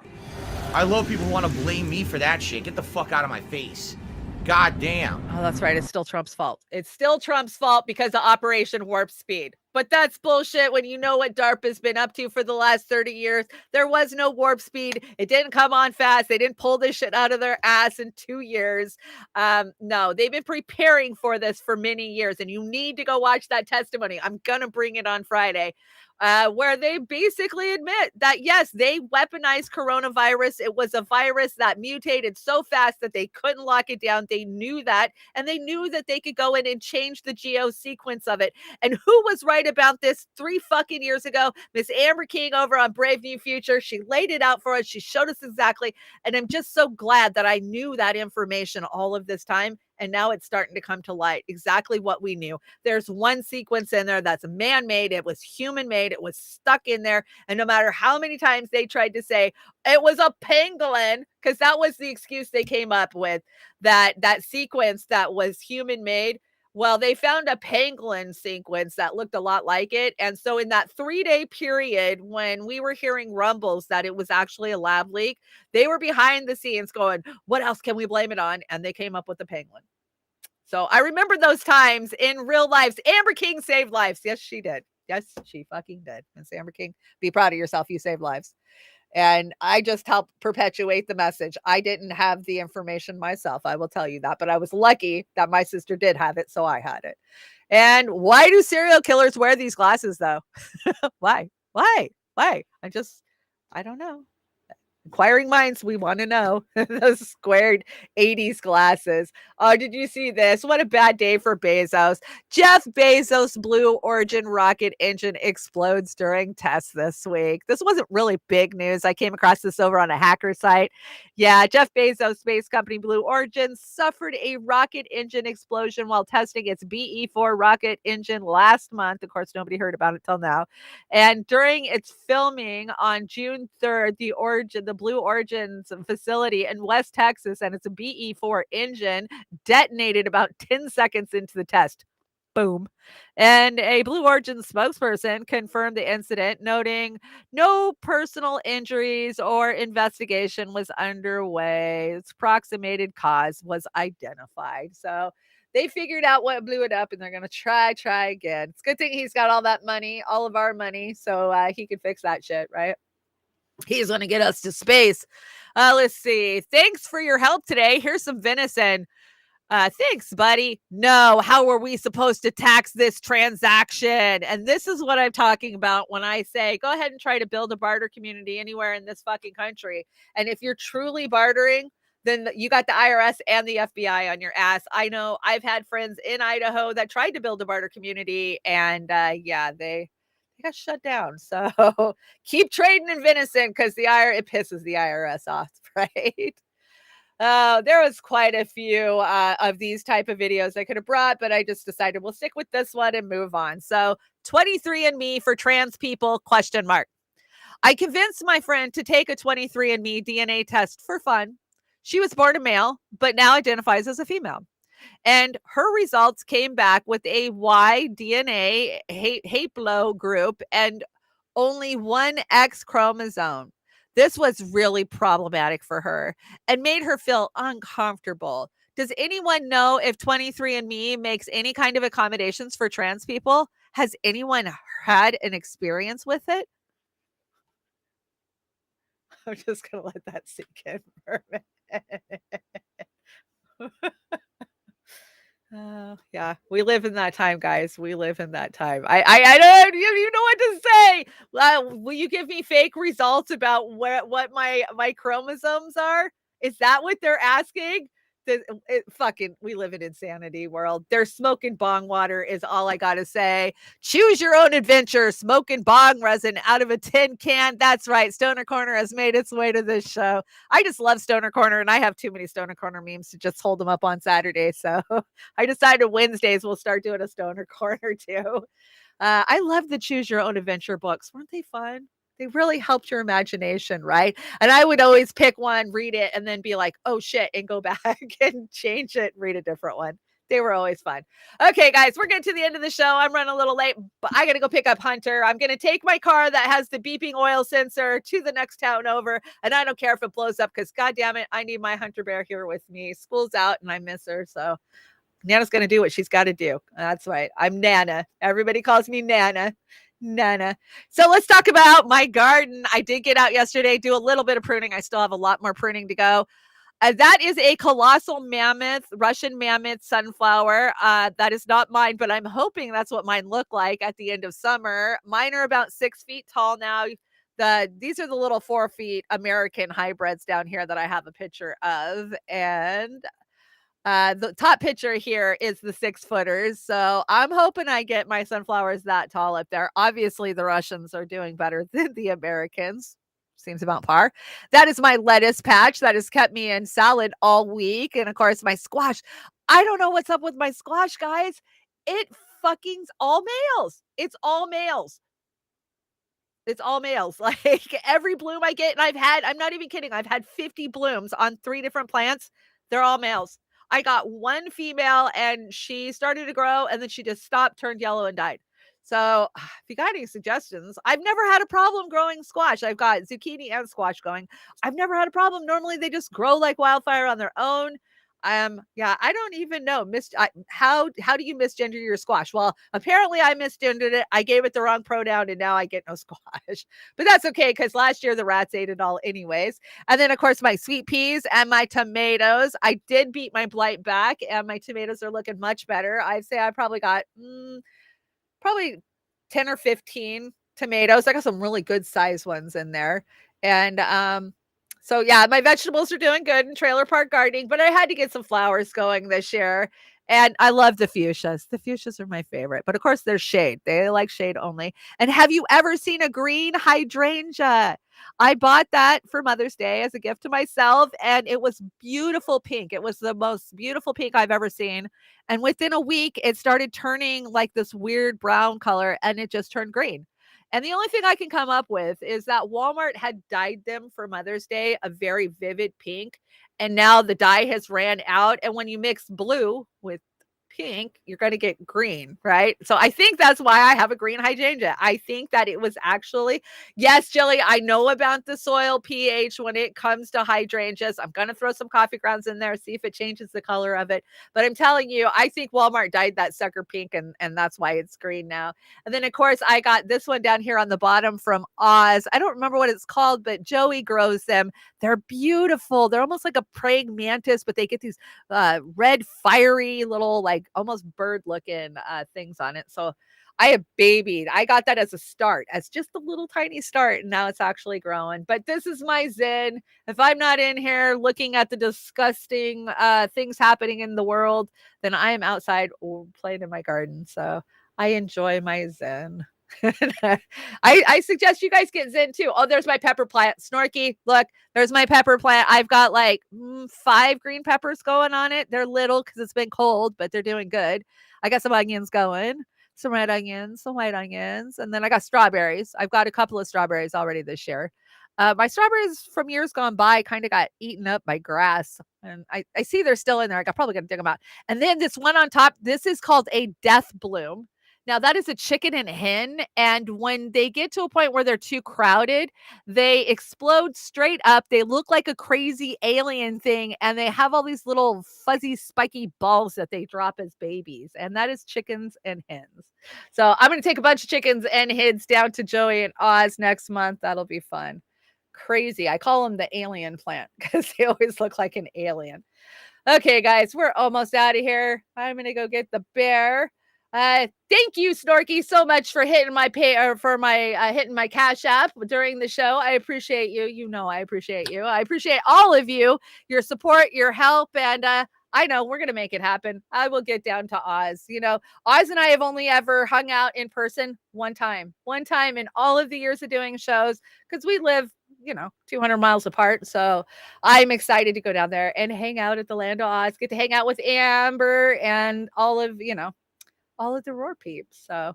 I love people who want to blame me for that shit. Get the fuck out of my face. God damn. Oh, that's right. It's still Trump's fault. It's still Trump's fault because of Operation Warp Speed. But that's bullshit when you know what DARPA's been up to for the last 30 years. There was no warp speed. It didn't come on fast. They didn't pull this shit out of their ass in 2 years. No, they've been preparing for this for many years. And you need to go watch that testimony. I'm going to bring it on Friday. Where they basically admit that, yes, they weaponized coronavirus. It was a virus that mutated so fast that they couldn't lock it down. They knew that, and they knew that they could go in and change the geo sequence of it. And who was right about this 3 fucking years ago? Miss Amber King over on Brave New Future. She laid it out for us. She showed us exactly. And I'm just so glad that I knew that information all of this time. And now it's starting to come to light, exactly what we knew. There's one sequence in there that's man-made. It was human-made. It was stuck in there. And no matter how many times they tried to say it was a pangolin, because that was the excuse they came up with, that sequence that was human-made Well, they found a pangolin sequence that looked a lot like it. And so in that 3-day period when we were hearing rumbles that it was actually a lab leak, they were behind the scenes going, what else can we blame it on? And they came up with the penguin. So I remember those times in real lives. Amber King saved lives. Yes, she did. Yes, she fucking did. Miss Amber King, be proud of yourself. You saved lives. And I just helped perpetuate the message. I didn't have the information myself, I will tell you that, but I was lucky that my sister did have it, so I had it. And why do serial killers wear these glasses, though? Why? Why? I don't know. Inquiring minds, we want to know. Those squared 80s glasses. Oh, did you see this? What a bad day for Bezos. Jeff Bezos' Blue Origin rocket engine explodes during tests this week. This wasn't really big news. I came across this over on a hacker site. Yeah, Jeff Bezos' space company Blue Origin suffered a rocket engine explosion while testing its BE-4 rocket engine last month. Of course, nobody heard about it till now. And during its filming on June 3rd, the Blue Origin's facility in West Texas, and it's a BE-4 engine, detonated about 10 seconds into the test. Boom. And a Blue Origin spokesperson confirmed the incident, noting no personal injuries or investigation was underway. Its approximated cause was identified. So they figured out what blew it up, and they're going to try again. It's a good thing he's got all that money, all of our money, so he can fix that shit, right? He's going to get us to space. Let's see. Thanks for your help today. Here's some venison. Thanks, buddy. No, how are we supposed to tax this transaction? And this is what I'm talking about when I say, go ahead and try to build a barter community anywhere in this fucking country. And if you're truly bartering, then you got the IRS and the FBI on your ass. I know I've had friends in Idaho that tried to build a barter community, and they got shut down. So keep trading in venison because it pisses the IRS off, right? There was quite a few of these type of videos I could have brought, but I just decided we'll stick with this one and move on. So 23andMe for trans people, ? I convinced my friend to take a 23andMe DNA test for fun. She was born a male, but now identifies as a female. And her results came back with a Y DNA haplo group and only one X chromosome. This was really problematic for her and made her feel uncomfortable. Does anyone know if 23andMe makes any kind of accommodations for trans people? Has anyone had an experience with it? I'm just going to let that sink in for a minute. Yeah, we live in that time, guys. We live in that time. I don't, you know what to say. Will you give me fake results about what my chromosomes are? Is that what they're asking? We live in insanity world. They're smoking bong water is all I gotta say. Choose your own adventure. Smoking bong resin out of a tin can. That's right. Stoner Corner has made its way to this show. I just love Stoner Corner, and I have too many Stoner Corner memes to just hold them up on Saturday. So I decided Wednesdays we'll start doing a Stoner Corner too. I love the Choose Your Own Adventure books. Weren't they fun? They really helped your imagination, right? And I would always pick one, read it, and then be like, oh shit, and go back and change it, read a different one. They were always fun. Okay, guys, we're getting to the end of the show. I'm running a little late, but I got to go pick up Hunter. I'm going to take my car that has the beeping oil sensor to the next town over, and I don't care if it blows up because, God damn it, I need my Hunter Bear here with me. School's out, and I miss her, so Nana's going to do what she's got to do. That's right. I'm Nana. Everybody calls me Nana. So let's talk about my garden. I did get out yesterday, do a little bit of pruning. I still have a lot more pruning to go. That is a colossal mammoth, Russian mammoth sunflower. That is not mine, but I'm hoping that's what mine look like at the end of summer. Mine are about 6 feet tall now. These are the little 4 feet American hybrids down here that I have a picture of. And the top picture here is the 6-footers. So I'm hoping I get my sunflowers that tall up there. Obviously, the Russians are doing better than the Americans. Seems about par. That is my lettuce patch that has kept me in salad all week. And of course, my squash. I don't know what's up with my squash, guys. It fucking's all males. It's all males. It's all males. Like every bloom I get, and I'm not even kidding, I've had 50 blooms on 3 different plants. They're all males. I got one female and she started to grow and then she just stopped, turned yellow and died. So if you got any suggestions, I've never had a problem growing squash. I've got zucchini and squash going. I've never had a problem. Normally they just grow like wildfire on their own. Yeah, I don't even know. How do you misgender your squash? Well, apparently I misgendered it. I gave it the wrong pronoun and now I get no squash. But that's okay because last year the rats ate it all anyways. And then of course my sweet peas and my tomatoes. I did beat my blight back and my tomatoes are looking much better. I'd say I probably got probably 10 or 15 tomatoes. I got some really good size ones in there. And so yeah, my vegetables are doing good in trailer park gardening, but I had to get some flowers going this year. And I love the fuchsias. The fuchsias are my favorite. But of course, there's shade. They like shade only. And have you ever seen a green hydrangea? I bought that for Mother's Day as a gift to myself, and it was beautiful pink. It was the most beautiful pink I've ever seen. And within a week, it started turning like this weird brown color, and it just turned green. And the only thing I can come up with is that Walmart had dyed them for Mother's Day a very vivid pink. And now the dye has ran out. And when you mix blue with pink, you're going to get green, right? So I think that's why I have a green hydrangea. I think that it was actually, yes, Jilly, I know about the soil pH when it comes to hydrangeas. I'm going to throw some coffee grounds in there, see if it changes the color of it. But I'm telling you, I think Walmart dyed that sucker pink and that's why it's green now. And then of course I got this one down here on the bottom from Oz. I don't remember what it's called, but Joey grows them. They're beautiful. They're almost like a praying mantis, but they get these red, fiery little, like almost bird looking things on it. So I have babied. I got that as a start, as just a little tiny start. And now it's actually growing. But this is my zen. If I'm not in here looking at the disgusting things happening in the world, then I am outside playing in my garden. So I enjoy my zen. I suggest you guys get zen too. Oh, there's my pepper plant. Snorky, look, there's my pepper plant. I've got like 5 green peppers going on it. They're little because it's been cold, but they're doing good. I got some onions going, some red onions, some white onions, and then I got strawberries. I've got a couple of strawberries already this year. My strawberries from years gone by kind of got eaten up by grass, and I see they're still in there. I'm probably gonna dig them out. And then this one on top, this is called a death bloom. Now that is a chicken and hen, and when they get to a point where they're too crowded, they explode straight up. They look like a crazy alien thing, and they have all these little fuzzy, spiky balls that they drop as babies, and that is chickens and hens. So I'm going to take a bunch of chickens and hens down to Joey and Oz next month. That'll be fun. Crazy. I call them the alien plant because they always look like an alien. Okay, guys, we're almost out of here. I'm going to go get the bear. Thank you, Snorky, so much for hitting my hitting my Cash App during the show. I appreciate you. You know, I appreciate you. I appreciate all of you, your support, your help, and I know we're gonna make it happen. I will get down to Oz. You know, Oz and I have only ever hung out in person one time in all of the years of doing shows because we live, 200 miles apart. So I'm excited to go down there and hang out at the Land of Oz. Get to hang out with Amber and all of the Roar peeps. So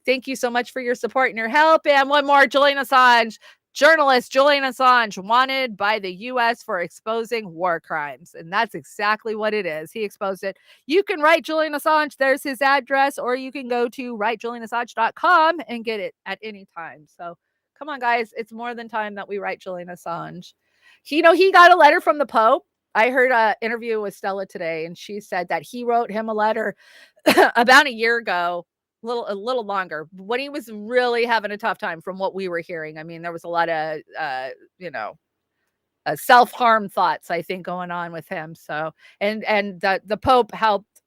thank you so much for your support and your help. And one more, Julian Assange, journalist Julian Assange, wanted by the U.S. for exposing war crimes. And that's exactly what it is. He exposed it. You can write Julian Assange. There's his address, or you can go to writejulianassange.com and get it at any time. So come on, guys. It's more than time that we write Julian Assange. He got a letter from the Pope. I heard an interview with Stella today, and she said that he wrote him a letter about a year ago, a little longer, when he was really having a tough time from what we were hearing. I mean, there was a lot of, self-harm thoughts, I think, going on with him. So, and the Pope helped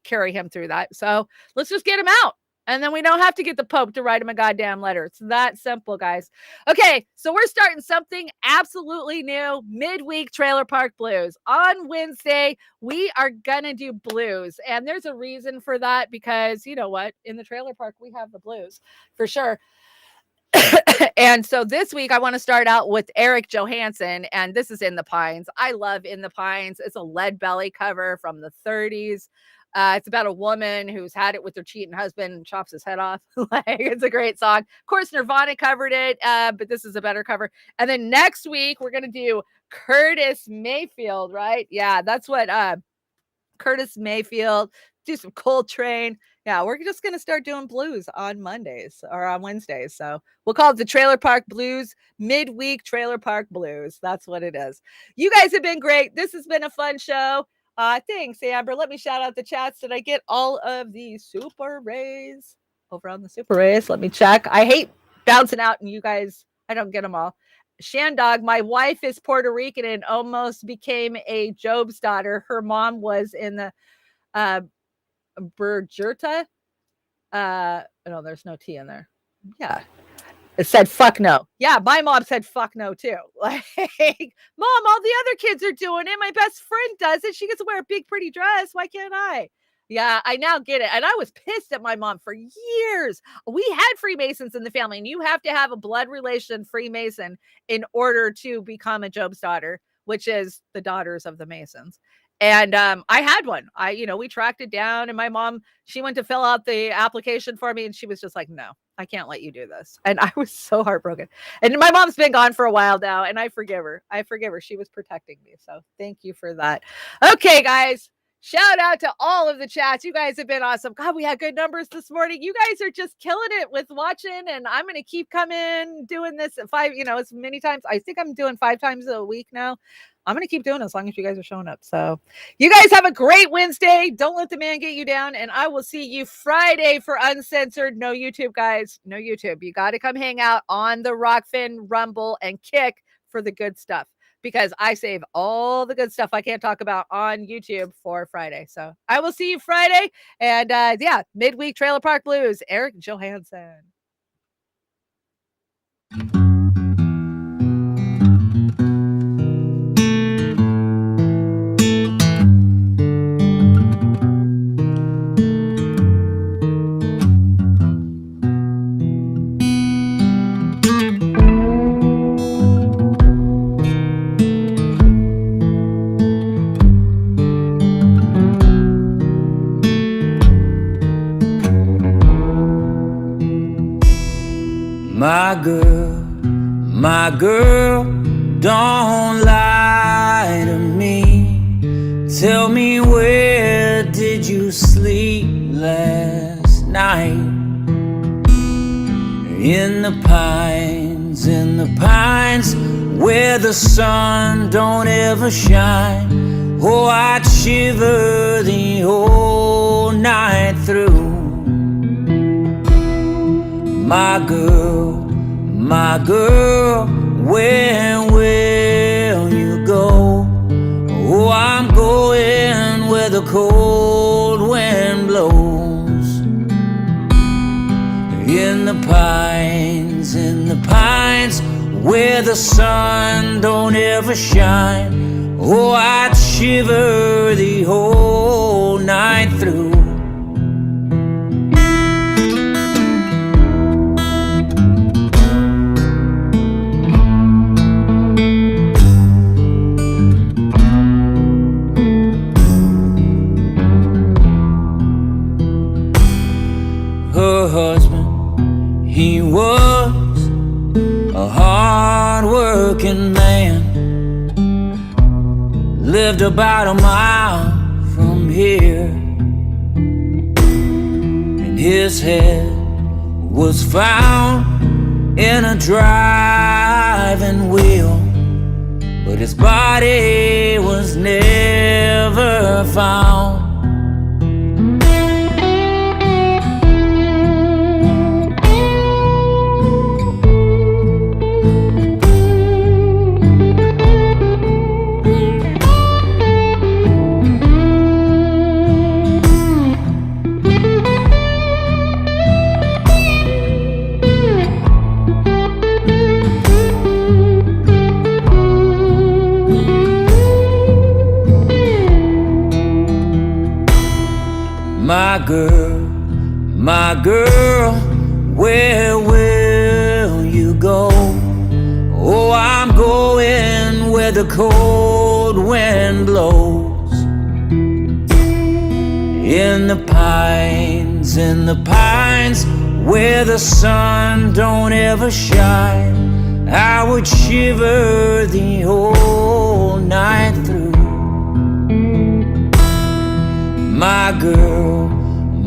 carry him through that. So let's just get him out. And then we don't have to get the Pope to write him a goddamn letter. It's that simple, guys. Okay, so we're starting something absolutely new, midweek Trailer Park Blues. On Wednesday, we are going to do blues. And there's a reason for that because, you know what? In the trailer park, we have the blues for sure. And so this week, I want to start out with Eric Johansson, and this is In the Pines. I love In the Pines. It's a Lead Belly cover from the 30s. It's about a woman who's had it with her cheating husband and chops his head off. It's a great song. Of course, Nirvana covered it, but this is a better cover. And then next week, we're going to do Curtis Mayfield, right? Yeah, that's what Curtis Mayfield, do some Coltrane. Yeah, we're just going to start doing blues on Mondays or on Wednesdays. So we'll call it the Trailer Park Blues, midweek Trailer Park Blues. That's what it is. You guys have been great. This has been a fun show. Thanks, Amber. Let me shout out the chats. Did I get all of the Super Rays over on the Super Rays? Let me check. I hate bouncing out and you guys, I don't get them all. Shandog, my wife is Puerto Rican and almost became a Job's daughter. Her mom was in the Bergerta. No, there's no T in there. Yeah. It said fuck no. Yeah, my mom said fuck no too. Like, Mom, all the other kids are doing it. My best friend does it. She gets to wear a big pretty dress. Why can't I? Yeah, I now get it. And I was pissed at my mom for years. We had Freemasons in the family, and you have to have a blood relation Freemason in order to become a Job's daughter, which is the daughters of the Masons. And I had one. We tracked it down, and my mom, she went to fill out the application for me, and she was just like, no, I can't let you do this. And I was so heartbroken. And my mom's been gone for a while now, and I forgive her. She was protecting me. So thank you for that. Okay, guys. Shout out to all of the chats. You guys have been awesome. God, we had good numbers this morning. You guys are just killing it with watching, and I'm going to keep coming doing this at 5, as many times. I think I'm doing 5 times a week now. I'm going to keep doing it as long as you guys are showing up. So you guys have a great Wednesday. Don't let the man get you down. And I will see you Friday for Uncensored. No YouTube, guys. No YouTube. You got to come hang out on the Rockfin, Rumble, and Kick for the good stuff, because I save all the good stuff I can't talk about on YouTube for Friday. So I will see you Friday. And midweek Trailer Park Blues, Eric Johansson. My girl, don't lie to me. Tell me, where did you sleep last night? In the pines, where the sun don't ever shine. Oh, I'd shiver the whole night through. My girl, where will you go? Oh, I'm going where the cold wind blows. In the pines, where the sun don't ever shine. Oh, I'd shiver the whole night through. Her husband, he was a hard-working man. Lived about a mile from here, and his head was found in a driving wheel, but his body was never found. My girl, where will you go? Oh, I'm going where the cold wind blows. In the pines, where the sun don't ever shine. I would shiver the whole night through.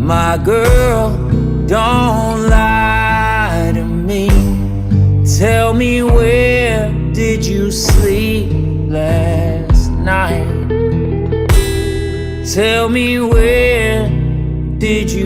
my girl, don't lie to me. Tell me, where did you sleep last night? Tell me, where did you